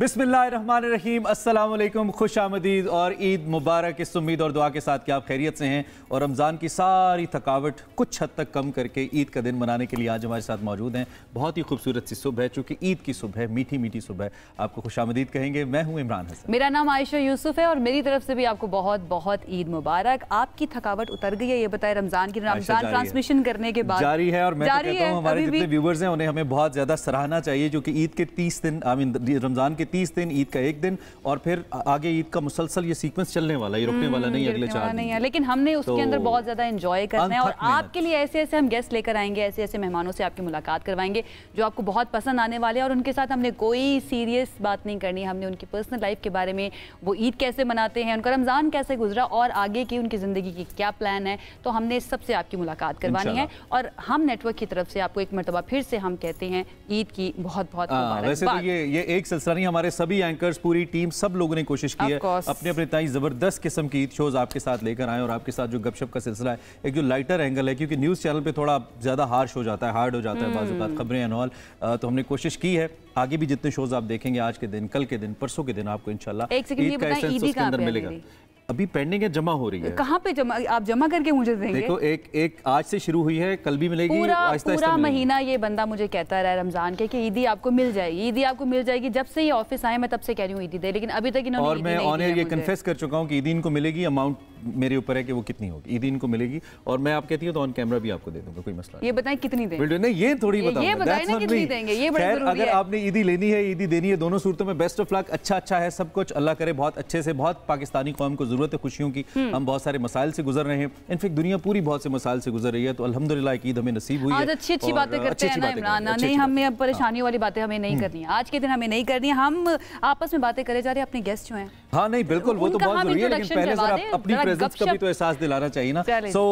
बिस्मिल्लाहिर्रहमानिर्रहीम, अस्सलाम वालेकुम, खुश आमदीद और ईद मुबारक। इस उम्मीद और दुआ के साथ कि आप खैरियत से हैं और रमज़ान की सारी थकावट कुछ हद तक कम करके ईद का दिन मनाने के लिए आज हमारे साथ मौजूद हैं। बहुत ही खूबसूरत सी सुबह है, चूँकि ईद की सुबह है, मीठी मीठी सुबह है। आपको खुश आमदीद कहेंगे। मैं हूँ इमरान हसन। मेरा नाम आयशा यूसुफ है और मेरी तरफ से भी आपको बहुत बहुत ईद मुबारक। आपकी थकावट उतर गई है, ये बताएं रमज़ान की रमज़ान ट्रांसमिशन करने के बाद जारी है। और मैं तो कहता हूँ हमारे जितने व्यूवर्स हैं उन्हें हमें बहुत ज़्यादा सराहना चाहिए, जो कि ईद के 30 दिन रमज़ान के 30 दिन, ईद का एक दिन और फिर आगे ईद का मुसलसल ये सीक्वेंस चलने वाला, ये रुकने वाला नहीं, अगले 4 दिन है। लेकिन हमने उसके अंदर बहुत ज़्यादा एंजॉय करना है और आपके लिए ऐसे ऐसे हम गेस्ट लेकर आएंगे, ऐसे ऐसे मेहमानों से आपकी मुलाकात करवाएंगे जो आपको बहुत पसंद आने वाले हैं। और उनके साथ हमने कोई सीरियस बात नहीं करनी, हमने उनकी पर्सनल लाइफ के बारे में, वो ईद कैसे मनाते हैं, उनका रमज़ान कैसे गुजरा और आगे की उनकी ज़िंदगी की क्या प्लान है, तो हमने सबसे आपकी मुलाकात करवानी है। और हम नेटवर्क की तरफ से आपको एक मरतबा फिर से हम कहते हैं ईद की बहुत बहुत मुबारकबाद। वैसे तो ये एक सिलसिला नहीं, हमारे सभी एंकर्स, पूरी टीम, सब लोगों ने कोशिश की है अपने अपने ताई ज़बरदस्त किस्म की ईद शोज आपके साथ लेकर आए। और आपके साथ जो गपशप का सिलसिला है, एक जो लाइटर एंगल है, क्योंकि न्यूज़ चैनल पे थोड़ा ज़्यादा हार्श हो जाता है, हार्ड हो जाता है बाज़ औक़ात खबरें एंड ऑल, तो हमने कोशिश की है आगे भी जितने शोज आप देखेंगे, आज के दिन, कल के दिन, परसों के दिन, आपको इंशाल्लाह ईद का एसेंस उसके अंदर मिलेगा। अभी पेंडिंग है, जमा हो रही है। कहाँ पे जमा? आप जमा करके मुझे देंगे? देखो, एक आज से शुरू हुई है, कल भी मिलेगी। पूरा महीना ये बंदा मुझे कहता रहा रमजान के कि ईदी आपको मिल जाएगी, ईदी आपको मिल जाएगी। जब से ये ऑफिस आए मैं तब से कह रही हूँ ईदी दे, लेकिन अभी तक इन्होंने और मैं ऑन एयर ये कन्फेस कर चुका हूँ कि ईदी इनको मिलेगी। अमाउंट मेरे ऊपर है कि वो कितनी होगी, ईदी इनको मिलेगी। और मैं आप कहती हूँ तो ऑन कैमरा भी आपको दे दूंगा, कोई मसला। ये बताएं कितनी देंगे? नहीं, ये थोड़ी बताऊंगा, अगर आपने ईदी लेनी है, ईदी देनी है, दोनों सूरतों में बेस्ट ऑफ लक। अच्छा है सब कुछ, अल्लाह करे बहुत अच्छे से। बहुत पाकिस्तानी कौम को जरूरत है खुशियों की। हम बहुत सारे मसाइल से गुजर रहे हैं, इनफैक्ट दुनिया पूरी बहुत से मसाइल से गुजर रही है, तो अल्हम्दुलिल्लाह ईद हमें नसीब हुई है। आज अच्छी बातें करते हैं ना इमरान, नहीं हमें अब परेशानियों वाली बातें हमें नहीं करनी है, आज के दिन हमें नहीं करनी है। हम आपस में बातें करे जा रहे हैं, अपने गेस्ट जो हैं। हाँ नहीं बिल्कुल, वो तो बहुत जरूरी है, लेकिन पहले जरा अपनी प्रेजेंस का भी तो एहसास दिलाना चाहिए ना। So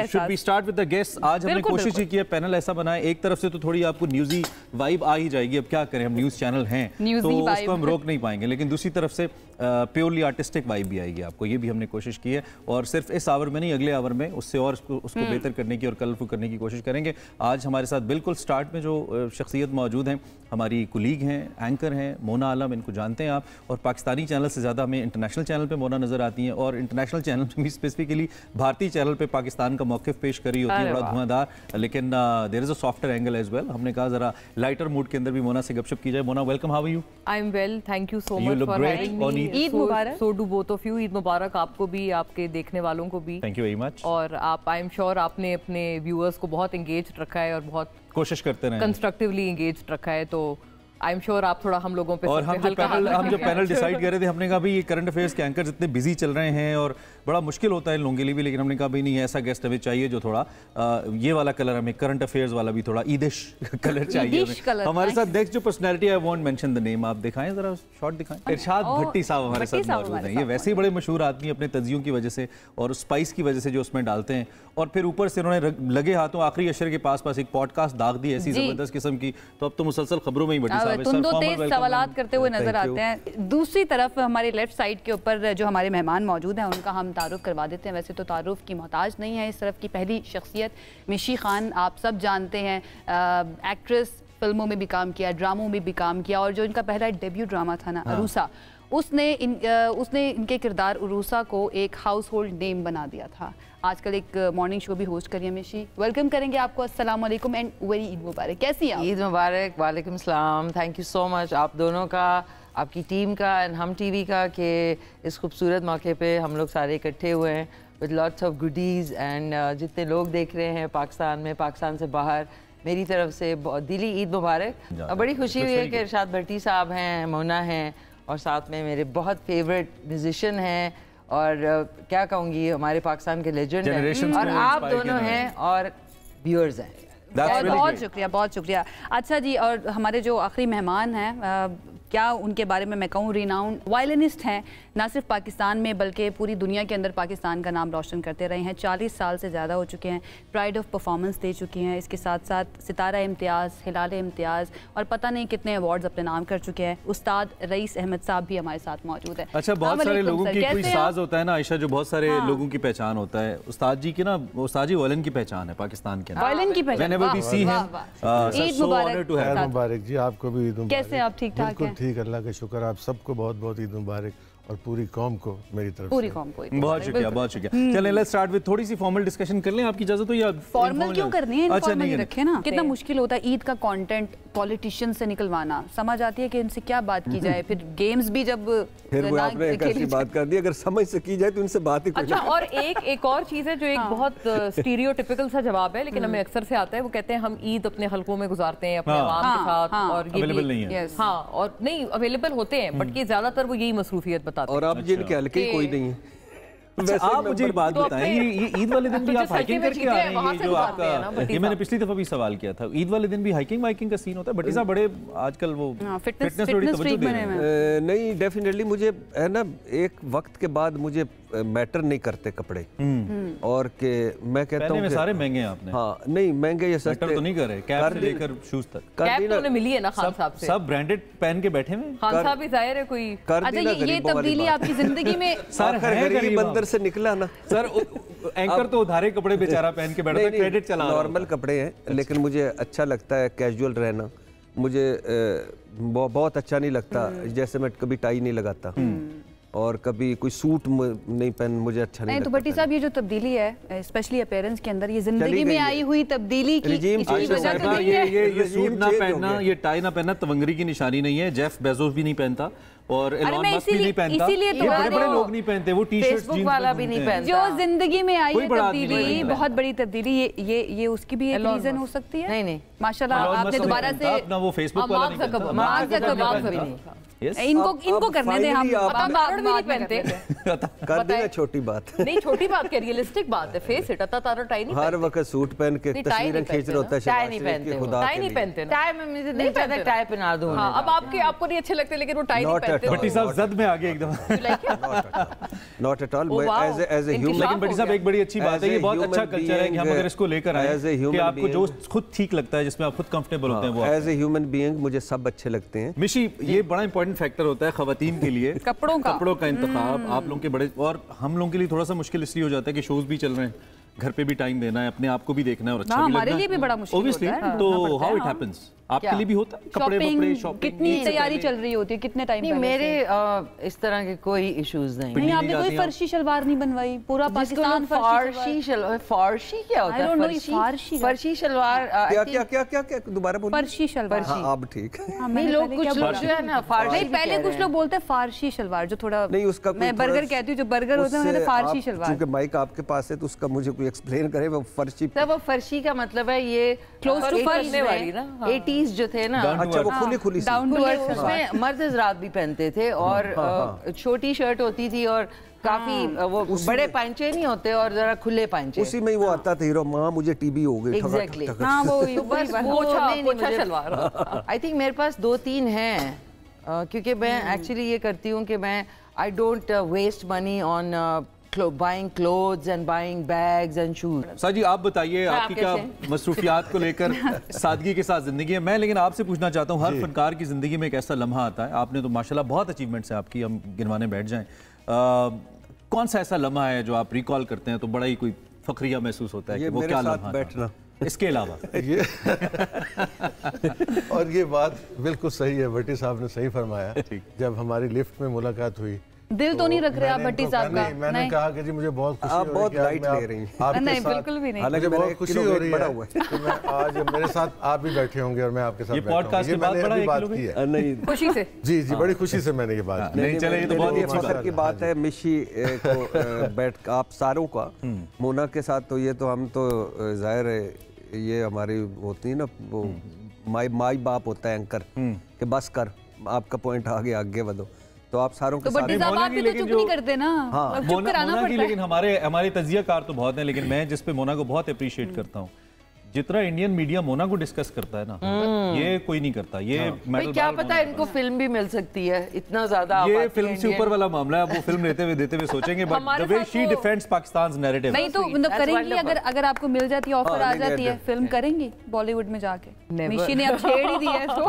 should we start with the guest. आज हमने कोशिश की है पैनल ऐसा बनाए, एक तरफ से तो थोड़ी आपको न्यूज़ी वाइब आ ही जाएगी, अब क्या करें, हम न्यूज़ चैनल हैं तो उसको हम रोक नहीं पाएंगे, लेकिन दूसरी तरफ से प्योरली आर्टिस्टिक वाइब भी आएगी आपको, ये भी हमने कोशिश की है। और सिर्फ इस आवर में नहीं, अगले आवर में उससे और उसको बेहतर करने की और कलरफुल करने की कोशिश करेंगे। आज हमारे साथ बिल्कुल स्टार्ट में जो शख्सियत मौजूद हैं, हमारी कुलीग हैं, एंकर हैं, मोना आलम, इनको जानते हैं आप। और पाकिस्तानी चैनल से ज़्यादा हमें इंटरनेशनल चैनल पे मोना नज़र आती हैं, और इंटरनेशनल चैनल में भी स्पेसिफिकली भारतीय चैनल पे पाकिस्तान का मौक़िफ़ पेश करी होती है, बड़ा धुआंधार, लेकिन there is a softer angle as well. हमने कहा ज़रा लाइटर मूड के अंदर भी मोना से गपशप की जाए। Mona, welcome, how are you? I am well, thank you so much for having me. Eid मुबारक। So do both of you. Eid मुबारक आपको भी, आपके देखने वालों को भी। Thank you very much. और आप, आई एम श्योर आपने अपने व्यूअर्स को बहुत एंगेज रखा है और बहुत कोशिश करते रहे, कंस्ट्रक्टिवली एंगेज रखा है, तो आई एम श्योर आप थोड़ा हम लोगों पे। और हम जो पैनल डिसाइड कर रहे थे, हमने कहा भाई ये करंट अफेयर्स के एंकर्स इतने बिजी चल रहे हैं और बड़ा मुश्किल होता है इन लोगों के लिए भी, लेकिन हमने कहा भाई नहीं, ऐसा गेस्ट हमें चाहिए जो थोड़ा ये वाला कलर, हमें करंट अफेयर्स वाला भी थोड़ा ईदिश कलर चाहिए हमारे साथ। नेक्स्ट जो personality, I want mention the name, आप दिखाएं जरा, शॉट दिखाएं। इरशाद भट्टी साहब हमारे साथ मौजूद हैं। ये वैसे ही बड़े मशहूर आदमी अपने तजियों की वजह से और स्पाइस की वजह से जो उसमें डालते हैं, और फिर ऊपर से उन्होंने लगे हाथों आखिरी अशर के पास एक पॉडकास्ट दाग दी ऐसी जबरदस्त किस्म की, तो अब तो मुसलसल खबरों में ही भट्टी साहब सवालात करते हुए नजर आते हैं। दूसरी तरफ हमारे लेफ्ट साइड के ऊपर जो हमारे मेहमान मौजूद हैं, उनका हम तारुफ करवा देते हैं। वैसे तो तारुफ की मोहताज नहीं है इस तरफ की पहली शख्सियत मिशी खान, आप सब जानते हैं, एक्ट्रेस, फिल्मों में भी काम किया, ड्रामों में भी काम किया, और जो इनका पहला डेब्यू ड्रामा था ना अरूसा, उसने इनके किरदार उरूसा को एक हाउस होल्ड नेम बना दिया था। आजकल एक मॉर्निंग शो भी होस्ट करिए मिशी, वेलकम करेंगे आपको। अस्सलाम वालेकुम एंड वेरी ईद मुबारक। कैसी हैं आप? ईद मुबारक। वालेकुम सलाम। थैंक यू सो मच आप दोनों का, आपकी टीम का एंड हम टीवी का, कि इस खूबसूरत मौके पे हम लोग सारे इकट्ठे हुए हैं with lots of goodies. And जितने लोग देख रहे हैं पाकिस्तान में, पाकिस्तान से बाहर, मेरी तरफ से बहुत दिली ईद मुबारक। और बड़ी खुशी हुई है कि इरशाद भट्टी साहब हैं, मोना हैं, और साथ में मेरे बहुत फेवरेट म्यूजिशियन हैं, और क्या कहूँगी, हमारे पाकिस्तान के लेजेंड हैं, और आप दोनों हैं और व्यूअर्स हैं। बहुत शुक्रिया, बहुत शुक्रिया। अच्छा जी, और हमारे जो आखिरी मेहमान हैं, क्या उनके बारे में मैं कहूँ, रिनाउंड वायलिनिस्ट हैं, ना सिर्फ पाकिस्तान में बल्कि पूरी दुनिया के अंदर पाकिस्तान का नाम रोशन करते रहे हैं। 40 साल से ज़्यादा हो चुके हैं, प्राइड ऑफ परफॉर्मेंस दे चुकी हैं, इसके साथ साथ सितारा इम्तियाज़, हिलाल इम्तियाज़, और पता नहीं कितने अवार्ड्स अपने नाम कर चुके हैं। उस्ताद रईस अहमद साहब भी हमारे साथ मौजूद है। अच्छा, बहुत सारे लोगों की कोई साज होता है ना आयशा, जो बहुत सारे लोगों की पहचान होता है। उस्ताद जी की ना, उस्ताद जी वायलिन की पहचान है पाकिस्तान के अंदर, वायलिन की पहचान। ईद मुबारक। मुबारक जी, आपको भी ईद मुबारक। कैसे आप? ठीक ठाक हैं? ठीक, अल्लाह का शुक्र। आप सबको बहुत बहुत ईद मुबारक और पूरी कौम को मेरी तरफ पूरी से कौम को बहुत शुक्रिया, बहुत शुक्रिया। चलें लेट्स स्टार्ट विद थोड़ी सी फॉर्मल डिस्कशन कर लें, आपकी इजाजत हो या फॉर्मल क्यों करनी है? अच्छा नहीं रखे ना, कितना मुश्किल होता है ईद का कंटेंट पॉलिटिशियन से निकलवाना, समझ आती है कि इनसे क्या बात की जाए, फिर गेम्स भी जब फिर वो आपने एक ऐसी बात कर दी, अगर समझ से की जाए तो इनसे बात ही अच्छा। और एक और चीज़ है जो एक बहुत स्टीरियोटिपिकल सा जवाब है, लेकिन हमें अक्सर से आता है, वो कहते हैं हम ईद अपने हलकों में गुजारते हैं अपने आवाम के साथ, और ये अवेलेबल नहीं है। हाँ, और नहीं अवेलेबल होते हैं, बट ये ज्यादातर वो यही मसरूफियत बताते हैं। और आप जिनके हल्के कोई नहीं है। अच्छा, आप मुझे एक बात बताएं, ये ईद वाले दिन भी आप हाइकिंग करके आ रहे हैं, ये जो आपका, ये मैंने पिछली दफा भी सवाल किया था, ईद वाले दिन भी हाइकिंग वाइकिंग का सीन होता है? भट्टी साहब बड़े आजकल वो फिटनेस थोड़ी तवज्जो दे रहे हैं। नहीं, डेफिनेटली मुझे है ना, एक वक्त के बाद मुझे मैटर नहीं करते कपड़े, और के मैं कहता हूँ सारे महंगे हैं आपने। हाँ, नहीं महंगे या सस्ते तो नहीं कर रहे, कैप से लेकर शूज तक। कैप तो उन्हें मिली है ना खान साहब से, सब ब्रांडेड पहन के बैठे हैं। खान साहब भी जाहिर है कोई। अच्छा, ये तब्दीली आपकी जिंदगी में सर गरीब अंदर से निकला ना सर। एंकर तो उधारे कपड़े बेचारा पहन के बैठा था, क्रेडिट चला रहा। नॉर्मल कपड़े हैं, लेकिन मुझे अच्छा लगता है कैजुअल रहना। मुझे बहुत अच्छा नहीं लगता, जैसे मैं कभी टाई नहीं लगाता और कभी कोई सूट नहीं पहन, मुझे अच्छा नहीं लगता। तो भट्टी साहब, ये जो तब्दीली है स्पेशली अपीयरेंस के अंदर, ये जिंदगी में आई हुई तब्दीली की वजह तो नहीं है? ये सूट ना पहनना, ये टाई ना पहनना तवंगरी की निशानी नहीं है। जेफ बेजोस भी नहीं पहनता और एलन मस्क भी नहीं पहनता, ये बड़े-बड़े लोग नहीं पहनते, वो टी-शर्ट्स जींस वाला भी नहीं पहनता। जो जिंदगी में आई है तब्दीली, बहुत बड़ी तब्दीली, ये उसकी भी एक रीजन हो सकती है। नहीं माशाल्लाह, आपने दोबारा से अपना वो फेसबुक वाला नहीं पहनता। इनको करने दें, हम नहीं पहनते। कर देना छोटी बात नहीं, छोटी बात क्या, रियलिस्टिक बात है, फेस इट अता तारा टाई नहीं हर वक्त सूट पहन के तस्वीरें खींच रहा होता है, टाई नहीं पहनते, टाई नहीं पहनते, टाई में मुझे नहीं पहनता, टाई पहना दूं। अब आपको नहीं अच्छे लगते, लेकिन वो टाई नहीं पहनते। भट्टी साहब जद में आ गए एकदम। Not at all, as a human. लेकिन भट्टी साहब एक बड़ी अच्छी बात है, ये बहुत अच्छा कल्चर है कि हम अगर इसको लेकर आए कि आपको जो खुद ठीक लगता है, जिसमें आप खुद कंफर्टेबल होते हैं, वो एज ए ह्यूमन बीइंग मुझे सब अच्छे लगते हैं। मिशी, ये बड़ा इंपॉर्टेंट फैक्टर होता है खवातीन के लिए, कपड़ों का इंतखाब। आप लोगों के बड़े, और हम लोगों के लिए थोड़ा सा मुश्किल इसलिए हो जाता है कि शोज भी चल रहे हैं, घर पे भी टाइम देना है, अपने आप को भी देखना है और अच्छा भी लगना है। हमारे लिए भी बड़ा मुश्किल होता है। तो हाउ इट हैपेंस, आपके लिए भी होता है? कपड़े शॉपिंग कितनी तैयारी चल रही होती है, कितने टाइम नहीं, मेरे इस तरह के कोई इश्यूज नहीं। आपने कोई फर्शी शलवार नहीं बनवाई? पूरा पाकिस्तान फारसी क्या होता है? फर्शी शलवार क्या दोबारा बोलो। फर्शी शलवार। अब ठीक। नहीं, लोग कुछ लोग जो है ना फारसी, पहले कुछ लोग बोलते हैं फारसी शलवार, जो थोड़ा नहीं, उसका मैं बर्गर कहती हूँ, जो बर्गर होता है मैंने फारसी शलवार। क्योंकि माइक आपके पास है तो उसका मुझे कोई एक्सप्लेन करे। वो फर्शी, वो फर्शी का मतलब है ये क्लोज टू फर्श वाली ना, 80s जो थे ना, अच्छा वो खुली डाउन टू अर्थ, उसमें मर्द हज़रात भी पहनते थे, और छोटी शर्ट होती थी और काफी वो बड़े पांचे नहीं होते और जरा खुले पांचे, उसी में ही वो आता था हीरो, माँ मुझे टीबी हो गई। एग्जैक्टली, हाँ वो पोछा शलवार। आई थिंक मेरे पास 2-3 हैं, क्योंकि मैं एक्चुअली ये करती हूँ कि मैं I don't waste money on buying clothes and buying bags and shoes. Sir ji, आप बताइए आपकी क्या मसरूफियात को लेकर सादगी के साथ जिंदगी है? मैं लेकिन आपसे पूछना चाहता हूँ, हर फनकार की जिंदगी में एक ऐसा लम्हा आता है, आपने तो माशाल्लाह बहुत अचीवमेंट्स हैं आपकी, हम गिनवाने बैठ जाएं, कौन सा ऐसा लम्हा है जो आप रिकॉल करते हैं तो बड़ा ही कोई फखरिया महसूस होता है कि वो क्या लम्हा बैठना, इसके अलावा? ये और ये बात बिल्कुल सही है, भट्टी साहब ने सही फरमाया। जब हमारी लिफ्ट में मुलाकात हुई, दिल तो नहीं रख रहे आप भट्टी साहब का? मैंने कहा कि जी मुझे बहुत खुशी हो रही है, बहुत लाइट ले रही हैं। नहीं, बिल्कुल भी नहीं। मुझे बहुत खुशी हो रही है कि मैं आज मेरे साथ आप भी बैठे होंगे और मैं आपके साथ बैठा हूं। ये पॉडकास्ट के बाद बड़ा बात की है। नहीं, खुशी से। जी बड़ी खुशी से मैंने ये बात की। नहीं चले, ये तो बहुत ही फख्र की बात है मिशी को बैठ आप सारों का। मोना के साथ तो ये तो हम तो जाहिर है, ये हमारी होती है ना, वो माई बाप होता है एंकर कि बस कर, आपका पॉइंट आगे बढ़ो, तो आप सारों के साथ। तो आप भी तो चुप नहीं करते ना, हाँ, चुप कराना पड़ता है। लेकिन हमारे तजियाकार तो बहुत हैं, लेकिन मैं जिस पे मोना को बहुत अप्रिशिएट करता हूँ, जितना इंडियन मीडिया मोना को डिस्कस करता है ना, ये कोई नहीं करता। ये क्या पता इनको फिल्म भी मिल सकती है, इतना ज्यादा ये फिल्म से ऊपर वाला मामला है, वो फिल्म देते हुए सोचेंगे, but the way she defends Pakistan's narrative. नहीं तो मतलब करेंगी, अगर आपको मिल जाती है, ऑफर आ जाती है, फिल्म करेंगी बॉलीवुड में जाके? मिशी ने अब छेड़ ही दिया है इसको।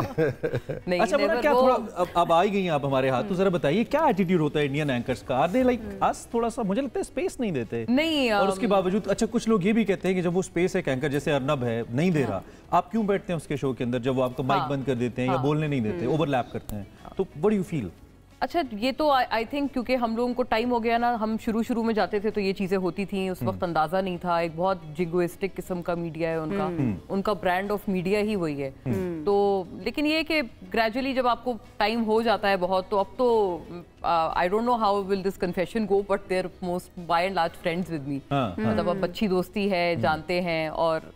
नहीं, अच्छा मतलब क्या, थोड़ा अब आ गई हैं आप हमारे हाथ, तो जरा बताइए क्या एटीट्यूड होता है इंडियन एंकर्स का? आर दे लाइक अस, थोड़ा सा मुझे लगता है स्पेस नहीं देते। नहीं, और उसके बावजूद अच्छा कुछ लोग ये भी कहते हैं कि जब वो स्पेस एक एंकर जैसे अर्नब है नहीं दे रहा, आप क्यों बैठते हैं उसके शो के अंदर जब वो आपको माइक बंद कर देते हैं या बोलने नहीं देते, ओवरलैप करते हैं, तो व्हाट डू यू फील? अच्छा, ये तो आई थिंक क्योंकि हम लोगों को टाइम हो गया ना, हम शुरू में जाते थे तो ये चीज़ें होती थी, उस वक्त अंदाज़ा नहीं था। एक बहुत जिगोइस्टिक किस्म का मीडिया है उनका ब्रांड ऑफ मीडिया ही वही है। तो लेकिन ये कि ग्रेजुअली जब आपको टाइम हो जाता है बहुत, तो अब तो I don't know how will this confession go, but there most by and large friends with me. मतलब अब अच्छी दोस्ती है, जानते हैं, और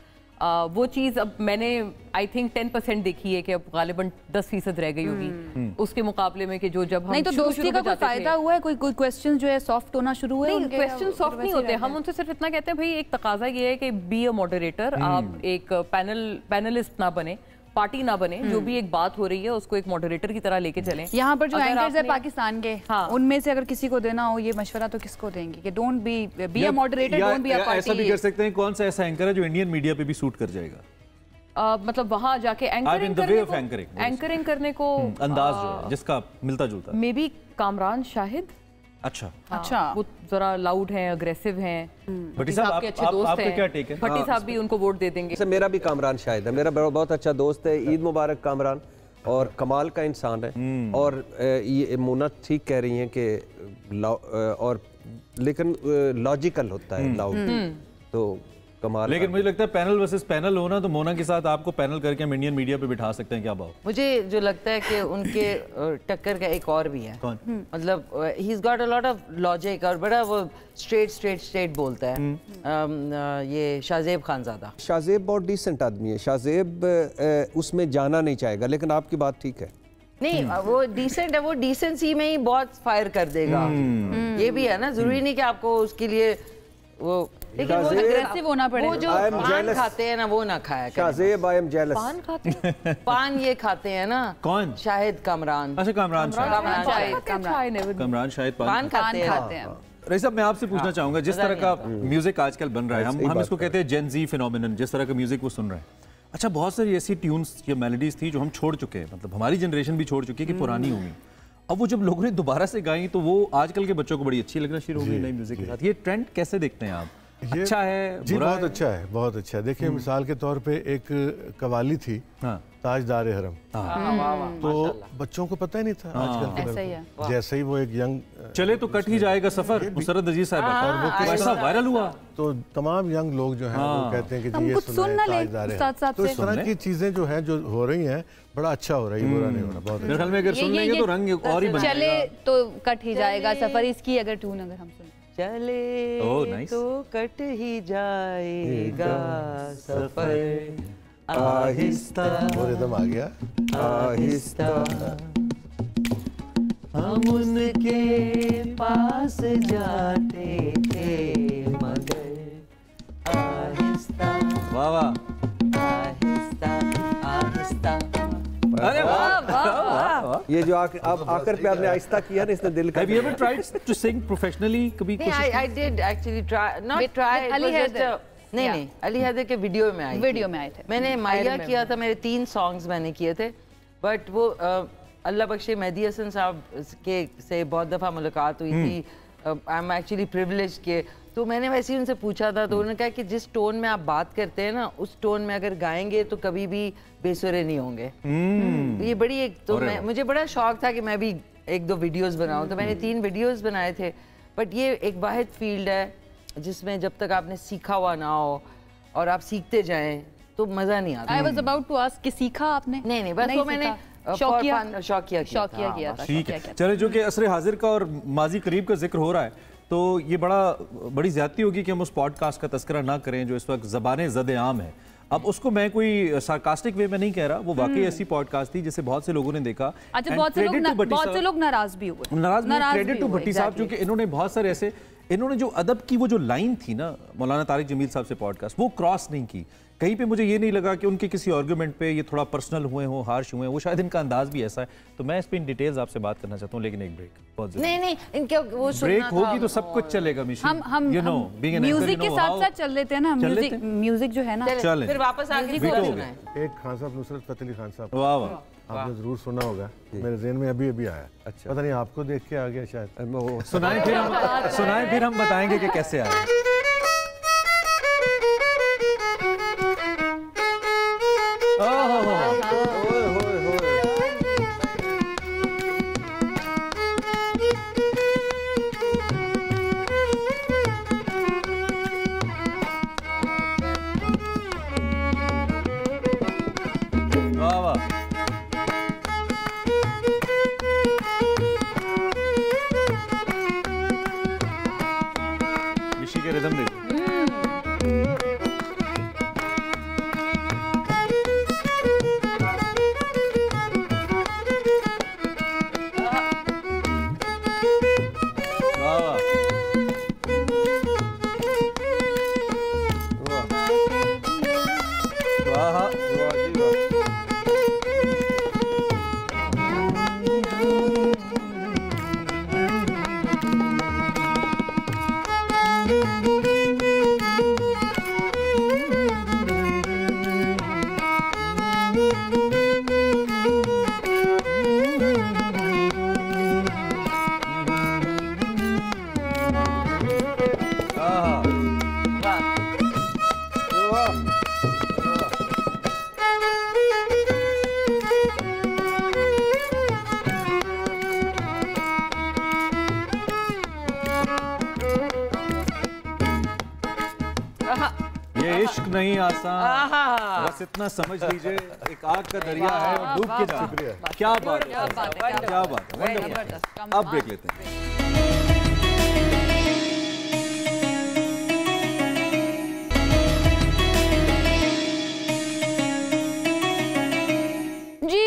वो चीज़ अब मैंने आई थिंक 10% देखी है कि अब गालिबन 10% रह गई होगी उसके मुकाबले में कि जो जब हम नहीं तो दोस्ती का कोई फायदा हुआ है, कोई क्वेश्चन जो है सॉफ्ट होना शुरू हुए? नहीं, क्वेश्चन सॉफ्ट नहीं होते, हम उनसे सिर्फ इतना कहते हैं भाई एक तकाजा ये है कि बी अ मॉडरेटर, आप एक पैनलिस्ट ना बने, पार्टी ना बने, जो भी एक बात हो रही है उसको एक मॉडरेटर की तरह लेके चलें। यहाँ पर जो एंकर्स है पाकिस्तान के, उनमें से अगर किसी को देना हो ये मशवरा तो किसको देंगे कि don't be a moderator, don't be a party? ऐसा भी कर सकते हैं, कौन सा ऐसा एंकर है जो इंडियन मीडिया पे भी सूट कर जाएगा? मतलब वहां जाके एंकरिंग करने को अंदाज जो है जिसका मिलता जुलता, मे बी कामरान शाहिद। अच्छा, वो जरा लाउड हैं, अग्रेसिव हैं। भट्टी साहब के अच्छे दोस्त हैं, क्या टेक है? भट्टी साहब भी उनको वोट दे देंगे। मेरा भी कामरान शाहिद है, मेरा बहुत अच्छा दोस्त है। ईद मुबारक कामरान, और कमाल का इंसान है। और ये मोना ठीक कह रही हैं कि और लेकिन लॉजिकल होता है लाउड, तो कमाल। लेकिन मुझे लगता है पैनल वर्सेस पैनल होना, तो मोना के साथ आपको पैनल करके हम इंडियन मीडिया पे बिठा सकते हैं, क्या भाव? मुझे जो लगता है कि उनके टक्कर का एक और भी है। कौन? मतलब he is got a lot of logic, और बड़ा वो स्ट्रेट बोलता है। ये शाहजेब खानजादा। शाहजेब बहुत डिसेंट आदमी है, शाहजेब उसमें जाना नहीं चाहेगा, लेकिन आपकी बात ठीक है। नहीं, वो डिसेंट है, वो डिसेंसी में ही बहुत फायर कर देगा। ये भी है ना, जरूरी नहीं कि आपको उसके लिए वो, लेकिन वो अग्रेसिव होना पड़ेगा। वो जो पान खाते हैं ना, वो ना खाया करें। Shahzeb, I am jealous. पान खाते हैं? पान ये खाते हैं ना। कौन? शाहिद कामरान। अच्छा, कामरान शाहिद पान खाते हैं। रईस साहब, मैं आपसे पूछना चाहूंगा, जिस तरह का म्यूजिक आजकल बन रहा है, हम इसको कहते हैं जेन जी फिनोमिनन, जिस तरह का म्यूजिक वो सुन रहे हैं। अच्छा, बहुत सारी ऐसी ट्यून्स या मेलोडीज थी जो हम छोड़ चुके हैं, मतलब हमारी जनरेशन भी छोड़ चुकी है कि पुरानी होंगी। अब वो जब लोगों ने दोबारा से गाई तो वो आजकल के बच्चों को बड़ी अच्छी लगना शुरू हो गई नई म्यूजिक के साथ। ये ट्रेंड कैसे देखते हैं आप? अच्छा है, जी बहुत अच्छा है, बहुत अच्छा है। देखिए, मिसाल के तौर पे एक कवाली थी, ताजदार हरम, तो बच्चों को पता ही नहीं था। आजकल के जैसे ही वो एक यंग चले तो कट ही जाएगा सफर, मुसरत अजीज साहब, और वो ऐसा वायरल हुआ तो तमाम यंग लोग जो हैं वो कहते हैं कि जी ये सुनना ताजदार है। तो इस तरह की चीजें जो हैं जो हो रही हैं, बड़ा अच्छा हो रहा है, बुरा नहीं हो रहा। बहुत मेरे ख्याल में अगर सुन लेंगे तो रंग और ही बनेगा। चले तो कट ही जाएगा सफर, इसकी अगर ट्यून अगर हम सुन चले तो कट ही जाएगा सफर, आहिस्ता। और रिदम आ गया, आहिस्ता हम उनके पास जाते थे, मगर आहिस्ता। वाह वाह, आहिस्ता आहिस्ता। अरे वाह, ये जो आप आकर पे आपने आहिस्ता किया ना, इसने दिल का। Have you ever tried to sing professionally? कभी कोशिश? नहीं, I did actually try, not try. नहीं, अली हैदर के वीडियो में आए थे। मैंने माया किया था, मेरे 3 सॉन्ग्स मैंने किए थे, बट वो अल्लाह बख्शे मेहदी हसन साहब के से बहुत दफ़ा मुलाकात हुई थी। आई एम एक्चुअली प्रिविलेज के, तो मैंने वैसे ही उनसे पूछा था, तो उन्होंने कहा कि जिस टोन में आप बात करते हैं ना, उस टोन में अगर गाएंगे तो कभी भी बेसुरे नहीं होंगे। तो ये बड़ी एक, तो मुझे बड़ा शौक था कि मैं भी 1-2 वीडियोस बनाऊं, तो मैंने 3 वीडियोस बनाए थे। बट ये एक वाहिद फील्ड है जिसमें जब तक आपने सीखा हुआ ना हो और आप सीखते जाएं तो मजा नहीं आता। I was about to ask कि सीखा आपने? नहीं, बस वो मैंने शौकिया किया था। ठीक है, चले, जो कि असरे हाजिर का और माजी करीब का जिक्र हो रहा है, तो ये बड़ी ज्यादती होगी कि हम उस पॉडकास्ट का तस्करा ना करें जो इस वक्त ज़बाने ज़द आम है। अब उसको मैं कोई सार्कास्टिक वे में नहीं कह रहा, वो वाकई ऐसी पॉडकास्ट थी जिसे बहुत से लोगों ने देखा। अच्छा, बहुत से लोग नाराज भी हुए। क्रेडिट टू भट्टी साहब, क्योंकि इन्होंने बहुत सारे ऐसे, इन्होंने जो अदब की वो जो लाइन थी ना मौलाना तारिक जमील साहब से पॉडकास्ट, वो क्रॉस नहीं की। कहीं पे मुझे ये नहीं लगा कि उनके किसी आर्गुमेंट पे ये थोड़ा पर्सनल हुए हों, हार्श हुए हैं, वो शायद इनका अंदाज भी ऐसा है। तो मैं इस पे इन डिटेल्स आपसे बात करना चाहता हूँ, लेकिन एक ब्रेक बहुत नहीं इनके वो ब्रेक होगी तो सब कुछ चलेगा। हम म्यूजिक के साथ साथ चल लेते हैं ना, म्यूजिक जो है ना, फिर वापस आके एक खान साहब नुसरत फतेह अली खान साहब, वाह वाह, आपने जरूर सुना होगा, मेरे ज़हन में अभी आया। अच्छा, पता नहीं आपको देख के आ गया शायद। सुनाएं फिर हम बताएंगे कि कैसे आया। ये इश्क नहीं आसान, बस इतना समझ लीजिए एक आग का दरिया है और डूब के जा। क्या बात है, क्या बात है। अब ब्रेक लेते हैं।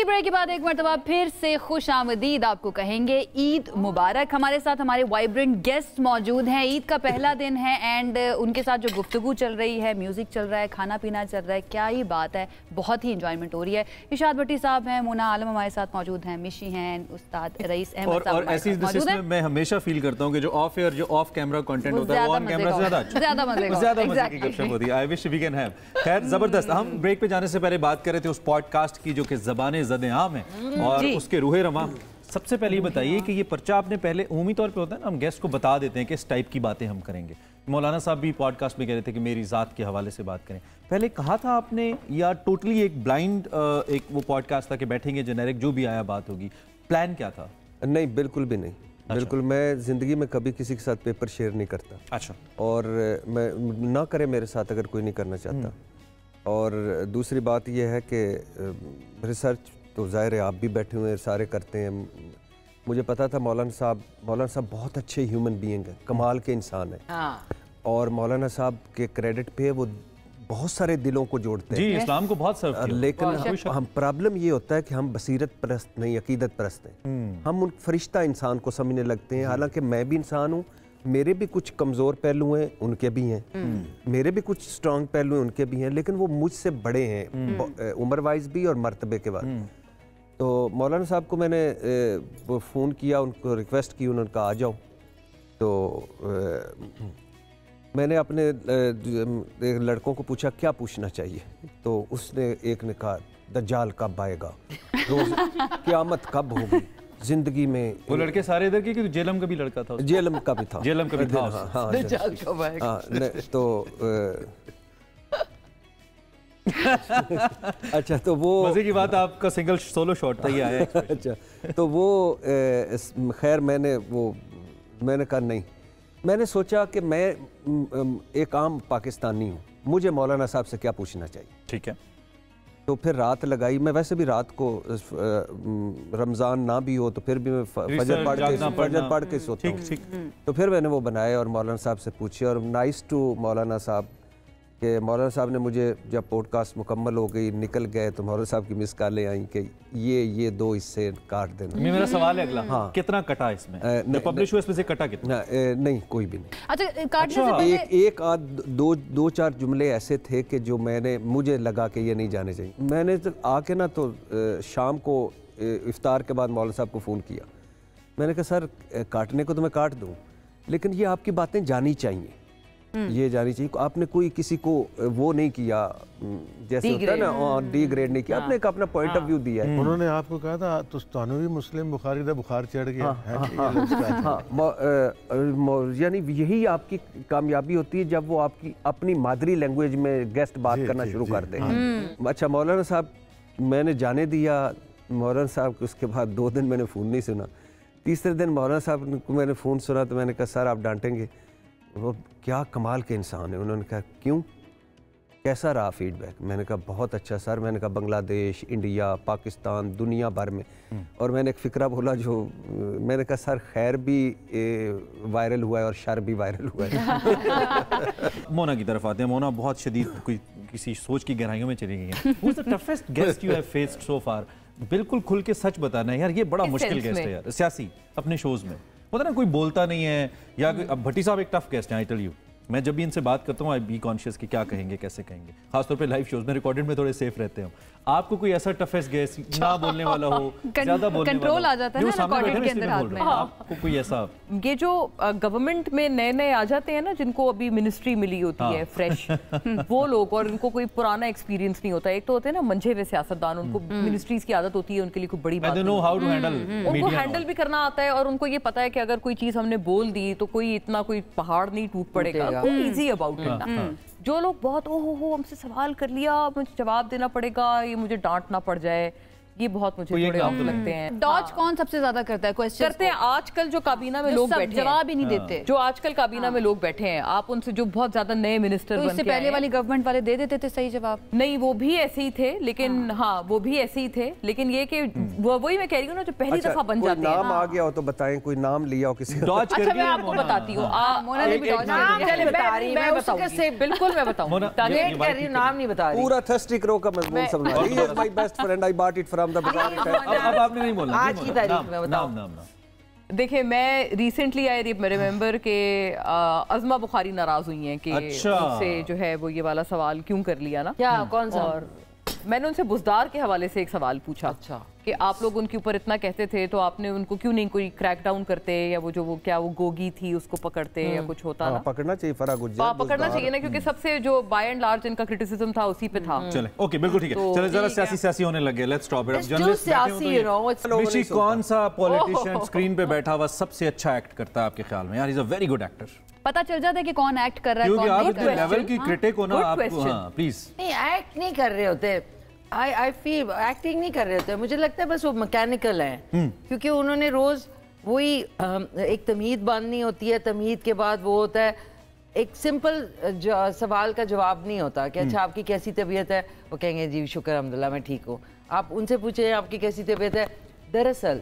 ब्रेक के बाद एक मरतबा फिर से खुश आमदीद आपको कहेंगे। ईद मुबारक। हमारे साथ हमारे वाइब्रेंट गेस्ट मौजूद हैं। ईद का पहला दिन है एंड उनके साथ जो गुफ्तगू चल रही है, म्यूजिक चल रहा है, खाना पीना चल रहा है, क्या ही बात है, बहुत ही इंजॉयमेंट हो रही है। इरशाद भट्टी साहब हैं, मोना आलम हमारे साथ मौजूद हैं, मिशी हैं, उस्ताद रईस अहमद साहब और ऐसी में मैं हमेशा फील करता हूँ कि जो ऑफ एयर, जो ऑफ कैमरा कंटेंट होता है वो ऑन कैमरा ज्यादा मजे की गपशप होती है। I wish we can have. खैर जबरदस्त। हम ब्रेक पे जाने से पहले बात कर रहे थे उस पॉडकास्ट की जो कि ज़बाने ज़द-ए-आम है और उसके रूहे रवां। सबसे पहले ये बताइए कि ये पर्चा आपने पहले उम्मी तौर पे होता है ना, हम गेस्ट को बता देते हैं कि इस टाइप की बातें हम करेंगे। मौलाना साहब भी पॉडकास्ट में कह रहे थे कि मेरी ज़ात के हवाले से बात करें। पहले कहा था आपने या टोटली एक ब्लाइंड एक वो पॉडकास्ट था कि बैठेंगे जेनेरिक जो भी आया बात होगी? प्लान क्या था? नहीं, बिल्कुल भी नहीं। अच्छा। बिल्कुल, मैं ज़िंदगी में कभी किसी के साथ पेपर शेयर नहीं करता। अच्छा। और मैं ना करे मेरे साथ अगर कोई नहीं करना चाहता। और दूसरी बात यह है कि रिसर्च तो ज़ाहिर है आप भी बैठे हुए हैं, सारे करते हैं। मुझे पता था मौलाना साहब बहुत अच्छे ह्यूमन बीइंग हैं, कमाल के इंसान हैं। हाँ। और मौलाना साहब के क्रेडिट पे वो बहुत सारे दिलों को जोड़ते हैं। जी, इस्लाम को बहुत सर्व किया। लेकिन हम प्रॉब्लम ये होता है कि हम बसीरत परस्त नहीं, अकीदत परस्त हैं। हम उन फरिश्ता इंसान को समझने लगते हैं। हालांकि मैं भी इंसान हूँ, मेरे भी कुछ कमज़ोर पहलू हैं, उनके भी हैं। मेरे भी कुछ स्ट्रॉन्ग पहलू हैं, उनके भी हैं। लेकिन वो मुझसे बड़े हैं, उम्र वाइज भी और मर्तबे के बाद। तो मौलाना साहब को मैंने फ़ोन किया, उनको रिक्वेस्ट की, उन्होंने कहा आ जाओ। तो मैंने अपने लड़कों को पूछा क्या पूछना चाहिए, तो उसने एक ने कहा दज्जाल कब आएगा, रोज़ क़यामत कब होगी जिंदगी में। वो लड़के सारे इधर के, क्योंकि जेलम का भी लड़का था, जेलम का भी था, जेलम का भी था। हाँ, दज्जाल कब आएगा। तो अच्छा, तो वो मजे की बात, आपका सिंगल सोलो शॉट था ये आया। अच्छा, तो वो खैर मैंने कहा नहीं। मैंने सोचा कि मैं एक आम पाकिस्तानी हूँ, मुझे मौलाना साहब से क्या पूछना चाहिए। ठीक है। तो फिर रात लगाई। मैं वैसे भी रात को रमज़ान ना भी हो तो फिर भी मैं फजर पढ़ के सोता हूँ। तो फिर मैंने वो बनाए और मौलाना साहब से पूछे। और नाइस टू मौलाना साहब कि मौलाना साहब ने मुझे जब पॉडकास्ट मुकम्मल हो गई, निकल गए, तो मौलाना साहब की मिस कॉलें आई कि ये 2 हिस्से काट देना। मेरा सवाल है अगला। हाँ। कितना कटा इसमें? जो पब्लिश हुआ इसमें से कटा कितना? नहीं, कोई भी नहीं। अच्छा, काटने से पहले एक आध दो चार जुमले ऐसे थे कि जो मुझे लगा कि ये नहीं जाने चाहिए। मैंने तो आके ना तो शाम को इफ्तार के बाद मौलाना साहब को फ़ोन किया। मैंने कहा सर काटने को तो मैं काट दूँ, लेकिन ये आपकी बातें जानी चाहिए, ये जानी चाहिए। आपने कोई किसी को वो नहीं किया, जैसे होता है ना, डिग्रेड नहीं किया। आपने एक अपना पॉइंट ऑफ व्यू दिया है। उन्होंने आपको कहा था तो तानू भी मुस्लिम बुखारी दा बुखार चढ़ गया। यानी यही आपकी कामयाबी होती है जब वो आपकी अपनी मादरी लैंग्वेज में गेस्ट बात करना शुरू करते हैं। अच्छा, मौलाना साहब मैंने जाने दिया। मौलाना साहब को उसके बाद 2 दिन मैंने फ़ोन नहीं सुना। तीसरे दिन मौलाना साहब को मैंने फ़ोन सुना तो मैंने कहा सर आप डांटेंगे, वो क्या कमाल के इंसान है। उन्होंने कहा क्यों, कैसा रहा फीडबैक? मैंने कहा बहुत अच्छा सर। मैंने कहा बांग्लादेश, इंडिया, पाकिस्तान, दुनिया भर में। और मैंने एक फ़िक्रा बोला जो मैंने कहा सर खैर भी वायरल हुआ है और शर भी वायरल हुआ है। मोना की तरफ आते हैं। मोना बहुत शदीद किसी सोच की गहराइयों में चली गई है। Who's the toughest guest you have faced so far? बिल्कुल खुल के सच बताना है यार, ये बड़ा मुश्किल गेस्ट है यार। सियासी अपने शोज में पता ना कोई बोलता नहीं है, या अब भट्टी साहब एक टफ गेस्ट हैं, आई टेल यू। मैं जब भी इनसे बात करता हूँ आई बी कॉन्शियस कि क्या कहेंगे, कैसे कहेंगे। खासतौर पे लाइव शोज में, रिकॉर्डेड में थोड़े सेफ रहते हैं। आपको कोई ऐसा टफेस्ट गेस्ट ना बोलने वाला हो, ज्यादा बोलने कंट्रोल आ जाता है ना रिकॉर्डेड के अंदर हाथ में। आपको कोई ऐसा, ये जो गवर्नमेंट में नए आ जाते हैं ना, जिनको अभी मिनिस्ट्री मिली होती है फ्रेश, वो लोग, और उनको कोई पुराना एक्सपीरियंस नहीं होता। एक तो होते हैं ना मंझे हुए सियासतदान, उनको मिनिस्ट्रीज की आदत होती है, उनके लिए कोई बड़ी बात उनको हैंडल भी करना आता है। और उनको ये पता है कि अगर कोई चीज हमने बोल दी तो कोई इतना कोई पहाड़ नहीं टूट पड़ेगा, इजी अबाउट करना। जो लोग बहुत ओहो हमसे सवाल कर लिया, मुझे जवाब देना पड़ेगा, ये मुझे डांट ना पड़ जाए, ये बहुत मुझे थोड़े ऑफ लगते हैं। डॉज कौन सबसे ज्यादा करता है क्वेश्चन करते हैं आजकल जो काबीना में लोग बैठे जवाब ही नहीं देते, जो आजकल काबीना में लोग बैठे हैं, आप उनसे जो बहुत ज्यादा नए मिनिस्टर तो इससे पहले वाली गवर्नमेंट वाले दे देते थे सही जवाब? नहीं, वो भी ऐसे ही थे, लेकिन हाँ वो भी ऐसे ही थे, लेकिन ये कि वही मैं कह रही हूँ ना, जो पहली दफा बन जाते हैं। नाम आ गया हो तो बताएं, कोई नाम लिया हो किसी? अच्छा मैं आपको बताती हूँ, बिल्कुल मैं बताऊँ, नाम नहीं बता रही। पूरा थर्स्टी क्रो का मजमून समझा। He is my best friend, I bought it from the bazaar। अब आपने नहीं बोला आज की तारीख में बताओ। नाम देखिए, मैं रिसेंटली आई रिमेम्बर के अज़मा बुखारी नाराज हुई हैं कि उनसे जो है वो ये वाला सवाल क्यों कर लिया ना। क्या कौन सा? और मैंने उनसे बुज़दार के हवाले से एक सवाल पूछा। अच्छा। कि आप लोग उनके ऊपर इतना कहते थे तो आपने उनको क्यों नहीं कोई क्रैक डाउन करते, या वो जो वो क्या वो गोगी थी उसको पकड़ते या कुछ होता ना? पकड़ना चाहिए फरा गुज्जर, पकड़ना चाहिए ना, क्योंकि सबसे जो बाय एंड लार्ज इनका क्रिटिसिज्म था उसी पे था। चले ओके, बिल्कुल ठीक है। चले जरा सियासी होने लगे, लेट्स स्टॉप इट। जर्नलिस्ट कौन सा पॉलिटिशियन स्क्रीन पे बैठा हुआ सबसे अच्छा एक्ट करता है आपके ख्याल में? यार is a very good actor. पता चल जाता है कि कौन एक्ट कर रहा है, क्योंकि आप इतने लेवल की क्रिटिक हो ना, आप प्लीज नहीं एक्ट नहीं कर रहे होते। आई फील एक्टिंग नहीं कर रहे होते, मुझे लगता है बस वो मैकेनिकल है, क्योंकि उन्होंने रोज वही एक तमीद बांधनी होती है, तमीद के बाद वो होता है एक सिंपल सवाल का जवाब नहीं होता कि अच्छा आपकी कैसी तबीयत है, वो कहेंगे जी शुक्र अल्हम्दुलिल्लाह मैं ठीक हूँ। आप उनसे पूछे आपकी कैसी तबीयत है, दरअसल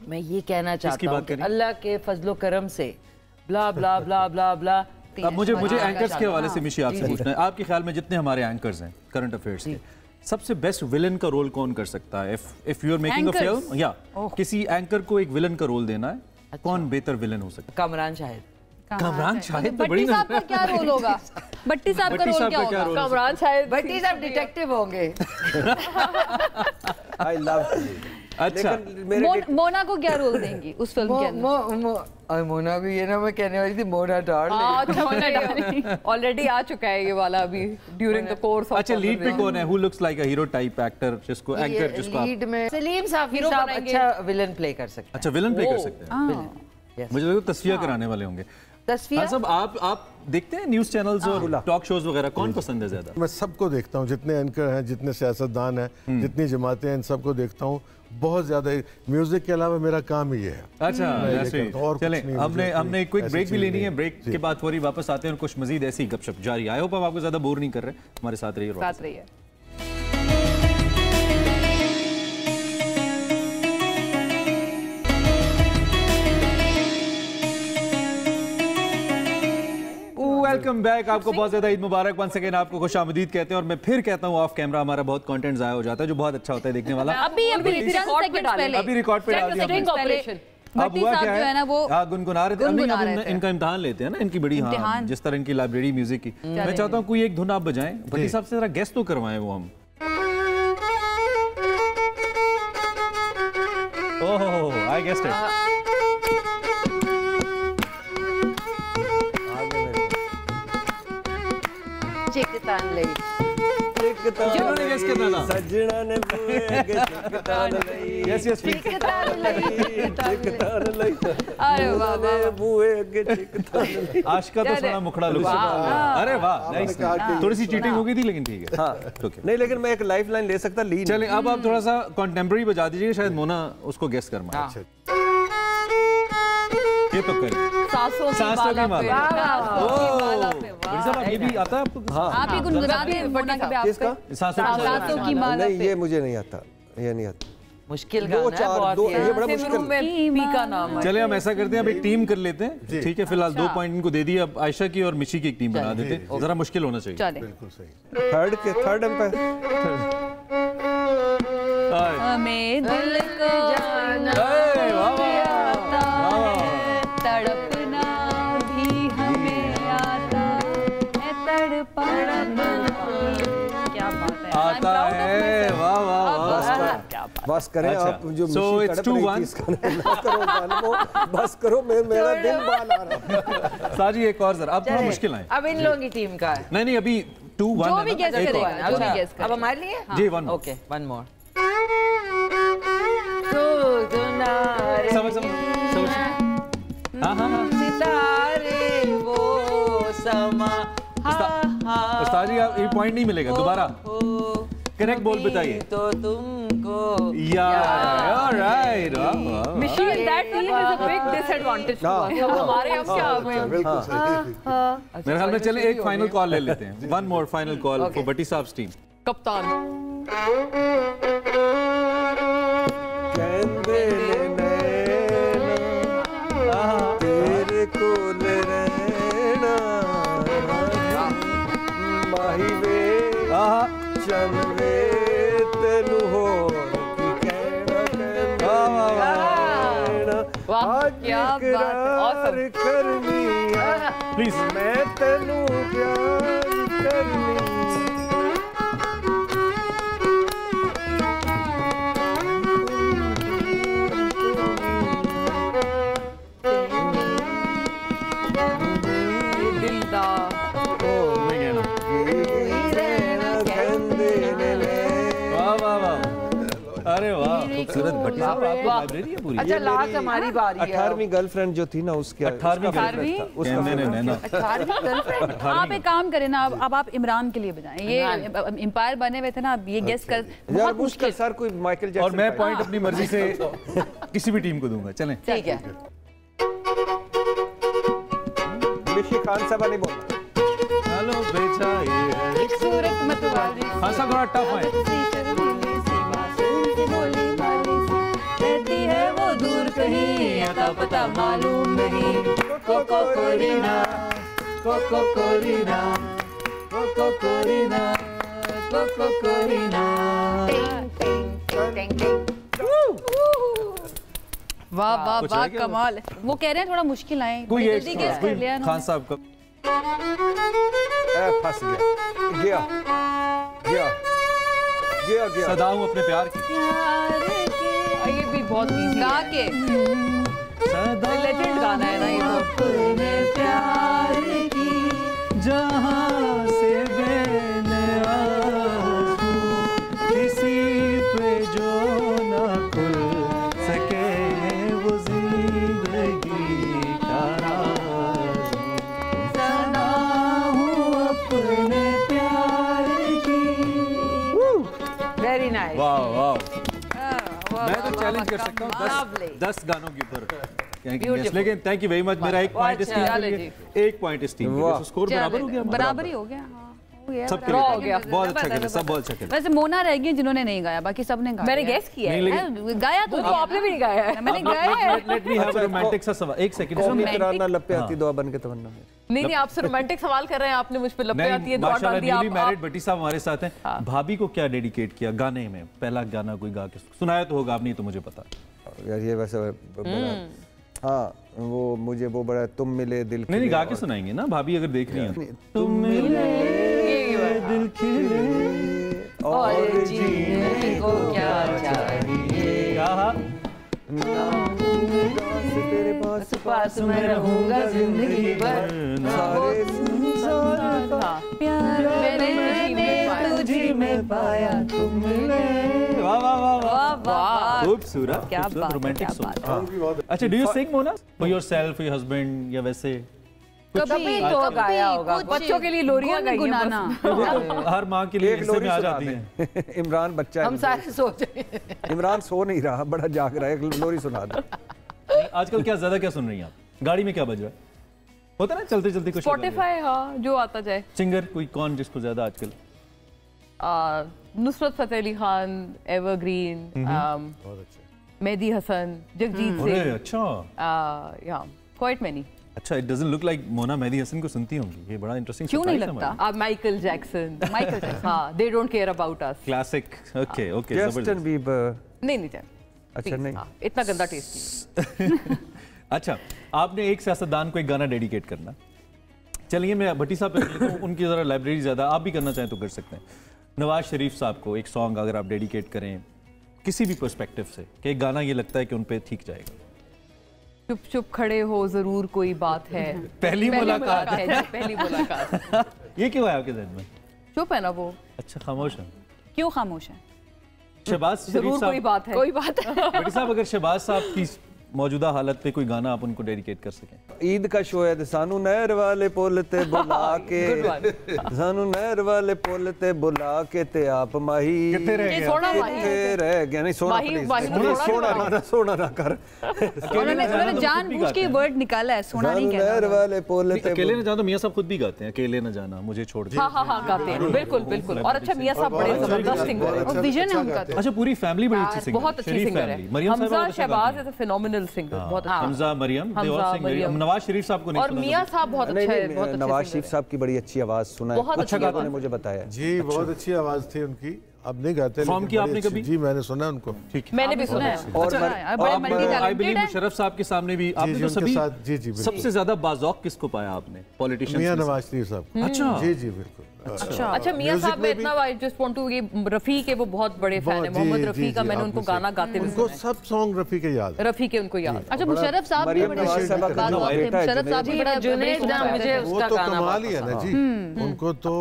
मैं ये कहना चाहता हूँ कि अल्लाह के फजलो करम से ब्ला ब्ला ब्ला ब्ला ब्ला। अब मुझे एंकर्स के हवाले से मिशी आपसे पूछना है, आपके ख्याल में जितने हमारे एंकर्स हैं करंट अफेयर्स के, सबसे बेस्ट विलन का रोल कौन कर सकता है? If you are making a film या किसी एंकर को एक विलन का रोल देना है, कौन बेहतर विलन हो सकता है? कामरान शाहिद। कामरान शाहिद तो बड़ी साहब का क्या रोल होगा? भट्टी साहब का रोल क्या होगा? कामरान शाहिद, भट्टी साहब डिटेक्टिव होंगे। I love. अच्छा, मोना को क्या रोल देंगी उस फिल्म के अंदर? मोना भी ये ना मैं कहने वाली थी, मोना डार्लिंग। ऑलरेडी आ चुका है ये वाला अभी ड्यूरिंग द कोर्स। अच्छा, लीड पे कौन है? Who looks like a hero type actor जिसको एंकर जिसको लीड में सलीम साफी साहब अच्छा विलन प्ले कर सकते हैं। अच्छा, विलन प्ले कर सकते हैं। मुझे लगता है तस्वीर कराने वाले होंगे। तस्वीर सब आप देखते हैं न्यूज़ चैनल्स और टॉक शोज वगैरह, कौन पसंद है ज्यादा? मैं सबको देखता हूँ, जितने एंकर हैं, जितने सियासतदान हैं, जितनी जमातें हैं, इन सबको देखता हूँ बहुत ज्यादा। म्यूजिक के अलावा मेरा काम ही है। अच्छा, और चलें, हमने एक क्विक ब्रेक भी लेनी है। ब्रेक के बाद थोड़ी वापस आते हैं और कुछ मजीद ऐसी गपशप जारी। आई होप हम आपको ज्यादा बोर नहीं कर रहे, हमारे साथ रहिए। Welcome back. आपको बहुत ज्यादा ईद मुबारक। वंस अगेन आपको खुशामदीद कहते हैं, और मैं फिर कहता हूँ ऑफ कैमरा हमारा बहुत कंटेंट जाया हो जाता है जो बहुत अच्छा होता है देखने वाला। अभी रिकॉर्ड पे डाल दिया। अब हुआ क्या है ना, वो गुनगुना रहे थे। इनका इम्तिहान लेते हैं ना, इनकी बड़ी जिस तरह इनकी लाइब्रेरी म्यूजिक की। मैं चाहता हूँ कोई एक धुन आप बजाएं, भट्टी साहब से जरा गेस्ट तो करवाएं वो हम। ओह आई गेस्ड इट। सजना ने यस यस आशिका तो थोड़ा मुखड़ा लुक। अरे वाह, नाइस। थोड़ी सी चीटिंग हो गई थी लेकिन ठीक है। हाँ नहीं, लेकिन मैं एक लाइफ लाइन ले सकता। चलें, अब आप थोड़ा सा कंटेम्प्रेरी बजा दीजिए, शायद मोना उसको गेस कर पाए। ये तो करें सासों की माला। ये भी आता है आपको? आप ही गुनगुनाते हैं मोना के ब्याह पे। सासों की माला। नहीं, ये मुझे नहीं आता, ये नहीं आता। मुश्किल गाना है बहुत। ये बड़ा मुश्किल। चले हम ऐसा करते हैं, अब एक टीम कर लेते हैं, ठीक है? फिलहाल 2 पॉइंट इनको दे दिए, अब आयशा की और मिशी की एक टीम बना देते हैं। जरा मुश्किल होना चाहिए। बिल्कुल सही। Third umpire. हमें दिल को तड़पना भी हमें आता है, तड़पना। क्या बात है, आता है। वाह वाह वाह, बस करें आप जो So it's 2-1 बस करो, मेरा दिल बाल आ रहा है। साजी एक और जरा, अब थोड़ा मुश्किल है। अब इन लोगों की टीम का है। नहीं अभी 2-1 जो भी गेस करेगा, जो भी गेस करेगा। अब हमारे लिए जी 1। ओके, 1 मोर। समझ हाँ सितारे वो समा। उस्ताद जी, आप ये पॉइंट नहीं मिलेगा दोबारा। करेक्ट बोल बताइए तो तुमको right Mishi that feeling is a big disadvantage to us हमारे अब क्या मेरे ख्याल में चले एक फाइनल कॉल ले लेते हैं one more final call for Bhatti साहब टीम कप्तान तेरे कोल रहना माही वे चल वे तेनू हो क्या बात करनी प्लीज मैं तेनू प्यार करनी अरे वाह खूबसूरत भट्टी साहब आपकी लाइब्रेरी है पूरी। अच्छा लास्ट हमारी बारी है। 18वीं गर्लफ्रेंड जो थी ना उसके 18वीं गर्लफ्रेंड आप एक काम करें ना अब आप इमरान के लिए बजाएं ये एम्पायर बने हुए थे ना अब ये गेस कर बहुत मुश्किल सर कोई माइकल जैक्सन और मैं पॉइंट अपनी मर्जी से किसी भी टीम को दूंगा चलें ठीक है मिशी खान साहब नहीं बोलना हेलो बेचा ये सूरत मतवाली खान साहब थोड़ा टफ है पता मालूम नहीं कोको कोरिना कोको कोरिना कोको कोरिना कोको कोरिना वाह वाह वाह कमाल वो कह रहे हैं थोड़ा मुश्किल आए कोई जल्दी गेस कर लिया खान साहब का फंस गया गया सदा हूं अपने प्यार की ये भी बहुत इजी गा के लेजेंड गाना है ना ये तो अपने प्यार की जहां से बेनियाज़ू किसी पे जो ना खुल सके वो जिंदगी का राज़ सदा हूं अपने प्यार की। वेरी नाइस वाह वाह मैं तो चैलेंज कर सकता हूँ 10 गानों के ऊपर लेकिन थैंक यू वेरी मच मेरा एक पॉइंट इस टीम के लिए एक पॉइंट इस टीम के लिए स्कोर बराबर हो गया बराबर ही हो गया सब हो गया बहुत अच्छा खेले सब बहुत अच्छा खेले वैसे मोना रह गई जिन्होंने नहीं गाया बाकी सबने गाया मैंने गेस किया है गाया तो आपने भी नहीं गाया है मैंने गाया है let me have a romantic सा सवाल एक सेकंड तराना लपे आती दुआ बन के तमन्ना नहीं आपसे रोमांटिक सवाल कर रहे हैं आपने मुझ पे लपे आती है दुआ डाल दिया आप मैरिड भट्टी साहब हमारे साथ हैं भाभी को क्या डेडिकेट किया गाने में पहला गाना कोई गा के सुनाया तो होगा आप नहीं तो मुझे पता यार ये वैसे हाँ वो मुझे वो बड़ा तुम मिले दिल नहीं गा के सुनाएंगे ना भाभी अगर देख रही हैं तुम मिले दिल खिले और जीने को क्या चाहिए तेरे पास मैं रहूंगा जिंदगी भर मैंने तुझी में पाया तुम मिले वाह वाह वाह वाह खूबसूरत क्या बात रोमांटिक सॉन्ग अच्छा do you sing Mona for yourself for your husband या वैसे कभी तो गाया होगा बच्चों के लिए लोरियां गाना हर माँ के लिए हिस्से में आ जाती हैं इमरान बच्चा हम सारे सो जाए इमरान सो नहीं रहा बड़ा जाग रहा है एक लोरी सुना दो आजकल क्या ज्यादा क्या सुन रही हैं आप गाड़ी में क्या बज रहा है होता ना चलते चलते कुछ स्पॉटिफाई हाँ जो आता जाए सिंगर कोई कौन जिसको ज्यादा आजकल नुसरत फतेह अली खान एवरग्रीन मेहदी हसन जगजीत सिंह अच्छा या क्वाइट मेनी अच्छा it doesn't look like Mona Mehdi Hassan को सुनती होंगी ये बड़ा इंटरेस्टिंग क्यों नहीं लगता माइकल जैक्सन हाँ they don't care about us classic okay okay Justin Bieber नहीं अच्छा नहीं इतना गंदा टेस्ट नहीं अच्छा आपने एक सियासतदान को एक गाना डेडिकेट करना चलिए मैं भट्टी साहब उनकी जरा लाइब्रेरी ज्यादा आप भी करना चाहें तो कर सकते हैं नवाज शरीफ साहब को एक सॉन्ग अगर आप डेडिकेट करें किसी भी पर्सपेक्टिव से कि एक गाना ये लगता है कि उन पे ठीक जाएगा चुप चुप खड़े हो जरूर कोई बात है पहली मुलाकात है पहली मुलाकात ये क्यों है आपके ज़हन में चुप है ना वो अच्छा खामोश है क्यों खामोश है शहबाज जरूर कोई बात है भट्टी साहब अगर शहबाज साहब की मौजूदा हालत पे कोई गाना आप उनको डेडिकेट कर सकें? ईद का शो है, सानू नहर वाले पुल ते बुला के, सानू नहर वाले पुल ते बुला के ते आप माही कितने रह गए? नहीं सोना ना कर, उन्होंने जानबूझ के वर्ड निकाला है, सोना नहीं कहना। नहर वाले पुल ते अकेले न जाना तो मियां साहब खुद भी गाते हैं, अकेले न जाना मुझे छोड़ के। हाँ गाते हैं, बिल्कुल बिल्कुल। और अच्छा मियां साहब बड़े जबरदस्त सिंगर हैं, विजन है उनका। अच्छा पूरी फैमिली बड़ी अच्छी सिंगर, बहुत अच्छी सिंगर है। Hamza Shahbaz is a phenomenal singer, बहुत अच्छा। Hamza Maryam, they all sing. Nawaz Sharif साहब को नहीं और मियां साहब बहुत अच्छा है, बहुत अच्छे। नवाज शरीफ साहब की बड़ी अच्छी आवाज सुना है, अच्छा गाते मुझे बताया जी, बहुत अच्छी आवाज थी उनकी। अब नहीं गाते फॉर्म की आपने कभी? जी मैंने सुना उनको, ठीक है, मैंने भी सुना है। और आई बिलीव मुशर्रफ साहब के सामने भी आपने तो सभी जी सबसे ज्यादा बाज़ौक़ किसको पाया आपने पॉलिटिशियन? मियां नवाज शरीफ साहब। अच्छा जी जी बिल्कुल। अच्छा मियां साहब में इतना आई जस्ट वांट टू, ये रफी के वो बहुत बड़े फैन है, मोहम्मद रफी का। मैंने उनको गाना गाते हुए उनको सब सॉन्ग रफी के याद, रफी के उनको याद। अच्छा मुशर्रफ साहब भी बड़े, मुशर्रफ साहब भी बड़ा, मुझे वो तो कमाल ही है ना जी। उनको तो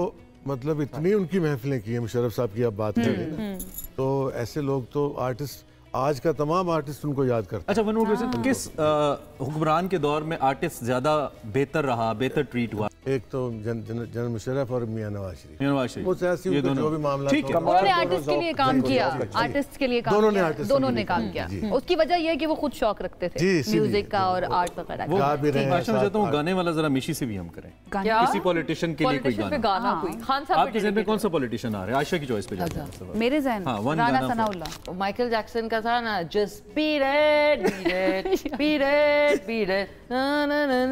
मतलब इतनी उनकी महफिलें की हैं मुशर्रफ साहब की, आप बात करें तो ऐसे लोग तो आर्टिस्ट, आज का तमाम आर्टिस्ट उनको याद करते हैं। अच्छा वन मोर क्वेश्चन, किस हुक्मरान के दौर में आर्टिस्ट ज्यादा बेहतर रहा, बेहतर ट्रीट हुआ? एक तो जनरल मुशर्रफ और मियां नवाज शरीफ। वो सियासी जो भी मामला ठीक है, उन्होंने आर्टिस्ट के लिए काम किया, आर्टिस्ट के लिए काम किया, दोनों ने काम किया। उसकी वजह यह है कि वो खुद शौक रखते थे म्यूजिक का और आर्ट वगैरह का। मैं चाहता हूँ गाने वाला जरा मिशी से भी हम करें, किसी पॉलिटिशियन के लिए कोई गाना। खान साहब आपके ज़हन में कौन सा पॉलिटिशियन आ रहा है? आयशा की चॉइस पे जाते हैं। मेरे ज़हन राना सनाउल्लाह, माइकल जैक्सन का था ना, just beat it, beat it, beat it, beat it,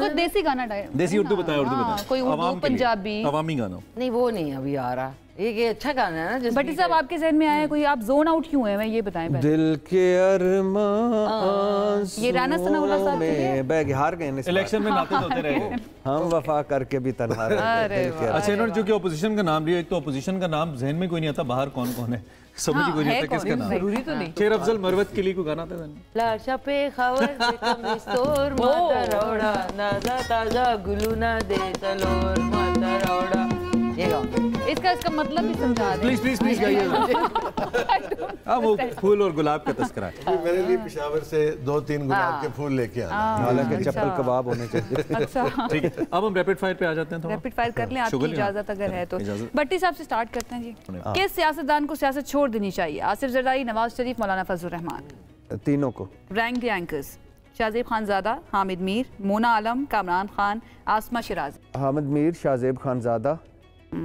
कुछ देसी गाना, देसी उर्दू बताया, उर्दू बताया, कोई उर्दू पंजाबी अवामी गाना। नहीं वो नहीं अभी आ रहा, ये अच्छा गाना है ना। भट्टी साहब आपके ज़हन में आया कोई? आप जोन आउट क्यों है, मैं ये बताएं पहले। दिल के अरमान, ये राना सनाउल्लाह साहब के बैग हार गए इलेक्शन में नाते होते रहे, हम वफा करके भी तन्हा रहे। अच्छा इन्होंने चूंकि ऑपोजिशन का नाम लिया, एक तो ऑपोजिशन का नाम जहन में कोई नहीं आता, बाहर कौन कौन है समझ कोई नहीं आता किसका नाम। जरूरी तो नहीं। शेर अफजल मरवत के लिए कोई गाना था? लाशा पे खबर कम स्टोर माता रोड़ा, नाजा ताजा गुलूना दे तलोर माता रोड़ा, ये गाओ। इसका मतलब भी समझा दे प्लीज प्लीज प्लीज गाइए। हाँ वो फूल और गुलाब का तस्करा है। मेरे लिए पेशावर से 2-3 गुलाब के फूल लेके आना, हालांकि चप्पल कबाब होने चाहिए। अच्छा ठीक है, अब हम रैपिड फायर पे आ जाते हैं। थोड़ा रैपिड फायर कर लें, आपकी इजाजत अगर है तो। भट्टी साहब से स्टार्ट करते हैं जी। किस सियासतदान को सियासत छोड़ देनी चाहिए? आसिफ जरदारी, नवाज शरीफ, मौलाना फजलुर रहमान। तीनों को। Rank the anchors: Shahzeb Khanzada, Hamid Mir, Mona Alam, Kamran Khan, Asma Shirazi. Hamid Mir, Shahzeb Khanzada,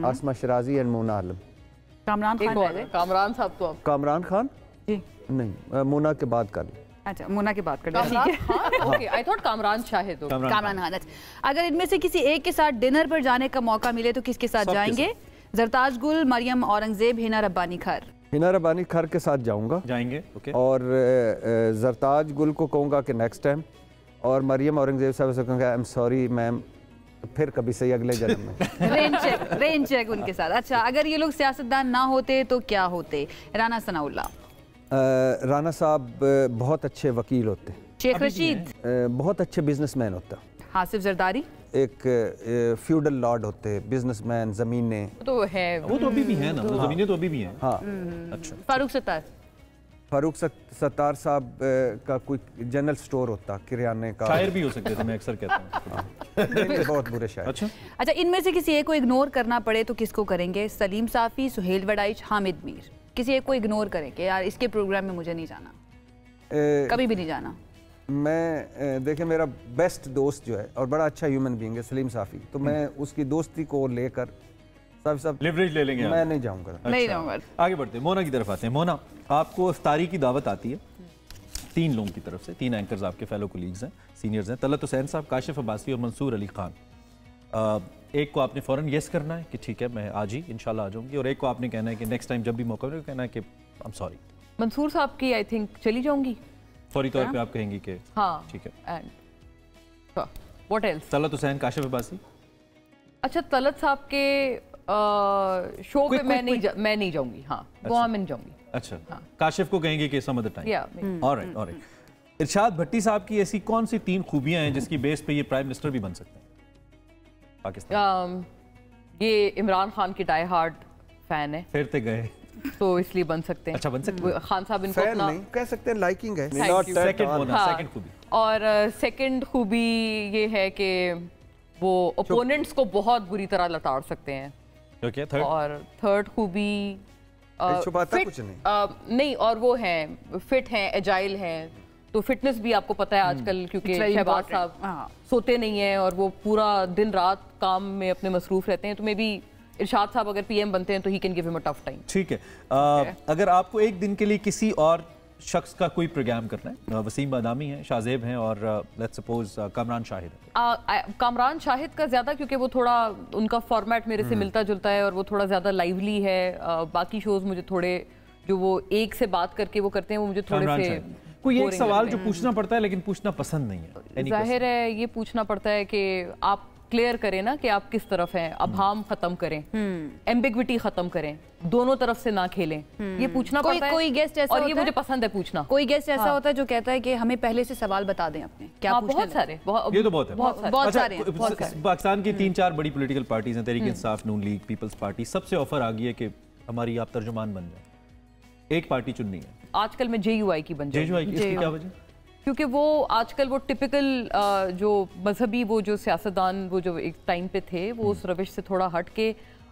Asma Shirazi and Mona Alam. Kamran Khan रह गए। कामरान साहब तो अब कामरान खान जी नहीं, मोना के बाद कर ले। अच्छा मोना की बात कर लें, ठीक है। Okay, I thought Kamran Shahid हो। कामरान खान। अगर इनमें से किसी एक के साथ डिनर पर जाने का मौका मिले तो किसके साथ जाएंगे? जरताज गुल, मरियम औरंगजेब, हिना रब्बानी खर। हिना रब्बानी खर के साथ जाएंगे ओके। और जरताज गुल को कहूँगा कि नेक्स्ट टाइम, और मरियम औरंगजेब साहब से कहूँगा आई एम सॉरी मैम, फिर कभी सही अगले जन्म में। रेंज चेक उनके साथ। अच्छा अगर ये लोग सियासतदान ना होते तो क्या होते? राना सनाउल्लाह। राना साहब बहुत अच्छे वकील होते। शेख रशीद बहुत अच्छे बिजनेसमैन होता। हासिफ जरदारी एक फ्यूडल लॉर्ड होते, बिजनेसमैन, जमीनें तो है, वो तो अभी भी है ना, जमीनें तो अभी भी हैं। हाँ अच्छा। फारूक सत्तार। फारूक सत्तार साहब का कोई जनरल स्टोर होता, किराने का। शायर भी हो सकते थे, मैं अक्सर कहता हूँ। बहुत बुरे शायर। अच्छा इनमें से किसी एक को इग्नोर करना पड़े तो किसको करेंगे? सलीम साफी, सुहेल वडाइच, हामिद मीर। किसी एक को इग्नोर करें कि यार इसके प्रोग्राम में मुझे नहीं जाना, कभी भी नहीं जाना। मैं देखें, मेरा बेस्ट दोस्त जो है और बड़ा अच्छा ह्यूमन बीइंग है सलीम साफी, तो मैं उसकी दोस्ती को लेकर सब लिवरेज ले लेंगे। मैं नहीं जाऊंगा। नहीं जाऊंगा। आगे बढ़ते हैं, मोना की तरफ आते हैं। मोना, आपको इफ्तारी की दावत आती है 3 लोगों की तरफ से, 3 एंकर्स आपके फेलो कोलीग्स हैं, सीनियर्स हैं, तलत हुसैन साहब, काशिफ अब्बासी और मंसूर अली खान। एक को आपने फ़ौरन येस करना है कि ठीक है मैं आज ही इंशाल्लाह आ जाऊंगी, और एक को आपने कहना है कि नेक्स्ट टाइम जब भी मौका मिले कहना है कि आई एम सॉरी। मंसूर साहब की आई थिंक चली जाऊंगी, फौरी तौर पे आप कहेंगी कि हाँ ठीक है। And what else? Talat Hussain, Kashif Abbasi. अच्छा तलत साहब के शो पे मैं नहीं जाऊंगी। हाँ गोवा में नहीं जाऊंगी। अच्छा काशिफ को कहेंगे कि some other time. Alright alright. Irshad Bhatti साहब की ऐसी कौन सी 3 खूबियां हैं जिसकी बेस पे ये प्राइम मिनिस्टर भी बन सकते हैं पाकिस्तान? ये इमरान खान की डाई हार्ड फैन है, फिर ते गए तो इसलिए बन सकते हैं। अच्छा बन सकते हैं। खान साहब इनको अपना नहीं कह सकते, लाइकिंग है। सेकंड खूबी। और सेकंड खूबी ये है कि वो ओपोनेंट्स को बहुत बुरी तरह लताड़ सकते हैं। Okay, third? और थर्ड खूबी छुपाता कुछ नहीं, और वो हैं फिट हैं, एजाइल हैं। तो फिटनेस भी आपको पता है आजकल, क्योंकि शहबाज साहब सोते नहीं हैं और वो पूरा दिन रात काम में अपने मसरूफ रहते हैं। तो मे भी इरशाद साहब अगर पीएम बनते हैं तो he can give him a tough time. ठीक है, अगर आपको एक दिन के लिए किसी और शख्स का कोई प्रोग्राम करना है, वसीम बादामी है, शाहजेब हैं और लेट्स सपोज कामरान शाहिद है। कामरान शाहिद का ज़्यादा, क्योंकि वो थोड़ा उनका फॉर्मेट मेरे से मिलता जुलता है और वो थोड़ा ज़्यादा लाइवली है। बाकी शोज मुझे थोड़े जो वो एक से बात करके वो करते हैं वो मुझे थोड़े से कोई एक सवाल जो पूछना पड़ता है लेकिन पूछना पसंद नहीं है। जाहिर है ये पूछना पड़ता है कि आप क्लियर करें ना कि आप किस तरफ हैं, अभाम खत्म करें, एम्बिग्विटी खत्म करें, दोनों तरफ से ना खेलें, ये पूछना पड़ता है। कोई गेस्ट ऐसा और ये मुझे पसंद है पूछना। कोई गेस्ट ऐसा होता है जो कहता है कि हमें पहले से सवाल बता दें अपने क्या पूछना है। बहुत सारे, ये तो बहुत है, बहुत सारे हैं। पाकिस्तान की 3-4 बड़ी पॉलिटिकल पार्टीज हैं, तहरीक इंसाफ, नून लीग, पीपल्स पार्टी, सबसे ऑफर आ गई है कि हमारी आप तर्जुमान बन जाए। एक पार्टी चुननी है। आजकल में JUI की बन जाए। JUI की, इसकी क्या वजह? क्योंकि वो आजकल वो टिपिकल जो मजहबी वो जो सियासतदान वो जो एक टाइम पे थे वो उस रविश से थोड़ा हट के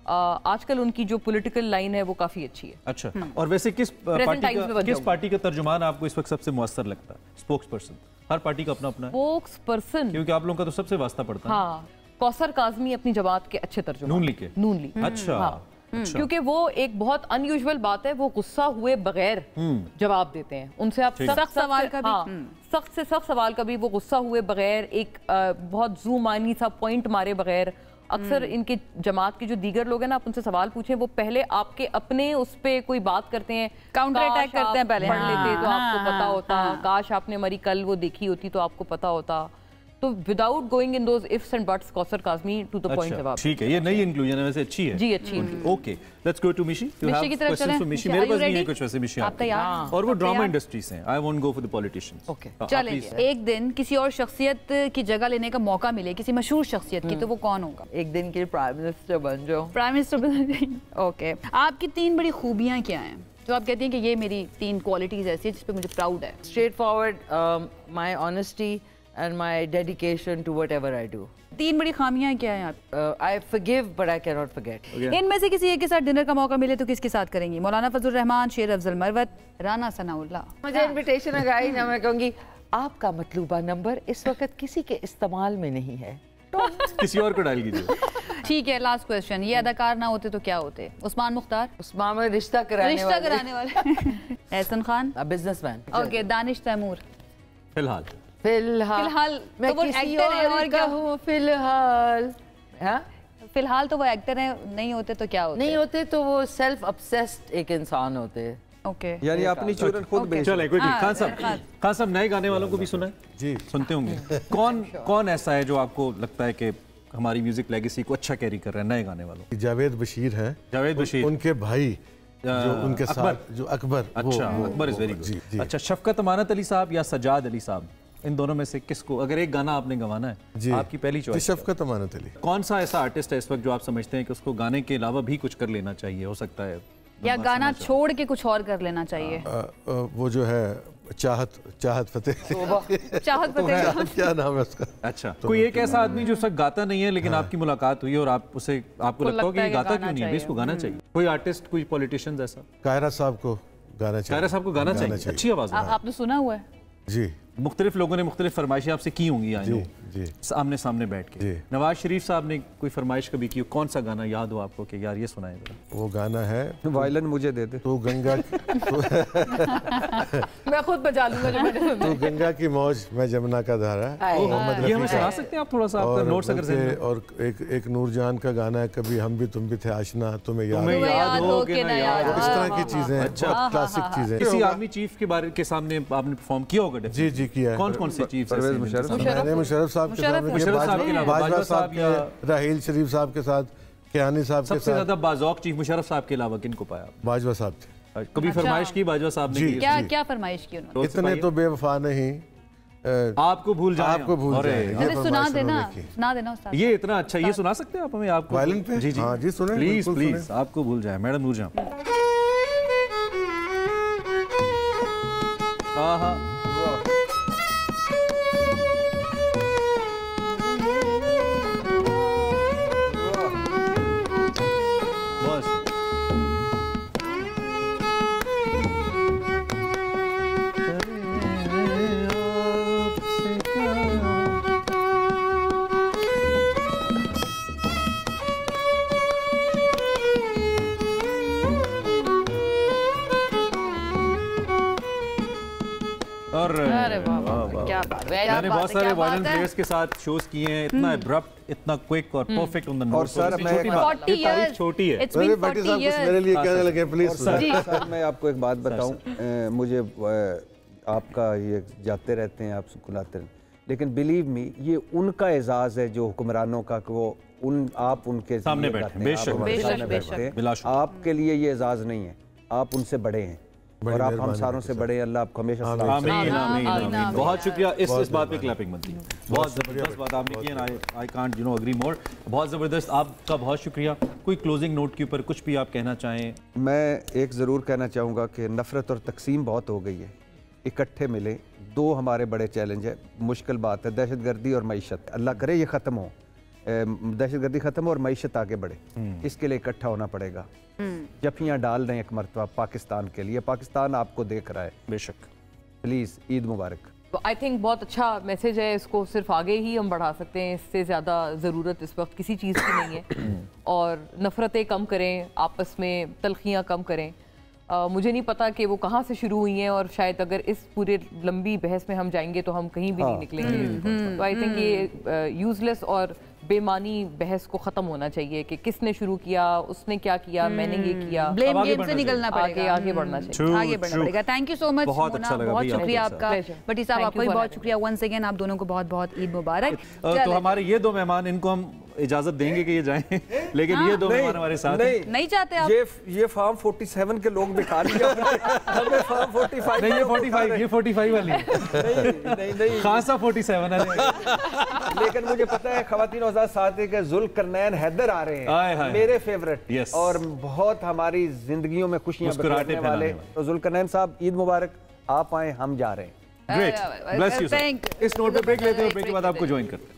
आजकल उनकी जो पॉलिटिकल लाइन है वो काफी अच्छी है। अच्छा, और वैसे किस पार्टी का तर्जुमान आपको इस वक्त सबसे मुअस्सर लगता है? स्पोक्स पर्सन, हर पार्टी का अपना अपना है। स्पोक्स पर्सन, क्योंकि आप लोगों का तो सबसे वास्ता पड़ता है। हाँ, कौसर काज़मी अपनी जमात के अच्छे तर्जुमान। नून लीग के? नून लीग। अच्छा। अच्छा। क्योंकि वो एक बहुत अनयूजुअल बात है, वो गुस्सा हुए बगैर जवाब देते हैं। उनसे आप सख्त सवाल का भी, सख्त से सख्त सवाल का भी वो गुस्सा हुए बगैर, एक बहुत ज़ूमानी सा पॉइंट मारे बगैर। अक्सर इनके जमात के जो दीगर लोग हैं ना, आप उनसे सवाल पूछें, वो पहले आपके अपने उस पे कोई बात करते हैं, काउंटर अटैक करते हैं पहले। पढ़ लेते तो आपको पता होता, काश आपने हमारी कल वो देखी होती तो आपको पता होता। तो without going in those ifs and buts, Kausar Kazmi to the point जवाब। ठीक है, ये नई इंक्लूजन है, वैसे अच्छी है। जी अच्छी। ओके, लेट्स गो टू मिशी। मिशी की तरफ चलें। मिशी, मेरे पास नहीं है कुछ वैसे। मिशी आप तैयार? और वो ड्रामा इंडस्ट्री से हैं। I won't go for the politicians. Okay, चलें। एक दिन किसी और शख्सियत की जगह लेने का मौका मिले, किसी मशहूर शख्सियत की, तो वो कौन होगा? एक दिन के लिए प्राइम मिनिस्टर बन जाओ। प्राइम मिनिस्टर बन जाओ। ओके, आपकी 3 बड़ी खूबियां क्या हैं जो आप कहती हैं कि ये मेरी 3 क्वालिटीज ऐसी हैं जिस पे मुझे प्राउड है? Straight forward, my honesty and my dedication to whatever I do. 3 बड़ी खामियां क्या हैं आप? I forgive but I cannot forget. इनमें से किसी एक के साथ डिनर का मौका मिले तो किसके साथ करेंगी? मौलाना फजलुर रहमान, शेर अफजल मरवत, राना सनाउल्लाह। मुझे इनविटेशन लगाई ना, मैं कहूँगी आपका मतलूबा नंबर इस वक्त किसी के इस्तेमाल में नहीं है, किसी और को डाल कीजिए। ठीक है, लास्ट क्वेश्चन, ये अदाकार ना होते तो क्या होते? उस्मान मुख्तार? उस्मान में रिश्ता कराने वाले। एहसन खान? बिजनेसमैन। ओके, दानिश तैमूर? फिलहाल मैं तो वो एक्टर है और क्या हूँ फिलहाल। फिलहाल तो वो एक्टर है, नहीं होते तो क्या होते? नहीं होते तो वो सेल्फ ऑब्सेस्ड एक इंसान होते। ओके, यानी अपनी चूरन खुद बेच। चलो कोई नहीं। खान साहब नए गाने वालों को भी सुना है? जी, सुनते होंगे। कौन ऐसा है जो आपको लगता है कि हमारी म्यूजिक लेगेसी को अच्छा कैरी कर रहे हैं नए गाने वालों? जावेद बशीर है। जावेद बशीर, उनके भाई जो उनके साथ जो अकबर। अच्छा, अकबर इज वेरी गुड। अच्छा, शफकत अमानत अली साहब या सजाद अली साहब, इन दोनों में से किसको, अगर एक गाना आपने गवाना है, आपकी पहली चॉइस? शफकत अमानत अली। कौन सा ऐसा आर्टिस्ट है इस वक्त जो आप समझते हैं कि उसको गाने के अलावा भी कुछ कर लेना चाहिए? हो सकता है या गाना छोड़ के कुछ और कर लेना चाहिए? वो जो है चाहत फतेह। चाहत फतेह क्या नाम है उसका? अच्छा, कोई एक ऐसा आदमी जो सब गाता नहीं है लेकिन आपकी मुलाकात हुई और आपको लगता हो कि गाता क्यों नहीं है, इसको गाना चाहिए? कोई आर्टिस्ट, कोई पॉलिटिशियन ऐसा? कायरा साहब को गाना चाहिए। कायरा साहब को गाना चाहिए, अच्छी आवाज है। आपने सुना हुआ है? जी, मुख्तलिफ लोगों ने मुख्तलिफ फरमाइशें आपसे की होंगी, जी, जी, आमने सामने बैठ के। नवाज शरीफ साहब ने कोई फरमाइश कभी की? कौन सा गाना याद हो आपको कि यार ये सुनाए जरा? वो गाना है वायलिन मुझे दे दे। तो गंगा मैं खुद बजा लूंगा जो मैंने सुना। तो गंगा की मौज मैं जमुना का धारा। ये हमें सुना सकते हैं आप थोड़ा सा आपका नोट्स अगर से? और एक नूरजान का गाना है, कभी हम भी तुम भी थे आशना, तुम्हें याद हो कि ना याद। इस तरह की चीजें, बहुत क्लासिक चीजें। किसी आर्मी चीफ के बारे के सामने आपने परफॉर्म किया होगा? जी जी किया है। कौन से चीफ? मैंने मुशर्रफ साहब के साथ, बाजवा साहब के, राहील शरीफ साहब के साथ, कियानी साहब के साथ। सबसे ज्यादा बाज़ौक चीफ मुशर्रफ साहब के अलावा किनको पाया? बाजवा साहब थे। कभी फरमाइश की बाजवा साहब ने? क्या फरमाइश की उन्होंने? इतने तो बेवफा नहीं, आपको भूल जाए, आपको भूल जाए। सुना देना उस्ताद। ये इतना अच्छा, ये सुना सकते हैं आप हमें? आपको वायलिन पे? जी जी, हाँ जी, सुने प्लीज प्लीज। आपको भूल जाए मैडम नूरजहां। मैंने बहुत सारे वायलेंट प्लेयर्स के साथ शोज किए हैं, इतना एब्रप्ट, इतना क्विक और परफेक्ट ऑन द नोट। और सर मैं तारीफ छोटी है, मेरे लिए कहने लगे प्लीज। सर मैं आपको एक बात बताऊं, मुझे आपका ये जाते रहते हैं, आप सुकुलाते रहते हैं, लेकिन बिलीव मी ये उनका एजाज है जो हुक्मरानों का, कि वो आप उनके सामने बैठे हैं, बेशक आपके लिए ये एजाज नहीं है, आप उनसे बड़े हैं और आप हम सारों से बड़े हैं। अल्लाह आपको हमेशा आमीन आमीन आमीन। बहुत शुक्रिया, इस बात पे क्लैपिंग बनती है। बहुत जबरदस्त बात आपने की है, आई कांट अग्री मोर। बहुत जबरदस्त, आपका बहुत शुक्रिया। कोई क्लोजिंग नोट के ऊपर कुछ भी आप कहना चाहें? मैं एक ज़रूर कहना चाहूँगा कि नफ़रत और तकसीम बहुत हो गई है, इकट्ठे मिले। दो हमारे बड़े चैलेंज है, मुश्किल बात है, दहशतगर्दी और मईशत। अल्लाह करे ये ख़त्म हो, दहशतगर्दी ख़त्म हो और मईशत आगे बढ़े, इसके लिए इकट्ठा होना पड़ेगा। जफियाँ डाल दें एक मरतबा पाकिस्तान के लिए, पाकिस्तान आपको देख रहा है। बेशक, प्लीज़ ईद मुबारक। तो आई थिंक बहुत अच्छा मैसेज है, इसको सिर्फ आगे ही हम बढ़ा सकते हैं, इससे ज़्यादा ज़रूरत इस वक्त किसी चीज़ की नहीं है। और नफ़रतें कम करें, आपस में तलखियाँ कम करें। मुझे नहीं पता कि वो कहाँ से शुरू हुई हैं, और शायद अगर इस पूरे लंबी बहस में हम जाएंगे तो हम कहीं भी नहीं निकलेंगे। तो आई थिंक ये यूजलेस और बेमानी बहस को ख़त्म होना चाहिए कि किसने शुरू किया, उसने क्या किया, मैंने ये किया। ब्लेम गेम से निकलना पड़ेगा, आगे बढ़ना चाहिए, आगे बढ़ना पड़ेगा। थैंक यू सो मच, बहुत अच्छा लगा, बहुत शुक्रिया आपका। बटी साहब आपको भी बहुत शुक्रिया वंस अगेन, आप दोनों को बहुत बहुत ईद मुबारक। तो हमारे ये दो मेहमान, इनको हम इजाजत देंगे कि ये जाएं, लेकिन ये दो मेहमान हमारे साथ नहीं चाहते आप? ये फार्म 47 के लोग बिठा लिया, हमें फार्म 45 नहीं, ये 45 वाली नहीं खासा 47 है। लेकिन मुझे पता है ख़वातीन औज़ात साथ है कि जुल्करनैन हैदर आ रहे हैं, मेरे फेवरेट और बहुत हमारी जिंदगियों में खुशियां बरसाने वाले। तो जुल्करनैन साहब ईद मुबारक, आप आए, हम जा रहे हैं। Great, bless you sir. इस नोट पे ब्रेक लेते हैं, ब्रेक के बाद आपको ज्वाइन करते हैं।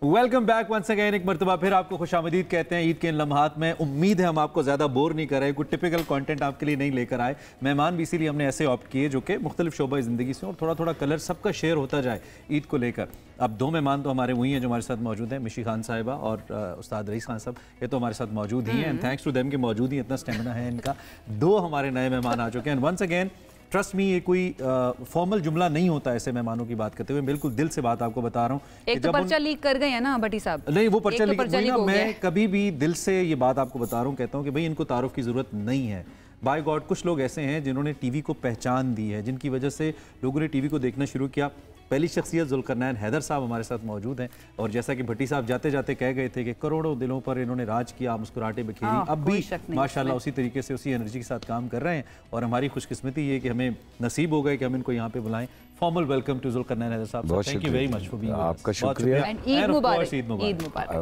वेलकम बैक वंस अगेन, एक मरतबा फिर आपको खुशामदीद कहते हैं ईद के इन लम्हात में। उम्मीद है हम आपको ज़्यादा बोर नहीं कर रहे, कोई टिपिकल कंटेंट आपके लिए नहीं लेकर आए। मेहमान भी इसीलिए हमने ऐसे ऑप्ट किए जो कि मुख्तलिफ शोबा ज़िंदगी से और थोड़ा थोड़ा कलर सबका शेयर होता जाए ईद को लेकर। अब दो मेहमान तो हमारे वही हैं जो हमारे साथ मौजूद हैं, मिशी खान साहिबा और उस्ताद रईस खान साहब, ये तो हमारे साथ मौजूद ही हैं। एंड थैंक्स टू देम कि मौजूद ही इतना स्टेमिना है इनका। दो हमारे नए मेहमान आ चुके हैं। वंस अगेन ट्रस्ट मी, ये कोई फॉर्मल जुमला नहीं होता ऐसे मेहमानों की बात करते हुए, बिल्कुल दिल से बात आपको बता रहा हूँ। एक तो पर्चा लीक कर गए हैं ना भट्टी साहब? नहीं, वो पर्चा लीक ना, मैं कभी भी दिल से ये बात आपको बता रहा हूँ, कहता हूँ कि भाई इनको तारुफ की जरूरत नहीं है। बाय गॉड, कुछ लोग ऐसे हैं जिन्होंने टीवी को पहचान दी है, जिनकी वजह से लोगों ने टीवी को देखना शुरू किया। पहली शख्सियत जुल्करनैन हैदर साहब हमारे साथ मौजूद हैं, और जैसा कि भट्टी साहब जाते जाते कह गए थे कि करोड़ों दिलों पर इन्होंने राज किया, मुस्कुराहटे बिखेरी, अब भी माशाल्लाह उसी तरीके से उसी एनर्जी के साथ काम कर रहे हैं। और हमारी खुशकिस्मती ये कि हमें नसीब हो गए कि हम इनको यहाँ पे बुलाएं। Formal welcome to Zulqarnain Haider साहब, thank you very much for being. आपका शुक्रिया, ईद मुबारक।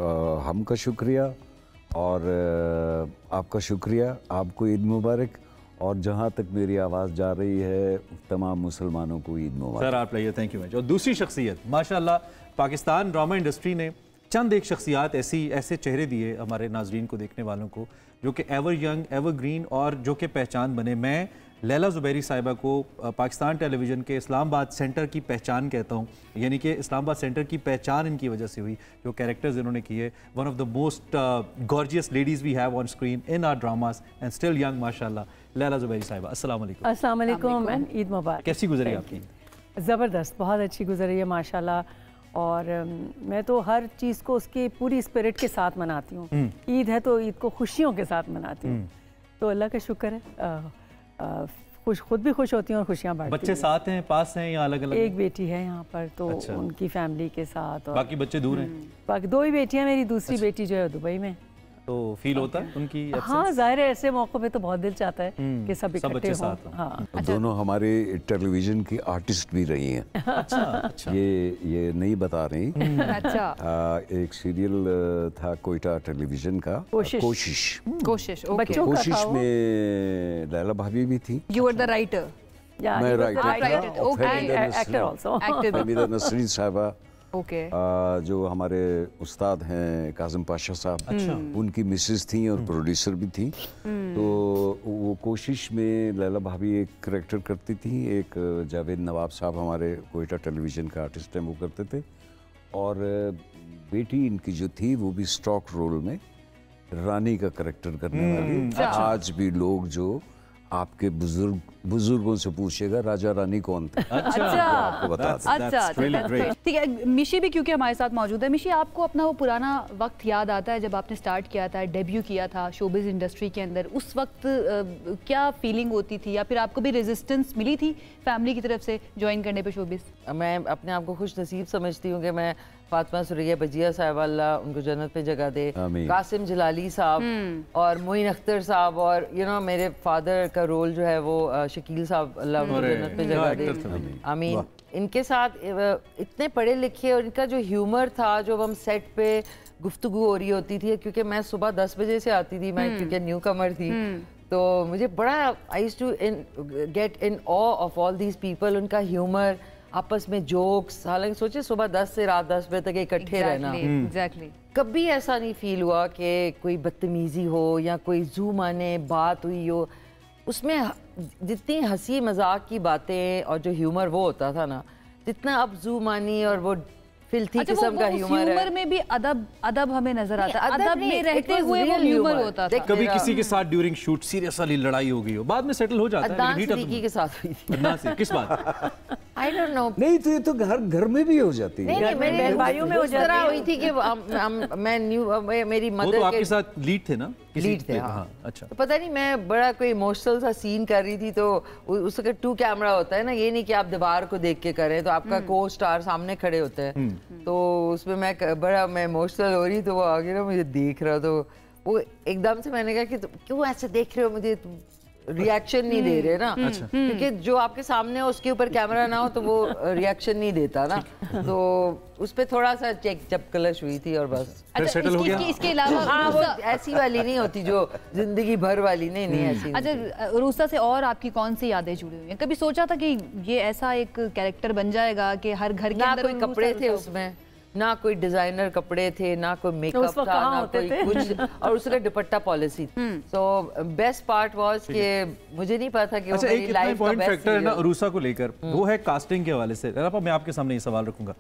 हमका शुक्रिया और आपका शुक्रिया, आपको ईद मुबारक। और जहाँ तक मेरी आवाज़ जा रही है, तमाम मुसलमानों को ईद मुबारक। सर आप लाइए, थैंक यू मच। और दूसरी शख्सियत, माशाल्लाह पाकिस्तान ड्रामा इंडस्ट्री ने चंद एक शख्सियात ऐसे चेहरे दिए हमारे नाजरीन को, देखने वालों को, जो कि एवर यंग, एवर ग्रीन और जो कि पहचान बने। मैं लैला ज़ुबैरी साहिबा को पाकिस्तान टेलीविज़न के इस्लामाबाद सेंटर की पहचान कहता हूँ, यानी कि इस्लामाबाद सेंटर की पहचान इनकी वजह से हुई, जो कैरेक्टर्स इन्होंने किए। One of the most gorgeous ladies we have on screen in our dramas and still young, माशाल्लाह। लैला ज़ुबैरी साहिबा, अस्सलाम वालेकुम। अस्सलाम वालेकुम एंड ईद मुबारक। कैसी गुजरी आपकी? ज़बरदस्त, बहुत अच्छी गुजरी है माशाल्लाह। और मैं तो हर चीज़ को उसकी पूरी स्पिरिट के साथ मनाती हूँ। ईद है तो ईद को खुशियों के साथ मनाती हूँ, तो अल्लाह का शुक्र है। खुद भी खुश होती हूँ और खुशियाँ बांटती हूँ। बच्चे साथ हैं, पास हैं या अलग अलग? एक बेटी है यहाँ पर, तो अच्छा। उनकी फैमिली के साथ, और बाकी बच्चे दूर हैं? बाकी दो ही बेटियाँ, मेरी दूसरी बेटी जो है दुबई में। तो फील होता है उनकी एब्सेंस? हाँ, जाहिर है ऐसे मौक़ों पे तो बहुत दिल चाहता है कि सब इकट्ठे हों। हाँ, दोनों हमारे टेलीविजन की आर्टिस्ट भी रही हैं। अच्छा। ये नहीं बता रही। अच्छा। एक सीरियल था कोयटा टेलीविजन का, कोशिश कोशिश में लैला भाभी भी थी। You were the writer? मैं राइटर ऑल्सो। हमीदा नसरीन साहिबा, Okay. जो हमारे उस्ताद हैं काजिम पाशा साहब, उनकी मिसेस थी और प्रोड्यूसर भी थी। तो वो कोशिश में लैला भाभी एक करैक्टर करती थी, एक जावेद नवाब साहब हमारे कोयटा टेलीविज़न का आर्टिस्ट हैं, वो करते थे। और बेटी इनकी जो थी वो भी स्टॉक रोल में रानी का करेक्टर करने वाली। आज भी लोग जो आपके बुजुर्गों से पूछेगा राजा रानी कौन थे, आपको बता दें। ठीक है, मिशी भी क्योंकि हमारे साथ मौजूद है। मिशी, आपको अपना वो पुराना वक्त याद आता है जब आपने स्टार्ट किया था, डेब्यू किया था शोबिज़ इंडस्ट्री के अंदर? उस वक्त क्या फीलिंग होती थी, या फिर आपको भी रेजिस्टेंस मिली थी फैमिली की तरफ से ज्वाइन करने पे शोबिज़? मैं अपने आप को खुश नसीब समझती हूँ कि मैं फातिमा सुरैया बजिया साहब, अल्लाह उनको जन्नत पे जगह दे, कासिम जलाली साहब और मोइन अख्तर साहब, और मेरे फादर का रोल जो है वो शकील साहब, अल्लाह उनको जन्नत पे जगह दे, आमीन। इनके साथ इतने पढ़े लिखे, और इनका जो ह्यूमर था, जो हम सेट पे गुफ्तगू हो रही होती थी, क्योंकि मैं सुबह 10 बजे से आती थी, मैं क्योंकि न्यू कमर थी, तो मुझे बड़ा I used to get in awe of all these people, उनका ह्यूमर, आपस में जोक्स। हालांकि सोचिए सुबह 10 से रात 10 बजे तक इकट्ठे रहना, कभी ऐसा नहीं फील हुआ कि कोई बदतमीजी हो या कोई जूम आने बात हुई हो। उसमें जितनी हंसी मजाक की बातें और जो ह्यूमर वो होता था ना, जितना अब जूम आनी और वो फिल्थी किस्म का ह्यूमर में भी अदब हमें नजर आता है, अदब में रहते हुए वो ह्यूमर होता था। कभी किसी के साथ ड्यूरिंग शूट सीरियस वाली लड़ाई हो गई हो, बाद में सेटल हो जाता है। अदनान के साथ हुई थी। किस बात? I don't know। नहीं तो ये तो घर में भी हो जाती है। नहीं, मेरे भाइयों में उस तरह हुई थी कि मैं मेरी मदर तो आपके साथ लीड थे ना? लीड थे, हाँ। अच्छा। तो पता नहीं मैं बड़ा कोई इमोशनल सा सीन कर रही थी, तो उसका 2 कैमरा होता है ना, ये नहीं कि आप दीवार को देख के करें, तो आपका को स्टार सामने खड़े होते हैं, तो उसमें मैं इमोशनल हो रही, तो वो आगे ना मुझे देख रहा, तो वो एकदम से मैंने कहा कि क्यों ऐसे देख रहे हो मुझे, रिएक्शन नहीं दे रहे ना, क्योंकि जो आपके सामने हो उसके ऊपर कैमरा ना हो तो वो रिएक्शन नहीं देता ना, तो उस पे थोड़ा सा चेक चपकलश हुई थी और बस फिर सेटल हो गया। इसके अलावा हाँ, वो ऐसी वाली नहीं होती जो जिंदगी भर वाली, नहीं ऐसी। अच्छा, रूसा से और आपकी कौन सी यादें जुड़ी हुई हैं? कभी सोचा था कि ये ऐसा एक कैरेक्टर बन जाएगा कि हर घर के अंदर कोई कपड़े थे उसमें, ना कोई डिजाइनर कपड़े थे, ना कोई मेकअप था, ना कोई कुछ, और उसका दुपट्टा policy. So best part was कि मुझे नहीं पता कि अच्छा, एक लाइफ का बेस्ट फैक्टर है ना रूसा को लेकर, वो है कास्टिंग के हवाले से। मैं आपके सामने ये सवाल रखूंगा,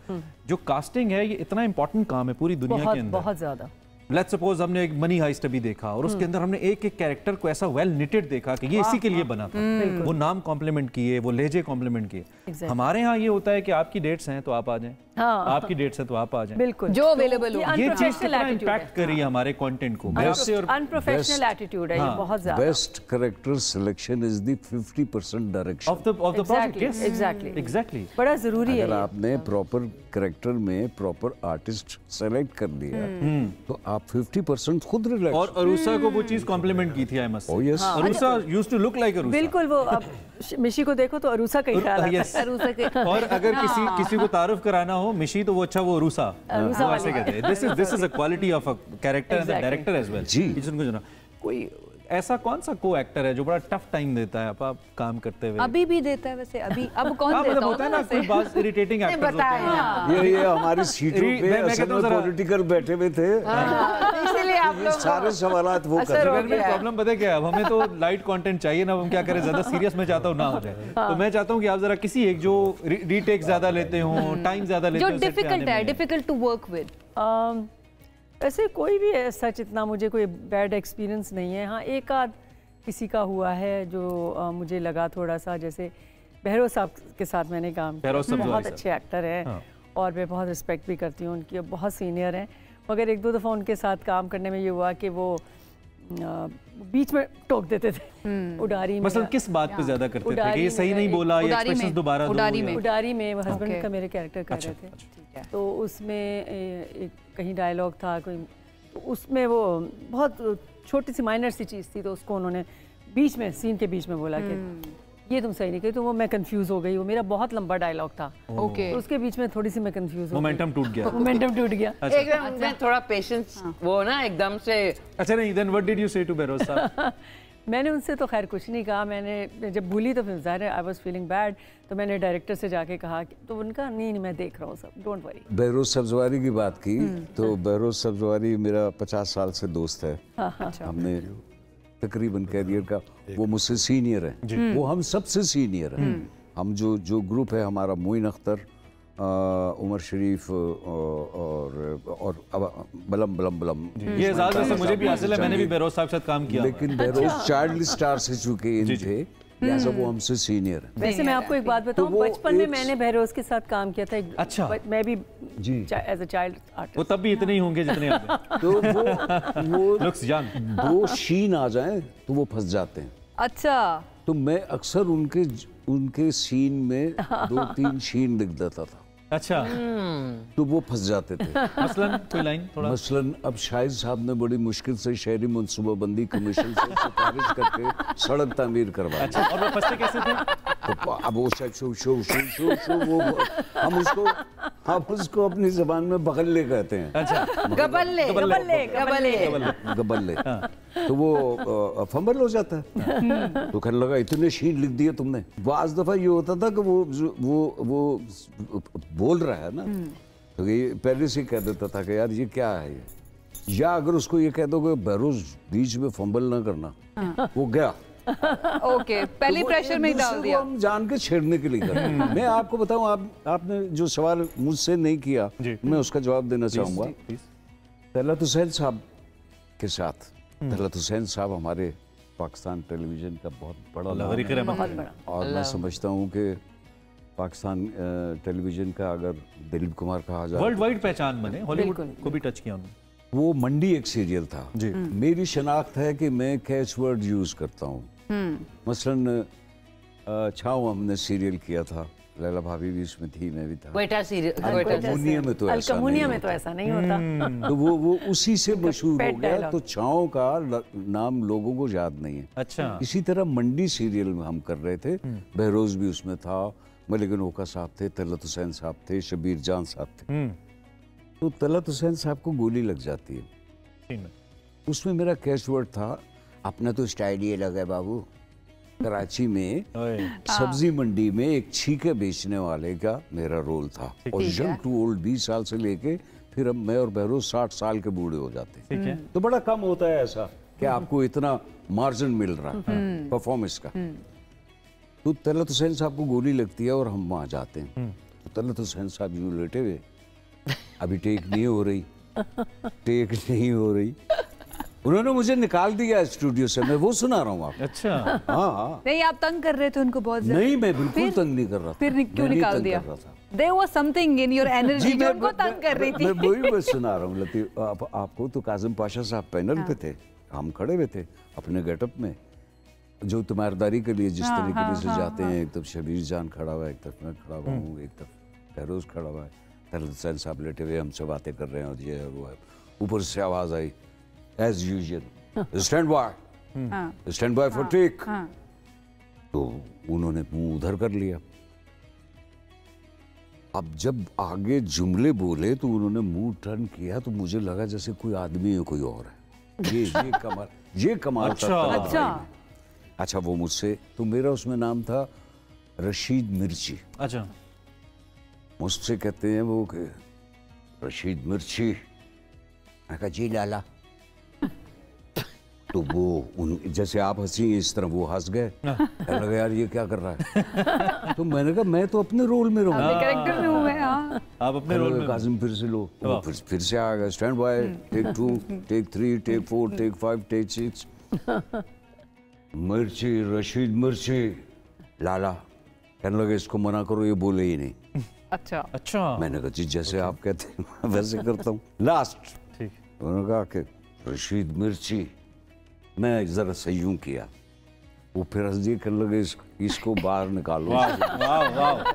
जो कास्टिंग है ये इतना इंपॉर्टेंट काम है पूरी दुनिया के अंदर, बहुत ज्यादा। लेट्स सपोज हमने एक मनी हाइस्ट अभी देखा और उसके अंदर हमने एक कैरेक्टर को ऐसा वेल निटेड देखा कि ये इसी के लिए बना था, वो नाम कॉम्प्लीमेंट किए, वो लहजे कॉम्प्लीमेंट किए। हमारे यहाँ ये होता है कि आपकी डेट्स हैं तो आप आ जाएं, आपकी डेट्स हैं तो आप आ जाएं, बिल्कुल जो अवेलेबल हो। ये चीज कितना इंपैक्ट कर रही है हमारे कंटेंट को। अनप्रोफेशनल एटीट्यूड है ये बहुत ज्यादा। Best character selection is the 50% direction of the project. Yes, exactly. बड़ा जरूरी है। अगर आपने प्रॉपर कैरेक्टर में प्रॉपर आर्टिस्ट सेलेक्ट कर लिया तो आप 50% खुद रिलैक्स। और अरूसा को वो चीज कॉम्प्लीमेंट की थी, I must say. Yes, Aroosa used to look like Aroosa. बिल्कुल, वो अब मिशी को देखो तो अरूसा का ही ख्याल आता है। अरूसा के। और अगर किसी को तारुफ कराना हो मिशी तो वो अच्छा वो अरूसा ऐसे कहते हैं। This is a quality of a character and the director as well. जी, कोई ऐसा कौन सा को एक्टर है जो बड़ा टफ टाइम देता है आप काम करते हुए? अभी भी देता है वैसे, अभी अब कौन देता होता है ना, कोई बात इरिटेटिंग एक्टर्स होते हैं। ये हमारी सीटों पे असल में पॉलिटिकल बैठे हुए थे, इसलिए आप लोग सारे सवालात वो कर रहे हैं। प्रॉब्लम पता है क्या है, अब हमें तो लाइट कंटेंट चाहिए ना, हम क्या करें, ज्यादा सीरियस मैं चाहता हूँ ना हो जाए, तो मैं चाहता हूँ कि आप जरा किसी एक जो रीटेक ज्यादा लेते हो, टाइम ज्यादा लेते हो, जो डिफिकल्ट है, डिफिकल्ट टू वर्क विद। ऐसे कोई भी सच इतना मुझे कोई बैड एक्सपीरियंस नहीं है। हाँ, एक आध किसी का हुआ है जो मुझे लगा थोड़ा सा, जैसे बहरो साहब के साथ मैंने काम किया, बहुत अच्छे एक्टर हैं और मैं बहुत रिस्पेक्ट भी करती हूँ उनकी, बहुत सीनियर हैं, मगर 1-2 दफ़ा उनके साथ काम करने में ये हुआ कि वो बीच में टोक देते थे उडारी में। मतलब किस बात पे ज्यादा करते थे कि ये सही नहीं बोला, ये एक्सप्रेशंस दोबारा दो? उडारी में हस्बैंड का मेरे कैरेक्टर कर रहे थे, तो उसमें एक कहीं डायलॉग था कोई, तो उसमें वो बहुत छोटी सी माइनर सी चीज़ थी, तो उसको उन्होंने बीच में सीन के बीच में बोला कि ये तुम सही नहीं कही, तो वो मैं कंफ्यूज हो गई। वो मेरा बहुत लंबा डायलॉग था, ओके, तो उसके बीच में थोड़ी सी मैं कंफ्यूज हो गई, मोमेंटम टूट गया। एकदम मैं थोड़ा पेशेंस वो ना एकदम से। अच्छा, नहीं, देन व्हाट डिड यू से टू बेरोज साहब? मैंने उनसे तो खैर कुछ नहीं कहा, मैंने जब भूली तो फिर ज़ाहिर है आई वाज फीलिंग बैड, तो मैंने डायरेक्टर से जाके कहा, तो उनका नहीं मैं देख रहा हूँ सब, डोंट वरी। बहरोज सब्जवारी की बात की तो बहरोज सब्जवारी मेरा 50 साल से दोस्त है। हमने तकरीबन कैरियर का, वो मुझसे सीनियर है, वो हम सबसे सीनियर है। हम जो ग्रुप है हमारा, मोइन अख्तर उमर शरीफ और बलम बलम बलम, ये एजाज़ मुझे भी हासिल है, मैंने भी बहरोज साहब के साथ काम किया। लेकिन बहरोज चाइल्ड स्टार से चुके इन थे, लिहाजा वो हमसे सीनियर है। वैसे मैं आपको एक बात बताऊं, बचपन में मैंने बहरोज के साथ काम किया था। अच्छा। मैं भी एज अ चाइल्ड आर्टिस्ट। वो तब भी इतने ही होंगे जितने आप। तो वो लुक्स यंग, दो शीन आ जाएं तो वो फंस जाते हैं। अच्छा। तो मैं अक्सर उनके सीन में 2-3 शीन लिख देता था। अच्छा। तो वो फंस जाते थे। मसलन कोई लाइन थोड़ा। मसलन अब शाहिद साहब ने बड़ी मुश्किल से शहरी मुनसूबाबंदी कमीशन से सिफारिश करके सड़क तामीर करवाई। अच्छा, और वो फंसते कैसे थे? तो अब वो शो वो हम उसको अपनी जबान में बगल्ले कहते हैं। अच्छा। गबल्ले गबल्ले गबल्ले गबल्ले। तो वो फंबल हो जाता है। तो कहने लगा इतने शीन लिख दिए तुमने। बाज़ दफा ये होता था कि वो बोल रहा है ना, तो ये पहले से कह देता था कि यार ये क्या है ये, या अगर उसको ये कह दो कि बहरोज बीच में फंबल ना करना, वो गया। ओके, पहली प्रेशर में ही डाल दिया। हम जान के छेड़ने के लिए कर रहे हैं। मैं आपको बताऊं, आपने जो सवाल मुझसे नहीं किया, मैं उसका जवाब देना चाहूंगा। तलत हुसैन साहब के साथ, तलत हुसैन साहब हमारे पाकिस्तान टेलीविजन का बहुत बड़ा और मैं समझता हूँ कि पाकिस्तान टेलीविजन का अगर दिलीप कुमार कहा जाए, वर्ल्ड वाइड पहचान बने, हॉलीवुड को भी टच किया उन्होंने। वो मंडी एक सीरियल था जी। मेरी शनाख्त है कि मैं कैच वर्ड यूज करता हूँ। मसलन छाँव हमने सीरियल किया था, लैला भाभी भी उसमें थी, मैं भी था। अल्कमुनिया में तो ऐसा नहीं होता। तो वो उसी से मशहूर हो गया, तो छाँव का नाम लोगों को याद नहीं है। अच्छा। इसी तरह मंडी सीरियल में हम कर रहे थे, बहरोज भी उसमें था, मलिक ओका साहब थे, तलत हुसैन साहब थे, शबीर जान साहब थे। तो तलत हुसैन साहब को गोली लग जाती है। उसमें मेरा कैच वर्ड था, अपना तो स्टाइल ये लगा है बाबू। कराची में सब्जी मंडी में एक छीके बेचने वाले का मेरा रोल था, और यंग टू ओल्ड 20 साल से लेके फिर अब मैं और बहरोज 60 साल के बूढ़े हो जाते हैं। तो बड़ा कम होता है ऐसा कि आपको इतना मार्जिन मिल रहा है परफॉर्मेंस का। तो तलत हुसैन साहब को गोली लगती है और हम वहाँ जाते हैं। तो तलत हुसैन साहब यूँ लेटे हुए, अभी टेक नहीं हो रही, उन्होंने मुझे निकाल दिया स्टूडियो से। मैं वो सुना रहा हूँ आपको। अच्छा। हाँ। नहीं, आप तंग कर रहे थे उनको बहुत ज्यादा। नहीं, मैं बिल्कुल तंग नहीं कर रहा था। फिर क्यों निकाल दिया? There was something in your energy जो उनको तंग कर रही थी। मैं वही सुना रहा हूँ लतीफ आपको। तो काजिम पाशा साहब पैनल पे थे, हम खड़े हुए थे अपने गेटअप में, जो तीमारदारी के लिए जिस तरीके से जाते हैं। एक तरफ शबीर जान खड़ा हुआ है, एक तरफ मैं खड़ा हुआ हूँ, एक तरफ बहरोज खड़ा हुआ है, तलत हुसैन साहब लेटे हुए हमसे बातें कर रहे हैं, और ये है वो है। ऊपर से आवाज आई, as usual, stand by for take. तो उन्होंने मुंह उधर कर लिया। अब जब आगे जुमले बोले तो उन्होंने मुंह टर्न किया, तो मुझे लगा जैसे कोई आदमी है, कोई और है। ये कमाल था। अच्छा, वो मुझसे, तो मेरा उसमें नाम था रशीद मिर्ची। अच्छा। मुझसे कहते हैं वो कि रशीद मिर्ची। मैं कहा जी लाला। तो वो जैसे आप हंसी इस तरह वो हंस गए। कहने लगा यार ये क्या कर रहा है। तो मैंने कहा मैं तो अपने रोल में रहूंगा, कैरेक्टर में हूं मैं। हाँ, आप अपने रोल में। काजिम फिर से लो, फिर से आ गया, stand by, take 2, take 3, take 4, take 5, take 6। Mirchi, Rashid मिर्ची, लाला। कहने लगे इसको मना करो, ये बोले ही नहीं। अच्छा। मैंने कहा जी जैसे आप कहते हैं वैसे करता हूँ। लास्ट ठीक उन्होंने कहा कि रशीद मिर्ची। मैं जरा सही यूं किया, वो फिर हंसी करने लगे, इसको बाहर निकालो।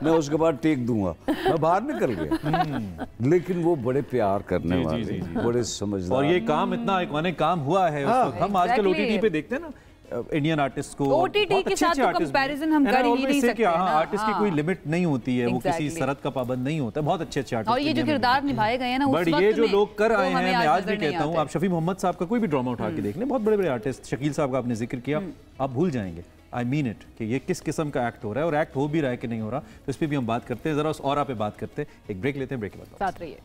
मैं उसके बाद टेक दूंगा, मैं बाहर निकल गया। लेकिन वो बड़े प्यार करने वाले, बड़े समझदार। और ये काम इतना आइकॉनिक काम हुआ है उस वक्त। हम आजकल ओटीटी पे देखते हैं ना इंडियन आर्टिस्ट को, ओटीटी के साथ तो कंपैरिजन हम कर ही नहीं सकते ना। आर्टिस्ट की कोई लिमिट नहीं होती है, वो किसी शरत का पाबंद नहीं होता। बहुत अच्छे आर्टिस्ट, और ये जो किरदार निभाए गए हैं ना, बट ये जो लोग कर आए हैं, मैं आज भी कहता हूँ, आप शफी मोहम्मद साहब का कोई भी ड्रामा उठा के देख लें, बहुत बड़े बड़े आर्टिस्ट, शकील साहब का आपने जिक्र किया, आप भूल जाएंगे। आई मीन इट कि ये किस किस्म का एक्ट हो रहा है, और एक्ट हो भी रहा है कि नहीं हो रहा, तो इस पर भी हम बात करते हैं। जरा उस और पे बात करते हैं, एक ब्रेक लेते हैं, ब्रेक के बाद साथ रहिए।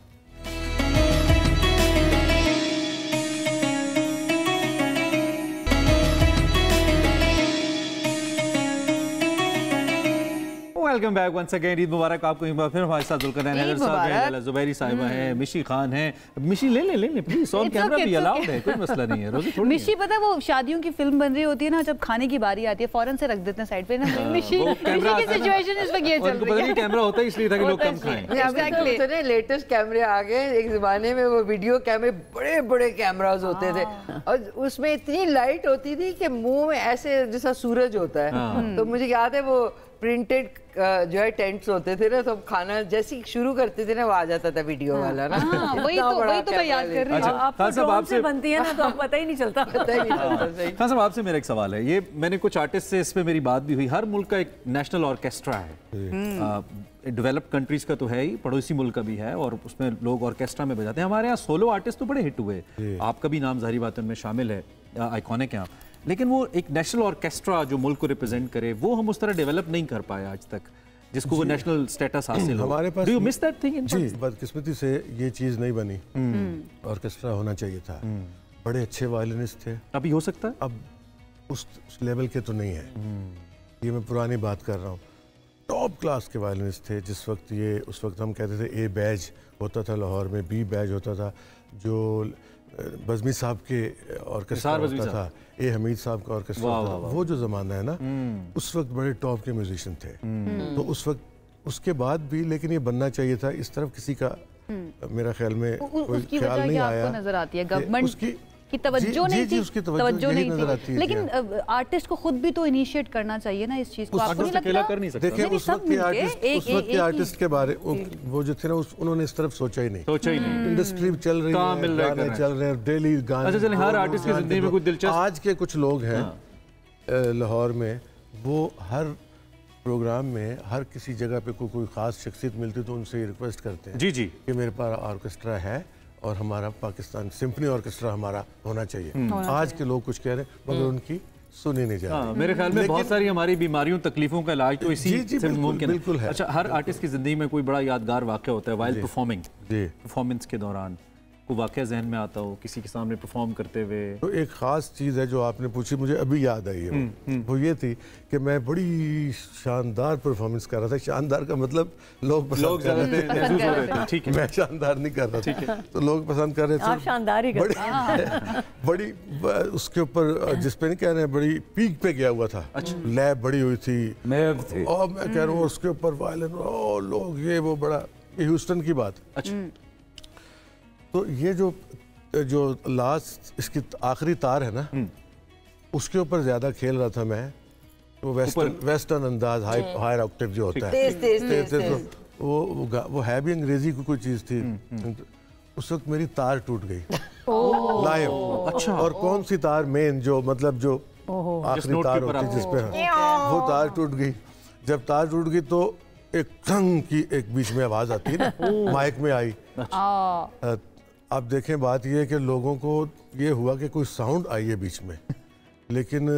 Welcome back once again. Eid मुबारक आपको। एक बार फिर हमारे साथ जुल्करनैन हैदर साहब हैं, जुबैरी साहिबा हैं, मिशी खान हैं। मिशी ले प्लीज, ऑन कैमरा भी अलाउड है, कोई मसला नहीं है। रोज़ी थोड़ी मिशी पता है वो शादियों की फिल्म बन रही होती है ना, जब खाने की बारी आती है फौरन से रख देते हैं साइड पे ना। मिशी की सिचुएशन इस वक्त ये चल रही है। कैमरा होता है इसलिए था कि लोग कम खाएं। एग्जैक्टली। लेटेस्ट कैमरे आ गए। एक जमाने में वो वीडियो कैमरे बड़े बड़े कैमरास होते थे और उसमें इतनी लाइट होती थी कि मुंह में ऐसे जैसा सूरज होता है। तो मुझे याद है वो प्रिंटेड जो है टेंट्स होते थे ना, तो खाना जैसे शुरू करते थे ना वो आ जाता था वीडियो वाला ना। वही तो मैं याद कर रही हूँ। आपसे बनती है ना तो पता ही नहीं चलता। खान साहब आपसे मेरा एक सवाल है, ये मैंने कुछ आर्टिस्ट से इस पे मेरी बात भी हुई। हर मुल्क का एक नेशनल ऑर्केस्ट्रा है, डेवलप्ड कंट्रीज का तो है ही, पड़ोसी मुल्क का भी है, और उसमें लोग ऑर्केस्ट्रा में बजाते हैं। हमारे यहाँ सोलो आर्टिस्ट तो बड़े हिट हुए, आपका भी नाम ज़ाहिर बात उनमें शामिल है, आइकॉनिक है आप, लेकिन वो एक नेशनल ऑर्केस्ट्रा जो मुल्क को रिप्रेजेंट करे वो हम उस तरह डेवलप नहीं कर पाए आज तक, जिसको वो नेशनल स्टेटस हासिल हो। हमारे पास do you miss that thing? जी, बदकिस्मती से ये चीज़ नहीं बनी। ऑर्केस्ट्रा होना चाहिए था, बड़े अच्छे वायलिनिस्ट थे। अभी हो सकता है? अब उस लेवल के तो नहीं है। ये मैं पुरानी बात कर रहा हूँ। टॉप क्लास के वायलिनिस्ट थे जिस वक्त ये, उस वक्त हम कहते थे ए बैज होता था लाहौर में, बी बैज होता था, जो बज़मी साहब के ऑर्केस्ट्रा होता था, ए हमीद साहब का ऑर्केस्ट्रा होता था। वो जो ज़माना है ना, उस वक्त बड़े टॉप के म्यूजिशियन थे। तो उस वक्त उसके बाद भी, लेकिन ये बनना चाहिए था। इस तरफ किसी का मेरा ख्याल में कोई ख्याल नहीं आया। नजर आती है गवर्नमेंट की तवज्जो नहीं थी, तवज्जो नहीं थी। लेकिन आर्टिस्ट को खुद भी तो इनिशिएट करना चाहिए ना इस चीज को। आपको नहीं लगता? कर नहीं सकते। देखिए उस वक्त के आर्टिस्ट के बारे वो जो थे ना, उन्होंने इस तरफ सोचा ही नहीं। इंडस्ट्री चल रही है, गाने चल रहे हैं, डेली गाने। अच्छा चलिए, हर आर्टिस्ट की जिंदगी में कुछ दिलचस्प। आज के कुछ लोग हैं लाहौर में, वो हर प्रोग्राम में हर किसी जगह पे कोई खास शख्सियत मिलती तो उनसे रिक्वेस्ट करते हैं जी कि मेरे पास ऑर्केस्ट्रा है और हमारा पाकिस्तान सिम्फनी ऑर्केस्ट्रा हमारा होना चाहिए। आज के लोग कुछ कह रहे हैं मगर उनकी सुनी नहीं जा रही। मेरे ख्याल में बहुत सारी हमारी बीमारियों तकलीफों का इलाज तो इसी से मुमकिन है। अच्छा, हर आर्टिस्ट की जिंदगी में कोई बड़ा यादगार वाक़या होता है वाइल परफॉर्मिंग, परफॉर्मेंस के दौरान कोई वाक़या जहन में आता हो किसी के सामने परफॉर्म करते हुए? तो एक ख़ास चीज़ है जो आपने पूछी, मुझे अभी याद आई है। वो ये थी कि मैं बड़ी शानदार परफॉर्मेंस कर रहा था। शानदार का मतलब लोग पसंद कर रहे थे, ठीक है, मैं शानदार नहीं कर रहा था, तो लोग पसंद कर रहे थे। आप शानदार ही बड़ी उसके ऊपर जिस पे नहीं कह रहे हैं, बड़ी पीक पे गया हुआ था। लैब बड़ी हुई थी और मैं कह रहा हूँ उसके ऊपर वायलिन, लोग ये वो बड़ा, ये ह्यूस्टन की बात। अच्छा, तो ये जो लास्ट इसकी आखिरी तार है ना, उसके ऊपर ज्यादा खेल रहा था मैं। वो वेस्टर्न अंदाज, हायर ऑक्टेव जो होता है, वो है भी अंग्रेजी की कोई चीज थी। उस वक्त मेरी तार टूट गई लाइव। अच्छा, और कौन सी तार? मेन जो मतलब जो आखिरी तार होती है जिसपे वो तार टूट गई। जब तार टूट गई तो एक ठंग की एक बीच में आवाज आती है ना, माइक में आई। अब देखें, बात यह है कि लोगों को ये हुआ कि कोई साउंड आई है बीच में, लेकिन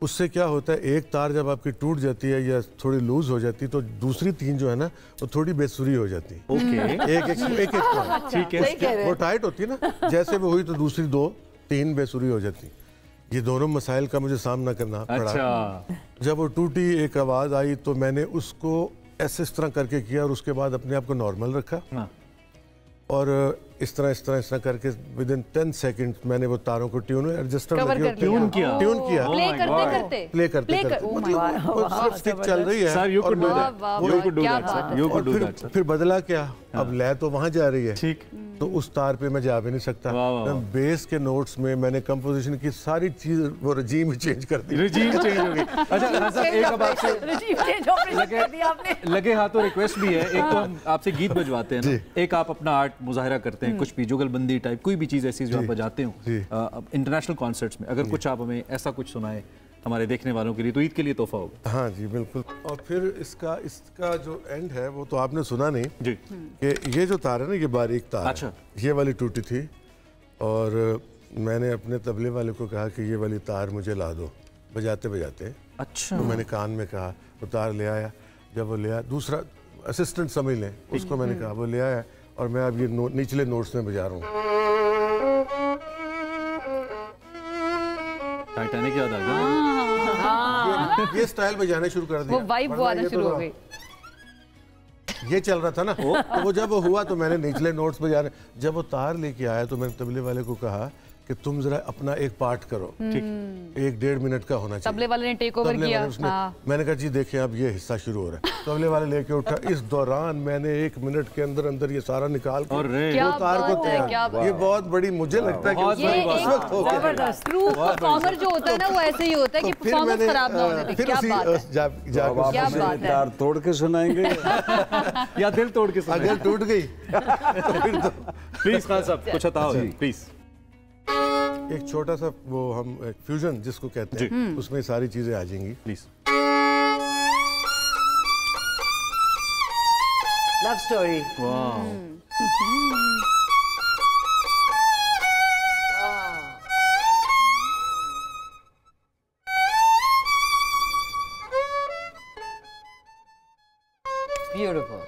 उससे क्या होता है, एक तार जब आपकी टूट जाती है या थोड़ी लूज हो जाती है तो दूसरी तीन जो है ना वो थोड़ी बेसुरी हो जाती है। एक ठीक है, वो टाइट होती है ना, जैसे वो हुई तो दूसरी दो तीन बेसुरी हो जाती। ये दोनों मसाइल का मुझे सामना करना पड़ा। जब वो टूटी, एक आवाज़ आई, तो मैंने उसको ऐसे इस तरह करके किया और उसके बाद अपने आप को नॉर्मल रखा और इस तरह करके विद इन 10 सेकंड मैंने वो तारों को ट्यून एडजस्टर ट्यून किया प्ले करते स्टिक चल रही है सर, फिर बदला क्या, अब लय तो वहां जा रही है, ठीक, तो उस तार पे मैं जा भी नहीं सकता। मैं बेस के नोट्स में मैंने कंपोजिशन की सारी चीज वो रजीम चेंज कर दी। रजीम चेंज हो गई। अच्छा, एक अब आपसे लगे हाथों रिक्वेस्ट भी है, एक तो हम आपसे गीत बजवाते हैं ना, एक आप अपना आर्ट मुजाहिरा करते हैं, कुछ भी जुगलबंदी टाइप कोई भी चीज़ ऐसी जो आप बजाते हो इंटरनेशनल कॉन्सर्ट्स में, अगर कुछ आप हमें ऐसा कुछ सुनाए हमारे देखने वालों के लिए, तो ईद के लिए तोहफा होगा। हाँ जी बिल्कुल। और फिर इसका जो एंड है वो तो आपने सुना नहीं जी, कि ये जो तार है ना, ये बारीक तार, अच्छा, ये वाली टूटी थी और मैंने अपने तबले वाले को कहा कि ये वाली तार मुझे ला दो बजाते बजाते। अच्छा, तो मैंने कान में कहा, वो तार ले आया। जब वो ले आया, दूसरा असिस्टेंट समझ लें उसको, मैंने कहा, वो ले आया और मैं अब ये निचले नोट्स में बजा रहा हूँ। टाइटैनिक याद आ गया, ये स्टाइल बजाने शुरू कर दिया, वो वाइब वो आना शुरू हो गई। ये चल रहा था ना। तो वो जब वो हुआ तो मैंने निचले नोट्स पे जाने, जब वो तार लेके आया तो मैंने तबले वाले को कहा कि तुम जरा अपना एक पार्ट करो, ठीक, 1-1.5 मिनट का होना चाहिए। तबले वाले ने टेक ओवर किया। मैंने कहा जी देखिए अब ये हिस्सा शुरू हो रहा है। तबले वाले लेके उठा, इस दौरान मैंने 1 मिनट के अंदर अंदर ये सारा निकाल के वो तार को तैयार। ये बहुत बड़ी, मुझे लगता है कि उस वक्त हो गया। परफॉर्मर जो होता है ना वो ऐसे ही होता है कि परफॉर्मेंस खराब ना होने दे। क्या बात है, तार तोड़ के सुनाएंगे या दिल तोड़ के? अगर टूट गई प्लीज खान साहब कुछ बताओ प्लीज। एक छोटा सा वो हम फ्यूजन जिसको कहते हैं, उसमें सारी चीजें आ जाएंगी। प्लीज। Love story. Beautiful.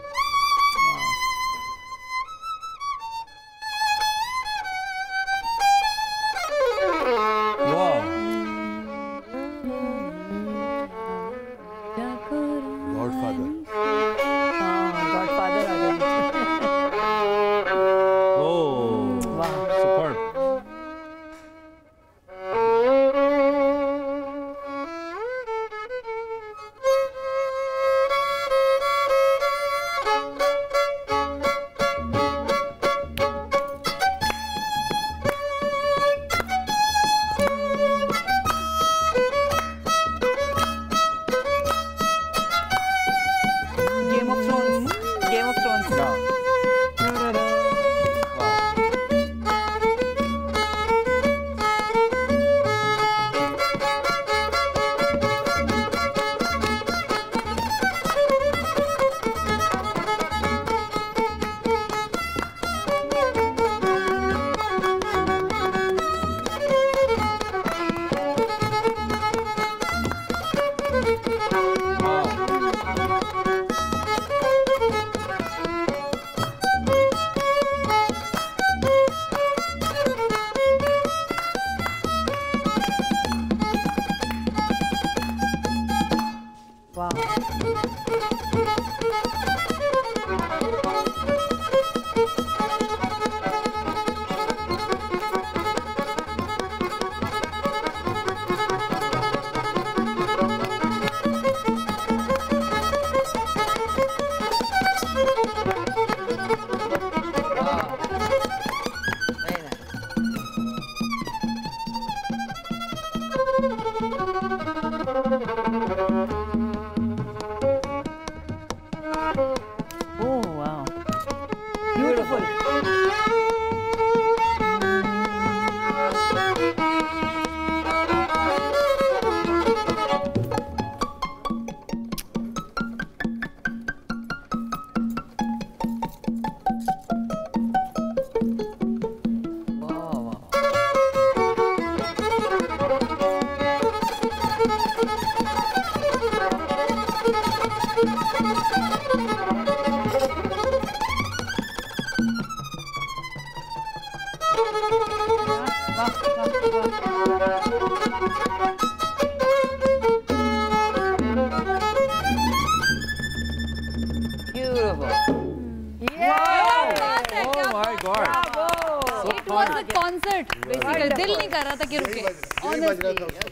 दिल नहीं कर रहा था कि रुके।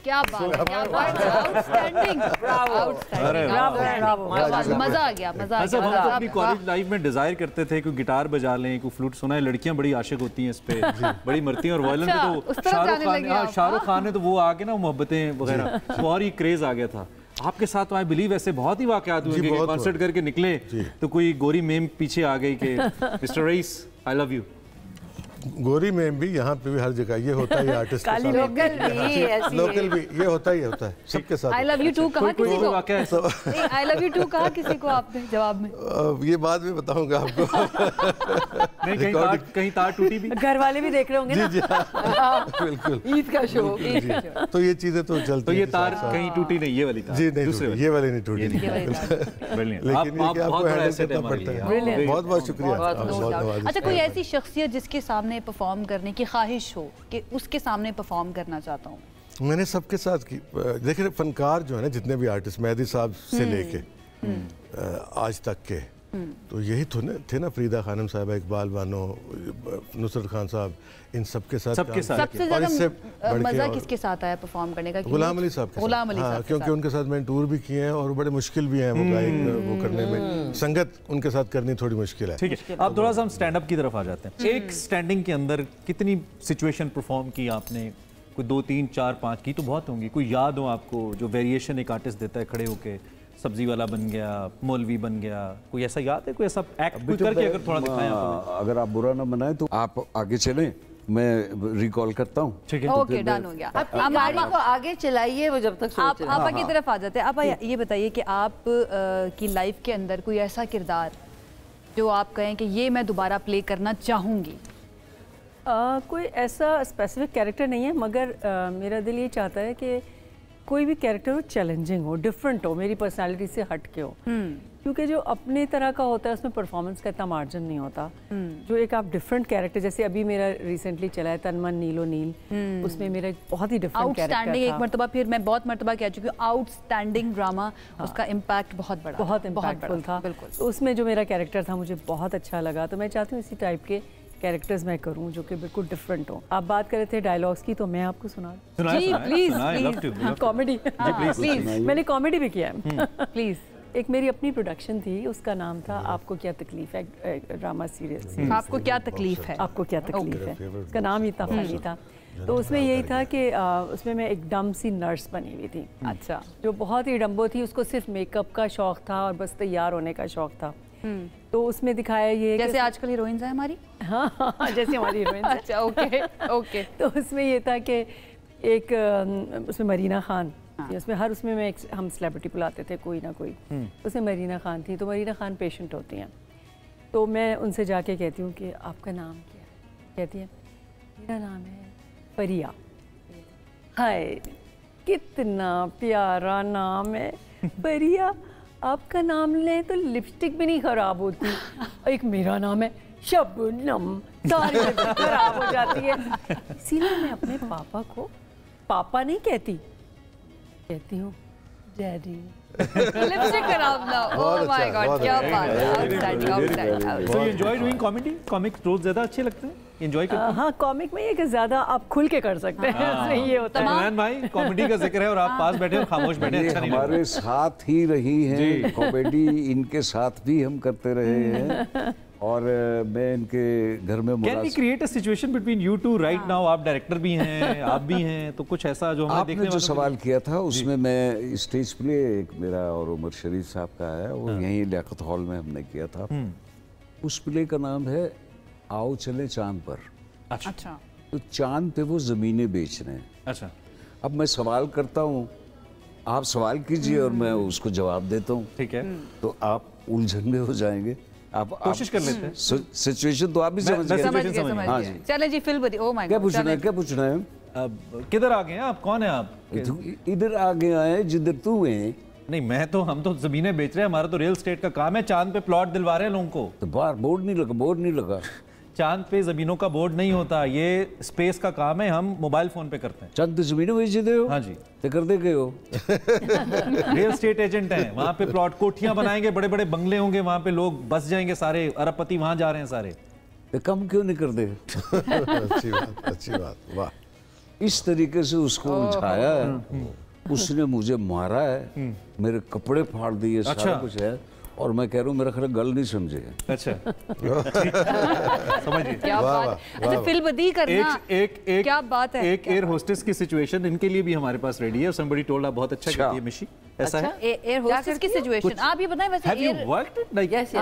क्या बात है, क्या बात है, आउटस्टैंडिंग, मजा आ गया, मजा आ गया। हम तो अपनी कॉलेज लाइफ में डिजायर करते थे कि गिटार बजा लें, कोई फ्लूट सुना है, लड़कियां बड़ी आशिक होती हैं इस पे, बड़ी मरती हैं। और वायलिन पे तो शाहरुख खान ने तो वो आके ना मोहब्बतें वगैरह और ही क्रेज आ गया था। आपके साथ आई बिलीव ऐसे बहुत ही वाकयात हुए कि कॉन्सर्ट करके निकले तो कोई गोरी मेम पीछे आ गई कि mister Raees I love you. गोरी में भी यहाँ पे भी हर जगह ये होता है, आर्टिस्ट लोकल भी ये होता ही होता है सबके साथ। आई लव यू टू कहा किसी को? आई लव यू टू कहा किसी को आपने जवाब में? ये बाद में बताऊंगा आपको। नहीं, कहीं तार टूटी भी, घर वाले भी देख रहे होंगे ना। जी बिल्कुल, ईद का शो। तो ये चीजें तो चलती। तो ये तार कहीं टूटी नहीं, ये वाली तार जी नहीं, ये वाली नहीं टूटी। लेकिन बहुत बहुत शुक्रिया। अच्छा, कोई ऐसी शख्सियत जिसके सामने परफॉर्म करने की ख्वाहिश हो कि उसके सामने परफॉर्म करना चाहता हूँ? मैंने सबके साथ की। देखिए फनकार जो है ना, जितने भी आर्टिस्ट, मेहदी साहब से लेके आज तक के तो यही थे ना फरीदा खानम साहबा, इकबाल बानो, नुसरत खान साहब, इन सबके साथ सबसे ज्यादा मजा किसके साथ आया परफॉर्म करने का? गुलाम अली साहब के साथ, क्योंकि उनके साथ मैंने टूर भी किए हैं और बड़े मुश्किल भी हैं वो गायक वो करने में, संगत उनके साथ करनी थोड़ी मुश्किल है। ठीक है, अब थोड़ा सा हम स्टैंड अप की तरफ आ जाते हैं। एक स्टैंडिंग के अंदर कितनी सिचुएशन परफॉर्म की आपने? कोई 2, 3, 4, 5 की तो बहुत होंगी, कोई याद हो आपको जो वेरिएशन एक आर्टिस्ट देता है खड़े होके, सब्जी वाला बन गया, मौलवी बन गया, कोई ऐसा याद है, कोई ऐसा एक्ट कोई करके अगर थोड़ा दिखाएं आप? अगर आप बुरा ना बनाए तो आप आगे चलें, मैं रिकॉल करता हूँ। ठीक है, ओके, डन हो गया। आप गाड़ी को आगे चलाइए, वो जब तक सोच रहे हैं। आप की तरफ आ जाते हैं। आप ये बताइए कि आप की लाइफ के अंदर कोई ऐसा किरदार जो आप कहें कि ये मैं दोबारा प्ले करना चाहूँगी? कोई ऐसा स्पेसिफिक कैरेक्टर नहीं है, मगर मेरा दिल ये चाहता है कि कोई भी कैरेक्टर हो चैलेंजिंग हो, डिफरेंट हो, मेरी पर्सनालिटी से हट के हो। क्योंकि जो अपने तरह का होता है उसमें परफॉर्मेंस का इतना मार्जिन नहीं होता। जो एक आप डिफरेंट कैरेक्टर, जैसे अभी मेरा रिसेंटली चला है तन मन नीलो नील, उसमें मेरा बहुत ही डिफरेंट कैरेक्टर था। एक मरतबा, फिर मैं बहुत मरतबा कह चुकी हूँ, आउटस्टैंडिंग ड्रामा, उसका इम्पैक्ट बहुत बड़ा, बहुत इम्पैक्टफुल था। तो उसमें जो मेरा कैरेक्टर था मुझे बहुत अच्छा लगा। तो मैं चाहती हूँ इसी टाइप के कैरेक्टर्स मैं करूं जो कि बिल्कुल डिफरेंट हो। आप बात कर रहे थे डायलॉग्स की, तो मैं आपको सुना जी प्लीज। कॉमेडी, मैंने कॉमेडी भी किया है प्लीज। एक मेरी अपनी प्रोडक्शन थी, उसका नाम था आपको क्या तकलीफ है, ड्रामा सीरियल। आपको क्या तकलीफ है? आपको क्या तकलीफ है, उसका नाम ही इतना फनी था। तो उसमें यही था कि उसमें मैं एक डम सी नर्स बनी हुई थी। अच्छा, जो बहुत ही डम्बो थी, उसको सिर्फ मेकअप का शौक था और बस तैयार होने का शौक था। तो उसमें दिखाया ये जैसे आजकल हीरोइंस है हमारी। हाँ, जैसे हमारी हीरोइंस। अच्छा, ओके ओके। तो उसमें ये था कि एक उसमें मरीना खान, उसमें हर उसमें में हम सेलिब्रिटी बुलाते थे कोई ना कोई। उसमें मरीना खान थी, तो मरीना खान पेशेंट होती हैं। तो मैं उनसे जाके कहती हूँ कि आपका नाम क्या है? कहती है मेरा नाम है परिया। हाय, कितना प्यारा नाम है परिया, आपका नाम लें तो लिपस्टिक भी नहीं खराब होती। एक मेरा नाम है शबनम, सारी खराब हो जाती है। इसीलिए मैं अपने पापा को पापा नहीं कहती, कहती हूँ डैडी। लिपस्टिक खराब ना। ओह माय गॉड, क्या बात है। Outstanding, outstanding. So you enjoy doing comedy? Comic role ज्यादा अच्छे लगते हैं? एंजॉय करते हैं? हाँ, कॉमिक में ये कि ज्यादा आप खुल के कर सकते हैं, उसमें ये होता है। इमरान भाई, कॉमेडी का जिक्र है और आप पास बैठे और खामोश बैठे, अच्छा नहीं लगता। हमारे साथ ही रही हैं कॉमेडी, इनके साथ भी हम करते रहे हैं और मैं इनके घर में can we create a situation between you two right now? आप डायरेक्टर भी हैं, आप भी हैं, तो कुछ ऐसा जो हमें देखने आपने जो सवाल किया था उसमें मैं स्टेज प्ले एक मेरा और उमर शरीफ साहब का है, वो यहीं लियाकत हॉल में हमने किया था। उस प्ले का नाम है आओ चले चांद पर। अच्छा। तो चांद पे वो जमीनें बेच रहे हैं। अच्छा। अब मैं सवाल करता हूँ, आप सवाल कीजिए और मैं उसको जवाब देता हूँ। ठीक है। तो आप उलझन में हो जाएंगे। आप कोशिश कर लेते हैं। सिचुएशन तो आप भी समझ गए। हाँ जी। चलें जी, फिल्म बता। ओह माय गॉड, क्या पूछना है? अब किधर आ गए हैं आप? कौन है आप? इधर आ गए आए जिधर तू है। नहीं, हम तो जमीनें बेच रहे हैं, हमारा तो रियल एस्टेट का काम है, चांद पे प्लॉट दिलवा रहे हैं लोगों को। तो बाहर बोर्ड नहीं लगा। चांद पे जमीनों का बोर्ड नहीं होता, ये स्पेस का काम है, हम मोबाइल फोन पे करते हैं। चांद पे जमीनें बेच देते हो? हाँ जी। तो कर दे गए हो। रियल एस्टेट एजेंट हैं, वहाँ पे प्लॉट, कोठियां बनाएंगे, बड़े बड़े बंगले होंगे, वहाँ पे लोग बस जाएंगे, सारे अरबपति वहाँ जा रहे हैं सारे। तो कम क्यों नहीं कर दे? अच्छी बात, वाह। इस तरीके से उसको उलझाया है, उसने मुझे मारा है, मेरे कपड़े फाड़ दिए, सारा कुछ है, और मैं कह रहा हूँ मेरा ख्याल गल नहीं समझे। अच्छा। समझिए क्या बात। अच्छा, फिल्म बदी करना एक क्या बात है। एक एयर होस्टेस की सिचुएशन इनके लिए भी हमारे पास रेडी है। somebody told आप बहुत अच्छा करती है मिशी, ऐसा है? एयर होस्टेस की सिचुएशन आप ये बताएं। वैसे have you worked like yes she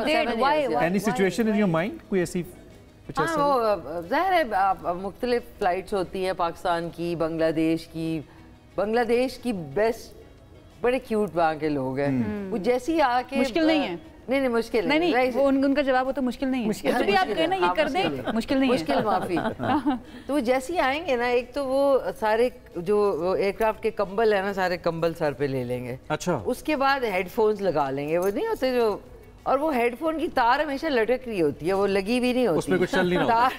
did why any situation in your mind? कोई ऐसी ज़ाहिर है मुख्तलिफ फ्लाइट्स होती हैं, पाकिस्तान की, बांग्लादेश की बेस्ट, बड़े क्यूट वहाँ के लोग हैं। वो जैसी आके मुश्किल नहीं है। नहीं मुश्किल नहीं, वो उनका जवाब हो तो मुश्किल नहीं है। मुश्किल भी आप कहना ये कर दें, मुश्किल नहीं है। मुश्किल माफी। तो वो जैसी आएंगे ना, एक तो वो सारे जो एयरक्राफ्ट के कंबल है ना, सारे कंबल सर पे ले लेंगे। अच्छा। उसके बाद हेडफोन्स लगा लेंगे, वो नहीं होते जो, और वो हेडफोन की तार हमेशा लटक रही होती है, वो लगी भी नहीं होती, उसमें कुछ चल नहीं रहा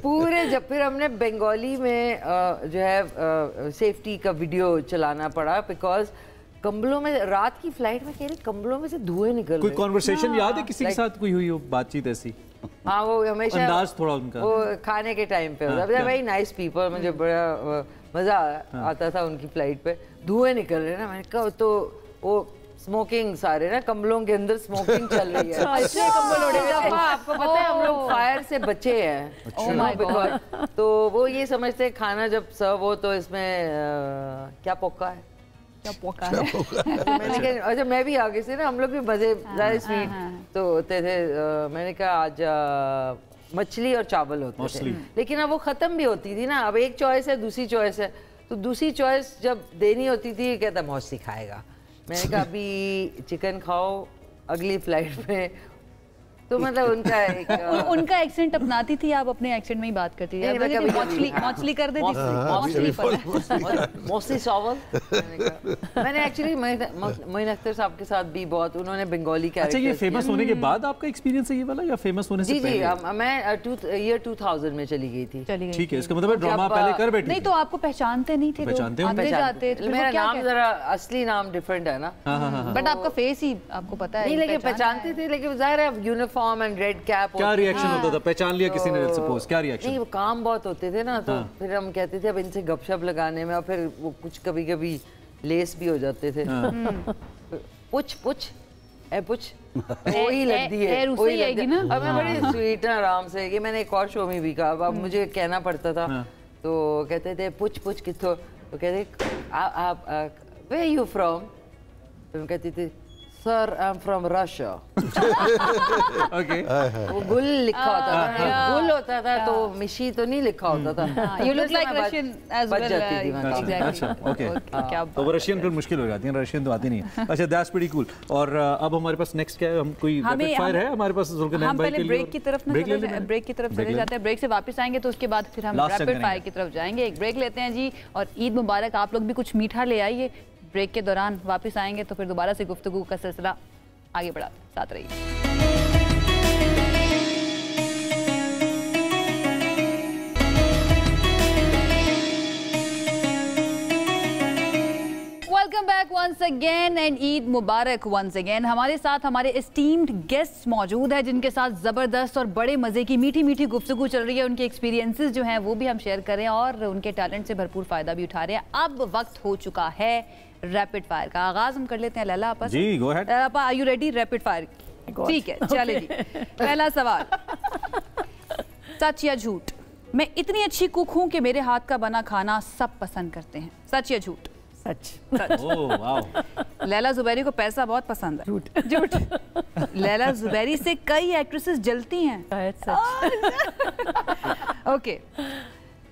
पूरे। जब फिर हमने बंगाली में जो है सेफ्टी का वीडियो चलाना पड़ा, बिकॉज कंबलों में, रात की फ्लाइट में कह रही कंबलों में से धुएं निकल रहे। कोई कॉन्वर्सेशन याद है किसी के साथ कोई हुई हो बातचीत ऐसी? हाँ, वो हमेशा अंदाज थोड़ा उनका, वो खाने के टाइम पे होता है। वेरी नाइस पीपल, मुझे बड़ा मजा आता था उनकी फ्लाइट पे। धुएं निकल रहे ना, मैंने कहा तो वो स्मोकिंग सारे ना कम्बलों के अंदर स्मोकिंग चल रही है। आपको पता है हम लोग फायर से बचे हैं। तो वो ये समझते हैं खाना जब सर्व हो तो इसमें क्या पोका है, क्या पोका है। मैंने कहा अच्छा, मैं भी आगे से ना, हम लोग भी मजे ज़्यादा स्वीट तो होते थे। मैंने कहा आज मछली और चावल होते थे, लेकिन अब वो ख़त्म भी होती थी ना। अब एक चॉइस है, दूसरी चॉइस है, तो दूसरी चॉइस जब देनी होती थी कहता मौसी खाएगा। मैंने कहा अभी चिकन खाओ अगली फ्लाइट में। तो मतलब उनका एक उनका एक्सेंट अपनाती थी, आप अपने एक्सेंट में ही बात करती थी। मछली कर देती थी, मोस्टली चावल। मैंने एक्चुअली मोइन अख्तर साहब के साथ भी बहुत, उन्होंने बंगाली कैरेक्टर। अच्छा, ये फेमस होने के बाद आपका एक्सपीरियंस है ये वाला या फेमस होने से पहले? जी, मैं ईयर 2000 में चली गई थी। ठीक है, इसका मतलब ड्रामा पहले कर बैठी। नहीं तो आपको पहचानते नहीं थे, पहचानते थे। मेरा नाम जरा असली नाम डिफरेंट है ना, बट आपका फेस ही आपको पता है। नहीं, लेकिन पहचानते थे, लेकिन जाहिर है यूनिफॉर्म एंड रेड कैप। क्या रिएक्शन होता था? पहचान लिया किसी ने, सपोज क्या रिएक्शन? नहीं, वो काम बहुत होते थे ना, तो फिर हम कहते थे अब इनसे गपशप लगाने में, और फिर वो कुछ कभी कभी लेस भी हो जाते थे। पुछ वही लगती है, वही लगती है। अब मैं बड़ी स्वीट आराम से, ये मैंने एक और शो में भी कहा, अब मुझे कहना पड़ता था, तो कहते थे पुछ किथों, तो कहते आप वेयर यू फ्रॉम, तो मैं कहती थी sir I am from Russia. Okay, वो गुल लिखा होता था, गुल होता था, तो मिशी तो नहीं लिखा होता था। You look like Russian as well. अच्छा, ओके, क्या तो वो रशियन फिर मुश्किल हो जाती है, रशियन तो आती नहीं है। अच्छा, दैट्स प्रीटी कूल। और अब हमारे पास नेक्स्ट क्या है? हम कोई रैपिड फायर है हमारे पास जुल्करनैन भाई के लिए? ब्रेक की तरफ चले जाते हैं, ब्रेक से वापस आएंगे तो उसके बाद फिर हम रैपिड फायर की तरफ जाएंगे। एक ब्रेक लेते हैं जी, और ईद मुबारक। आप लोग भी कुछ मीठा ले आइए। ब्रेक के दौरान वापस आएंगे तो फिर दोबारा से गुफ्तगू का सिलसिला आगे बढ़ा, साथ रहिए। Welcome back once again and Eid Mubarak once again. हमारे साथ हमारे एस्टीम्ड गेस्ट मौजूद है, जिनके साथ ज़बरदस्त और बड़े मज़े की मीठी मीठी गुफ्तगू चल रही है। उनके एक्सपीरियंसेस जो हैं वो भी हम शेयर कर रहे हैं और उनके टैलेंट से भरपूर फ़ायदा भी उठा रहे हैं। अब वक्त हो चुका है रैपिड फायर का। आगाज हम कर लेते हैं लैला आपा जी, गो अहेड। लैला आपा, are you ready? Rapid fire, ठीक है, चले जी। पहला सवाल, सच या झूठ? मैं इतनी अच्छी कुक हूँ कि मेरे हाथ का बना खाना सब पसंद करते हैं। सच या झूठ? सच। Oh wow. लैला जुबैरी को पैसा बहुत पसंद है। झूठ। लैला जुबैरी से कई एक्ट्रेसेस जलती हैं। ओके,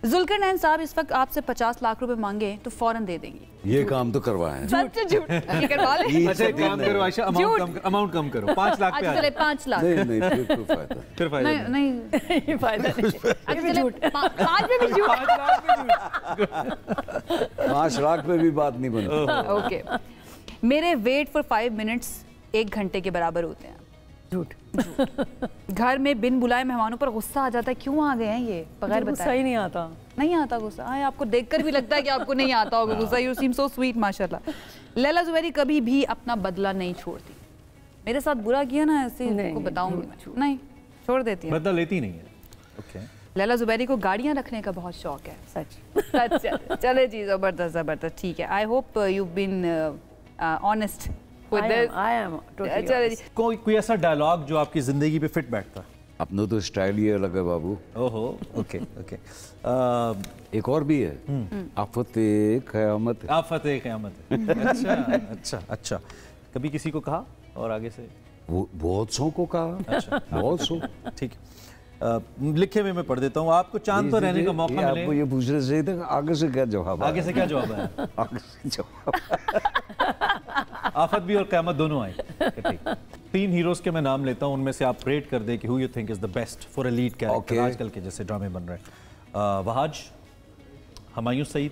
जुल्करनैन साहब इस वक्त आपसे 50 लाख रुपए मांगे तो फौरन दे देंगी। ये काम तो करवाएं। सच झूठ? ये करवा ले। अच्छा, एक काम करो आयशा, अमाउंट कम करो, 5 लाख पे आ चले 5 लाख। नहीं, फिर फायदा नहीं फायदा नहीं। झूठ। 5 में भी झूठ। 5 लाख पे भी बात नहीं बनती। ओके, मेरे वेट फॉर 5 मिनट्स 1 घंटे के बराबर होते हैं। झूठ। घर में बिन बुलाए मेहमानों पर गुस्सा आ जाता है, क्यों आ गए हैं ये बगैर बताए? गुस्सा ही नहीं आता। नहीं आता गुस्सा? हाँ, आपको देखकर भी लगता है कि आपको नहीं आता होगा गुस्सा। यू सीम सो स्वीट माशाल्लाह। लैला जुबैरी कभी भी अपना बदला नहीं छोड़ती। मेरे साथ बुरा किया ना, ऐसे आपको बताऊंगी मैं, नहीं छोड़ देती है, बदला लेती नहीं है। ओके, लैला जुबैरी को गाड़ियां रखने का बहुत शौक है। सच। चले जी, जबरदस्त, ठीक है। I hope you been honest with this. I am totally honest. कोई ऐसा डायलॉग जो आपकी जिंदगी पे फिट बैठता है? अपना तो स्टाइल ही अलग है बाबू। ओहो, ओके। एक और भी है, आफते क़यामत। आफते क़यामत। अच्छा। कभी किसी को कहा और आगे से? वो बहुत सौ को कहा। अच्छा, बहुत सौ। ठीक है, लिखे हुए मैं पढ़ देता हूँ। आपको चांद पर रहने का मौका मिले। आपको ये पूछने से था आगे से क्या जवाब? आगे से क्या जवाब है? आगे से जवाब आफत भी और क़यामत दोनों आए। ठीक। 3 हीरोज के मैं नाम लेता हूँ, उनमें से आप रेट कर दे कि who you think is the best for a lead character आजकल के जैसे ड्रामे बन रहे हैं। वहाज, हुमायूं सईद,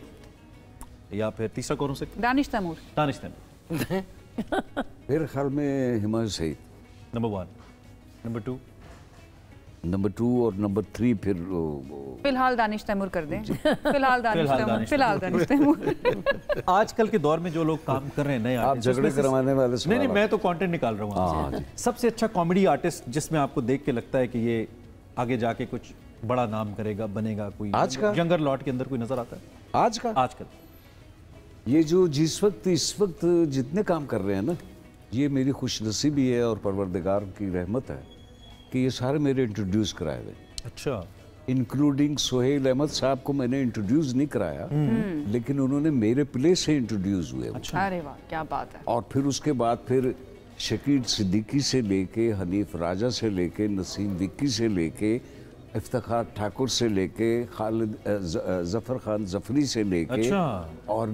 या फिर तीसरा कौन हो सकता? दानिश तैमूर। मेरे ख्याल में Humayun Saeed. Number 1। Number 2? Number 2 और नंबर 3 फिर फिलहाल दानिश तैमूर कर दें। फिलहाल दानिश तैमूर। आजकल के दौर में जो लोग काम कर रहे हैं नए आप झगड़े करवाने वाले नहीं, मैं तो कंटेंट निकाल रहा हूँ। सबसे अच्छा कॉमेडी आर्टिस्ट जिसमें आपको देख के लगता है कि ये आगे जाके कुछ बड़ा नाम करेगा, बनेगा, कोई आज का यंगर लॉट के अंदर कोई नजर आता है आजकल ये जो इस वक्त जितने काम कर रहे हैं ना, ये मेरी खुशनसीबी है और परवरदिगार की रहमत है कि ये सारे मेरे इंट्रोड्यूस कराए गए। अच्छा। इंक्लूडिंग सोहेल अहमद साहब को मैंने इंट्रोड्यूस नहीं कराया, लेकिन उन्होंने मेरे प्ले से इंट्रोड्यूस हुए। अच्छा। अरे वाह, क्या बात है। और फिर उसके बाद फिर शकील सिद्दीकी से लेके, हनीफ राजा से लेके, नसीम विक्की से लेके, इफ्तिखार ठाकुर से लेके, खालिद जफर खान जफरी से लेके, और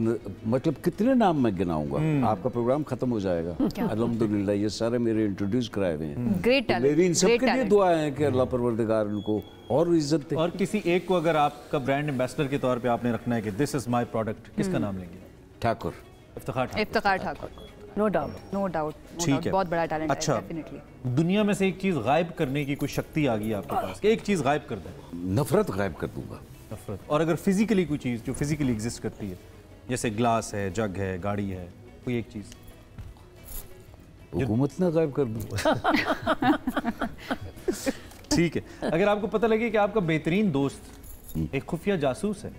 मतलब कितने नाम मैं गिनाऊंगा, आपका प्रोग्राम खत्म हो जाएगा। अल्हम्दुलिल्लाह ये सारे मेरे इंट्रोड्यूस कराए हुए हैं। Great talent. मेरी इन सब के लिए दुआ है कि अल्लाह परवरदिगार उनको और इज्जत दे। और किसी एक को अगर आपका ब्रांड एम्बेसडर के तौर पे आपने रखना है कि दिस इज माय प्रोडक्ट, किसका नाम लेंगे? ठाकुर, इफ्तिखार ठाकुर। No doubt. ठीक है, बहुत बड़ा टैलेंट अच्छा, है डेफिनेटली। दुनिया में से एक चीज गायब करने की कोई शक्ति आ गई आपके पास, एक चीज गायब कर दें? नफरत गायब कर दूंगा। नफरत। और अगर फिजिकली कोई चीज जो फिजिकली एग्जिस्ट करती है, जैसे ग्लास है, जग है, गाड़ी है, कोई एक चीज हुकूमत ना गायब कर दूंगा। ठीक है। अगर आपको पता लगे कि आपका बेहतरीन दोस्त एक खुफिया जासूस है,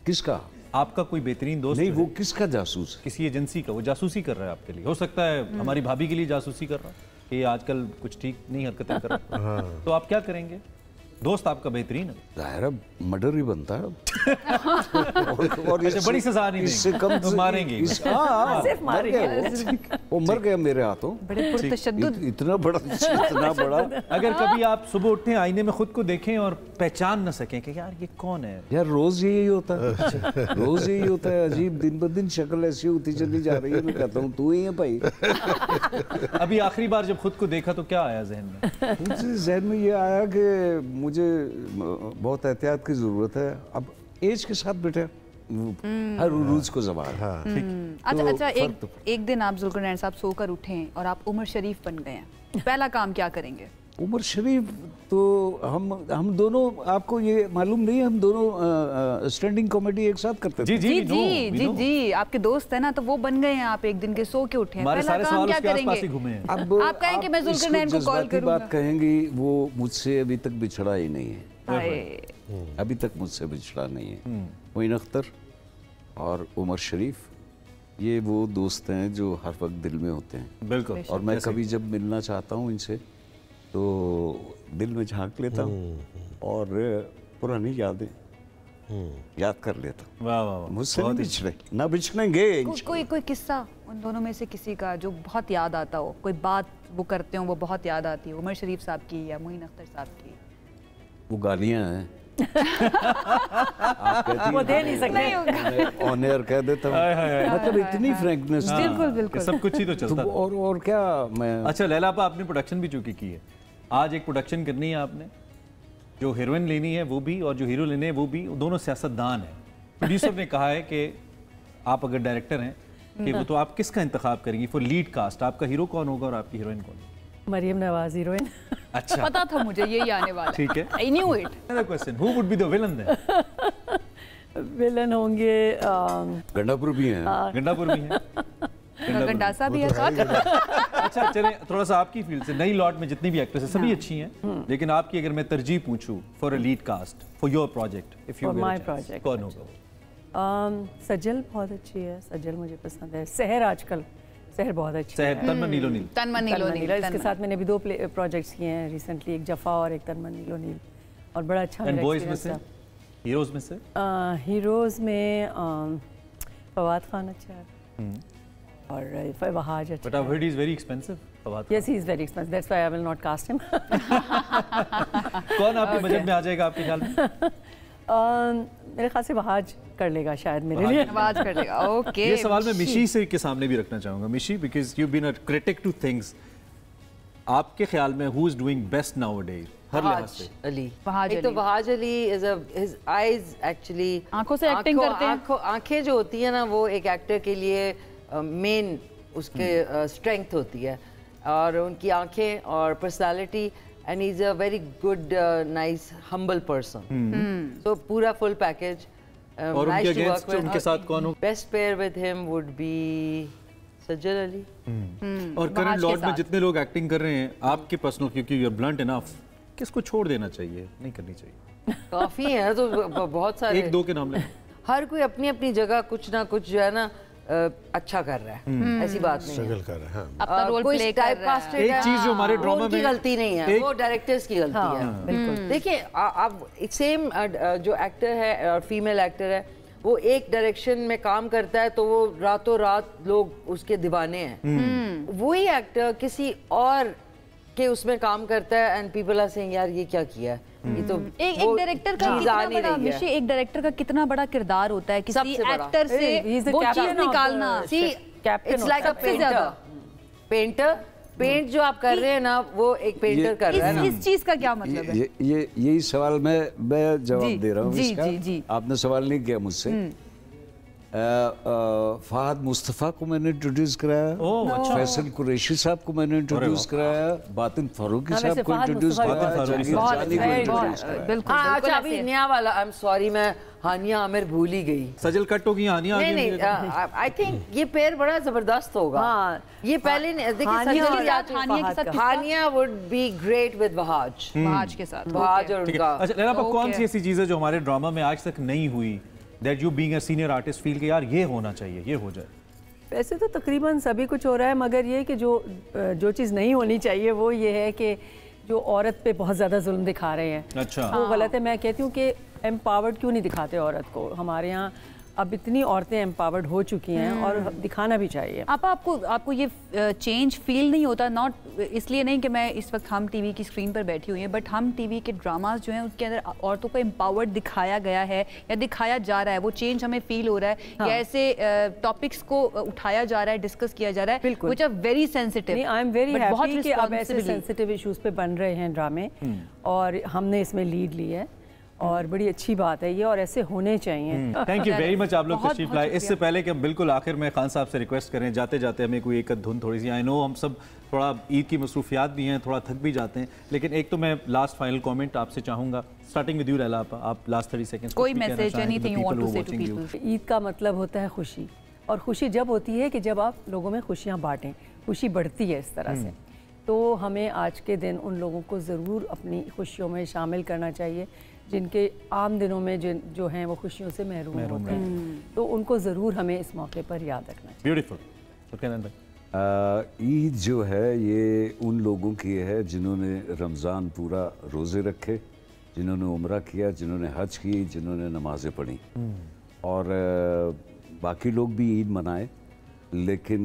किसका? आपका कोई बेहतरीन दोस्त नहीं, वो किसका जासूस है? किसी एजेंसी का, वो जासूसी कर रहा है आपके लिए। हो सकता है हमारी भाभी के लिए जासूसी कर रहा है कि आजकल कुछ ठीक नहीं हरकतें कर रहा है, तो आप क्या करेंगे? दोस्त आपका बेहतरीन है, ज़ाहिर मर्डर ही बनता है। और बड़ी सजा नहीं, इससे कम तो मारेंगे। सिर्फ मारेंगे। वो मर गया मेरे हाथों। इतना बड़ा। अगर कभी आप सुबह उठे, आईने में खुद को देखें और पहचान न सकें कि यार ये कौन है? यार रोज यही होता है, रोज यही होता है। अजीब दिन ब दिन शक्ल ऐसी होती चली जा रही है। मैं कहता हूँ तू ही है भाई। अभी आखिरी बार जब खुद को देखा तो क्या आया जहन में? जहन में ये आया कि मुझे बहुत एहतियात की जरूरत है। अब एज के साथ बेटे हर रूल्स को ज़बान। अच्छा, एक दिन आप जुल्करनैन साहब सोकर उठें और आप उमर शरीफ बन गए हैं, पहला काम क्या करेंगे? उमर शरीफ तो हम दोनों, आपको ये मालूम नहीं है, हम दोनों स्टैंडिंग कॉमेडी एक साथ करते थे। जी, आपके दोस्त है ना, तो वो बन गए हैं। आप एक दिन के सो के उठे हैं, पहला काम क्या करेंगे? अब आप कहेंगे मैं जुल्करनैन को कॉल करूंगा। बात कहेंगी, वो मुझसे अभी तक बिछड़ा ही नहीं है। अभी तक मुझसे बिछड़ा नहीं है। मोइन अख्तर और उमर शरीफ, ये वो दोस्त हैं जो हर वक्त दिल में होते हैं। बिल्कुल। और मैं कभी जब मिलना चाहता हूँ इनसे तो दिल में झांक लेता हूँ और पुरानी यादें याद कर लेता हूँ। वाह वाह, मुझसे नहीं बिछड़े, ना बिछड़ेंगे। कोई किस्सा उन दोनों में से किसी का जो बहुत याद आता हो, कोई बात वो करते हो वो बहुत याद आती है, उमर शरीफ साहब की या मोइन अख्तर साहब की? वो गालियाँ हैं। वो दे नहीं सकते। ऑन एयर कह देता हूँ, मतलब इतनी फ्रैंकनेस। बिल्कुल सब कुछ ही तो चलता है। और क्या मैं। अच्छा लैला आपा, आपने प्रोडक्शन भी चूंकि की है, आज एक प्रोडक्शन करनी है आपने, जो हीरोइन लेनी है वो भी और जो हीरो लेने हैं वो भी, दोनों सियासतदान हैं। प्रोड्यूसर ने कहा है कि आप अगर डायरेक्टर हैं कि वो, तो आप किसका इंतखाब करेंगी फॉर लीड कास्ट? आपका हीरो कौन होगा और आपकी हीरोइन कौन? मरियम नवाज हीरोइन। अच्छा, पता था मुझे यही आने वाला। ठीक है, I knew it. Another question, who would be the villain then? Villain होंगे गंडापुर भी हैं। गंडापुर भी हैं, गंडासा भी है साथ। अच्छा चले, थोड़ा सा आपकी फील्ड से, नई लॉट में जितनी भी एक्ट्रेस है सभी अच्छी हैं, लेकिन आपकी अगर मैं तरजीह पूछूं for a lead cast for your project, if you my project, कौन होगा? सजल बहुत अच्छी है, सजल मुझे पसंद है। सहर आजकल, सहर बहुत अच्छी है। तनमन नीलो नील। तनमन नीलो नील, इसके साथ मैंने भी 2 प्रोजेक्ट्स किए हैं रिसेंटली, एक जफा और एक तनमन नीलो नील, और बड़ा अच्छा मेरा एक्सपीरियंस था। हीरोज में से? हीरोज में फवाद खान अच्छा है और वहाज अच्छा। But I've heard he's very expensive. Fawad. Yes, he is very expensive. That's why I will not cast him. कौन आपके बजट में आ जाएगा आपके ख्याल में? मेरे ख्याल से वहाज कर लेगा शायद मेरे लिए। वहाज कर लेगा, ओके। ये सवाल मैं मिशी से के सामने भी रखना चाहूंगा। मिशी, because you've been a critic to things. आपके ख्याल में who is doing best nowadays? हर लिहाज से। अली। एक तो Wahaj Ali his eyes actually, आंखों से एक्टिंग करते हैं। आंखें जो होती है ना, वो एक एक्टर के लिए मेन उसके स्ट्रेंथ होती है, और उनकी आंखें और personality and he's a very good, nice, humble person. So पूरा full package. और nice उनके against उनके साथ कौन हो? Best pair with him would be Sajjad Ali. और करंट लॉर्ड में जितने लोग एक्टिंग कर रहे हैं, आपके पर्सनल, क्योंकि यू आर ब्लंट इनफ, किसको छोड़ देना चाहिए, नहीं करनी चाहिए? काफी है तो बहुत सारे, एक दो के नाम ले। हर कोई अपनी अपनी जगह कुछ ना कुछ जो है ना अच्छा कर रहा है, ऐसी बात नहीं है, कर रहा है, अपना रोल प्ले कर रहा है। एक चीज जो हमारे ड्रामा में गलती नहीं है, वो डायरेक्टर्स की गलती है। बिल्कुल। देखिए अब सेम जो एक्टर है और फीमेल एक्टर है, वो एक डायरेक्शन में काम करता है तो वो रातों रात लोग उसके दीवाने हैं। वही एक्टर किसी और के उसमें काम करता है एंड पीपल आर सेइंग यार ये क्या किया है। ये तो एक डायरेक्टर का कितना बड़ा मिशी, एक डायरेक्टर का कितना बड़ा किरदार होता है किसी एक्टर से वो चीज निकालना। It's like a painter, paint जो आप कर रहे हैं ना वो एक पेंटर कर रहा है ना। इस चीज का क्या मतलब है? यही सवाल मैं जवाब दे रहा हूँ इसका। जी। आपने सवाल नहीं किया मुझसे। फहद मुस्तफ़ा को मैंने इंट्रोड्यूस कराया, फैसल कुरैशी साहब को मैंने इंट्रोड्यूस कराया, बातिन फारूकी साहब को इंट्रोड्यूस कराया। अच्छा अभी नया वाला, आई एम सॉरी मैं हानिया आमिर भूल ही गई। सजल कट्टो की हानिया नहीं, आई थिंक ये पेयर बड़ा जबरदस्त होगा। ये पहले देखिए Hania would be great with Wahaj के साथ, वहाज और उनका। अच्छा लैला, कौन सी ऐसी चीज़ है जो हमारे ड्रामा में आज तक नहीं हुई, that you being a senior artist feel कि यार ये होना चाहिए, ये हो जाए? वैसे तो तकरीबन सभी कुछ हो रहा है, मगर ये कि जो चीज़ नहीं होनी चाहिए वो ये है कि जो औरत पे बहुत ज़्यादा जुल्म दिखा रहे हैं। अच्छा, वो गलत है। मैं कहती हूँ कि एम्पावर्ड क्यों नहीं दिखाते औरत को। हमारे यहाँ अब इतनी औरतें एम्पावर्ड हो चुकी हैं और दिखाना भी चाहिए। आपको ये चेंज फील नहीं होता? नॉट इसलिए नहीं कि मैं इस वक्त हम टीवी की स्क्रीन पर बैठी हुई हैं, बट हम टीवी के ड्रामास जो हैं उसके अंदर औरतों को एम्पावर्ड दिखाया गया है या दिखाया जा रहा है, वो चेंज हमें फील हो रहा है या ऐसे टॉपिक्स को उठाया जा रहा है, डिस्कस किया जा रहा है which are very sensitive. I am very happy कि अब ऐसे सेंसिटिव इश्यूज पे बन रहे हैं ड्रामे और हमने इसमें लीड ली है और बड़ी अच्छी बात है ये, और ऐसे होने चाहिए। थैंक यू वेरी मच आप लोग तशरीफ लाए। इससे पहले कि हम बिल्कुल आखिर में खान साहब से रिक्वेस्ट करें, जाते जाते हमें कोई एक धुन थोड़ी सी, आई नो हम सब थोड़ा ईद की मसरूफियात भी हैं, थोड़ा थक भी जाते हैं, लेकिन एक तो मैं लास्ट फाइनल कमेंट आपसे चाहूँगा, स्टार्टिंग विद यू लैला, आप लास्ट 30 सेकंड्स कोई message, anything you want to say to people. Eid का मतलब होता है खुशी, और खुशी जब होती है कि जब आप लोगों में खुशियाँ बांटें, खुशी बढ़ती है इस तरह से। तो हमें आज के दिन उन लोगों को ज़रूर अपनी खुशियों में शामिल करना चाहिए जिनके आम दिनों में जो हैं वो खुशियों से महरूम होते हैं, तो उनको ज़रूर हमें इस मौके पर याद रखना चाहिए। ब्यूटीफुल। ईद जो है ये उन लोगों की है जिन्होंने रमज़ान पूरा रोज़े रखे, जिन्होंने उम्रा किया, जिन्होंने हज की, जिन्होंने नमाज़ें पढ़ी, और बाकी लोग भी ईद मनाए, लेकिन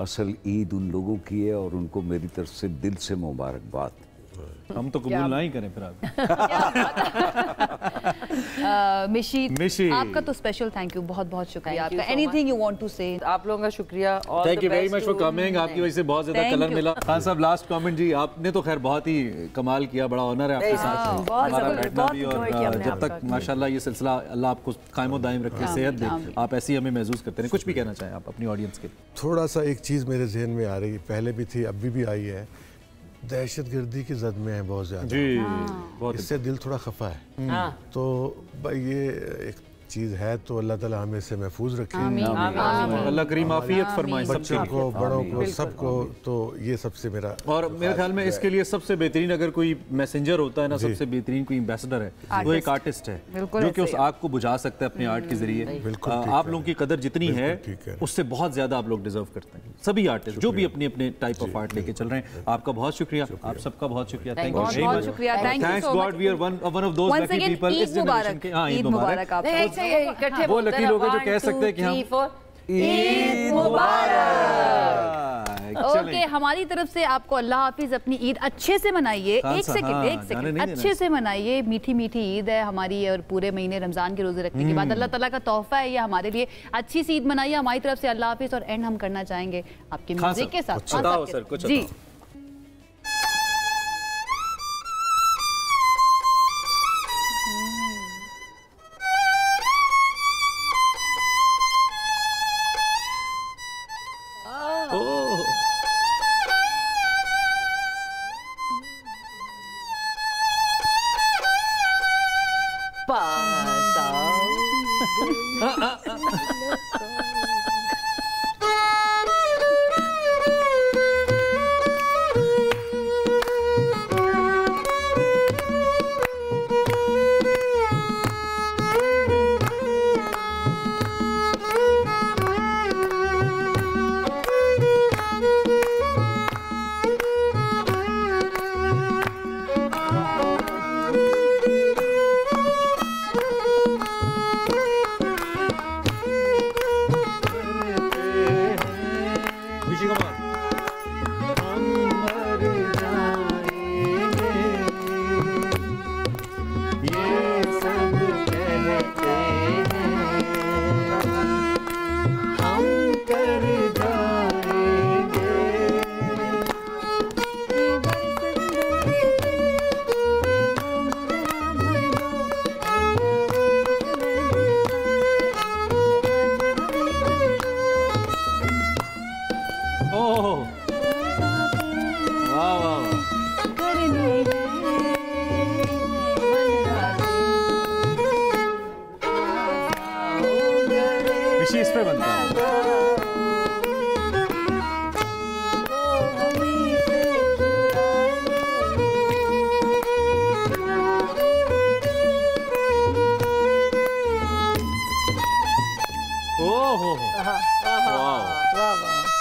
असल ईद उन लोगों की है और उनको मेरी तरफ से दिल से मुबारकबाद। हम तो कबूल ना ही करें फिर आप। मिशी आपका तो स्पेशल थैंक यू, बहुत बहुत शुक्रिया आपका। एनीथिंग यू वांट टू से? आप लोगों का शुक्रिया, thank you very much for coming, आपकी वजह से बहुत ज्यादा कलर मिला। खान साहब लास्ट कमेंट जी, आपने तो खैर बहुत ही कमाल किया, बड़ा ऑनर है आपके साथ हमारा बैठना भी, और जब तक माशाल्लाह ये सिलसिला अल्लाह आपको कायम दायम रखे, सेहत दे, आप ऐसी हमें महसूस करते हैं। कुछ भी कहना चाहें आप अपनी ऑडियंस के? थोड़ा सा एक चीज़ मेरे जहन में आ रही, पहले भी थी अभी भी आई है, दहशतगर्दी की जद में है बहुत ज़्यादा जी, बहुत इससे दिल थोड़ा खफा है। तो ये एक चीज़ है, तो अल्लाह ताला हमें से महफूज रखे, अल्लाह करीम आफियत फरमाए बच्चों को, बड़ों को, सबको। तो ये सबसे मेरा, और मेरे ख्याल में इसके लिए सबसे बेहतरीन अगर कोई मैसेंजर होता है ना, सबसे बेहतरीन कोई एम्बेसडर है, वो एक आर्टिस्ट है जो कि उस आग को बुझा सकता है अपने आर्ट के जरिए। आप लोगों की कदर जितनी है उससे बहुत ज्यादा आप लोग डिजर्व करते हैं, सभी आर्टिस्ट जो भी अपने अपने टाइप ऑफ आर्ट लेके चल रहे हैं। आपका बहुत शुक्रिया, आप सबका बहुत शुक्रिया, thank you very much, thanks God we are one of those lucky people इस जनरेशन के। हां, ईद मुबारक। वो लकी लोग हैं जो कह सकते हैं कि हम ईद मुबारक। ओके, हमारी तरफ से आपको अल्लाह हाफिज, अपनी ईद अच्छे से मनाइए। एक सेकंड अच्छे से मनाइए, मीठी मीठी ईद है हमारी, और पूरे महीने रमजान के रोजे रखने के बाद अल्लाह ताला का तोहफा है ये हमारे लिए। अच्छी सी ईद मनाइए हमारी तरफ से, अल्लाह हाफिज। और एंड हम करना चाहेंगे आपके म्यूजिक के साथ जी। पास आओ। इस पे बनता है। ओह वाह वाह।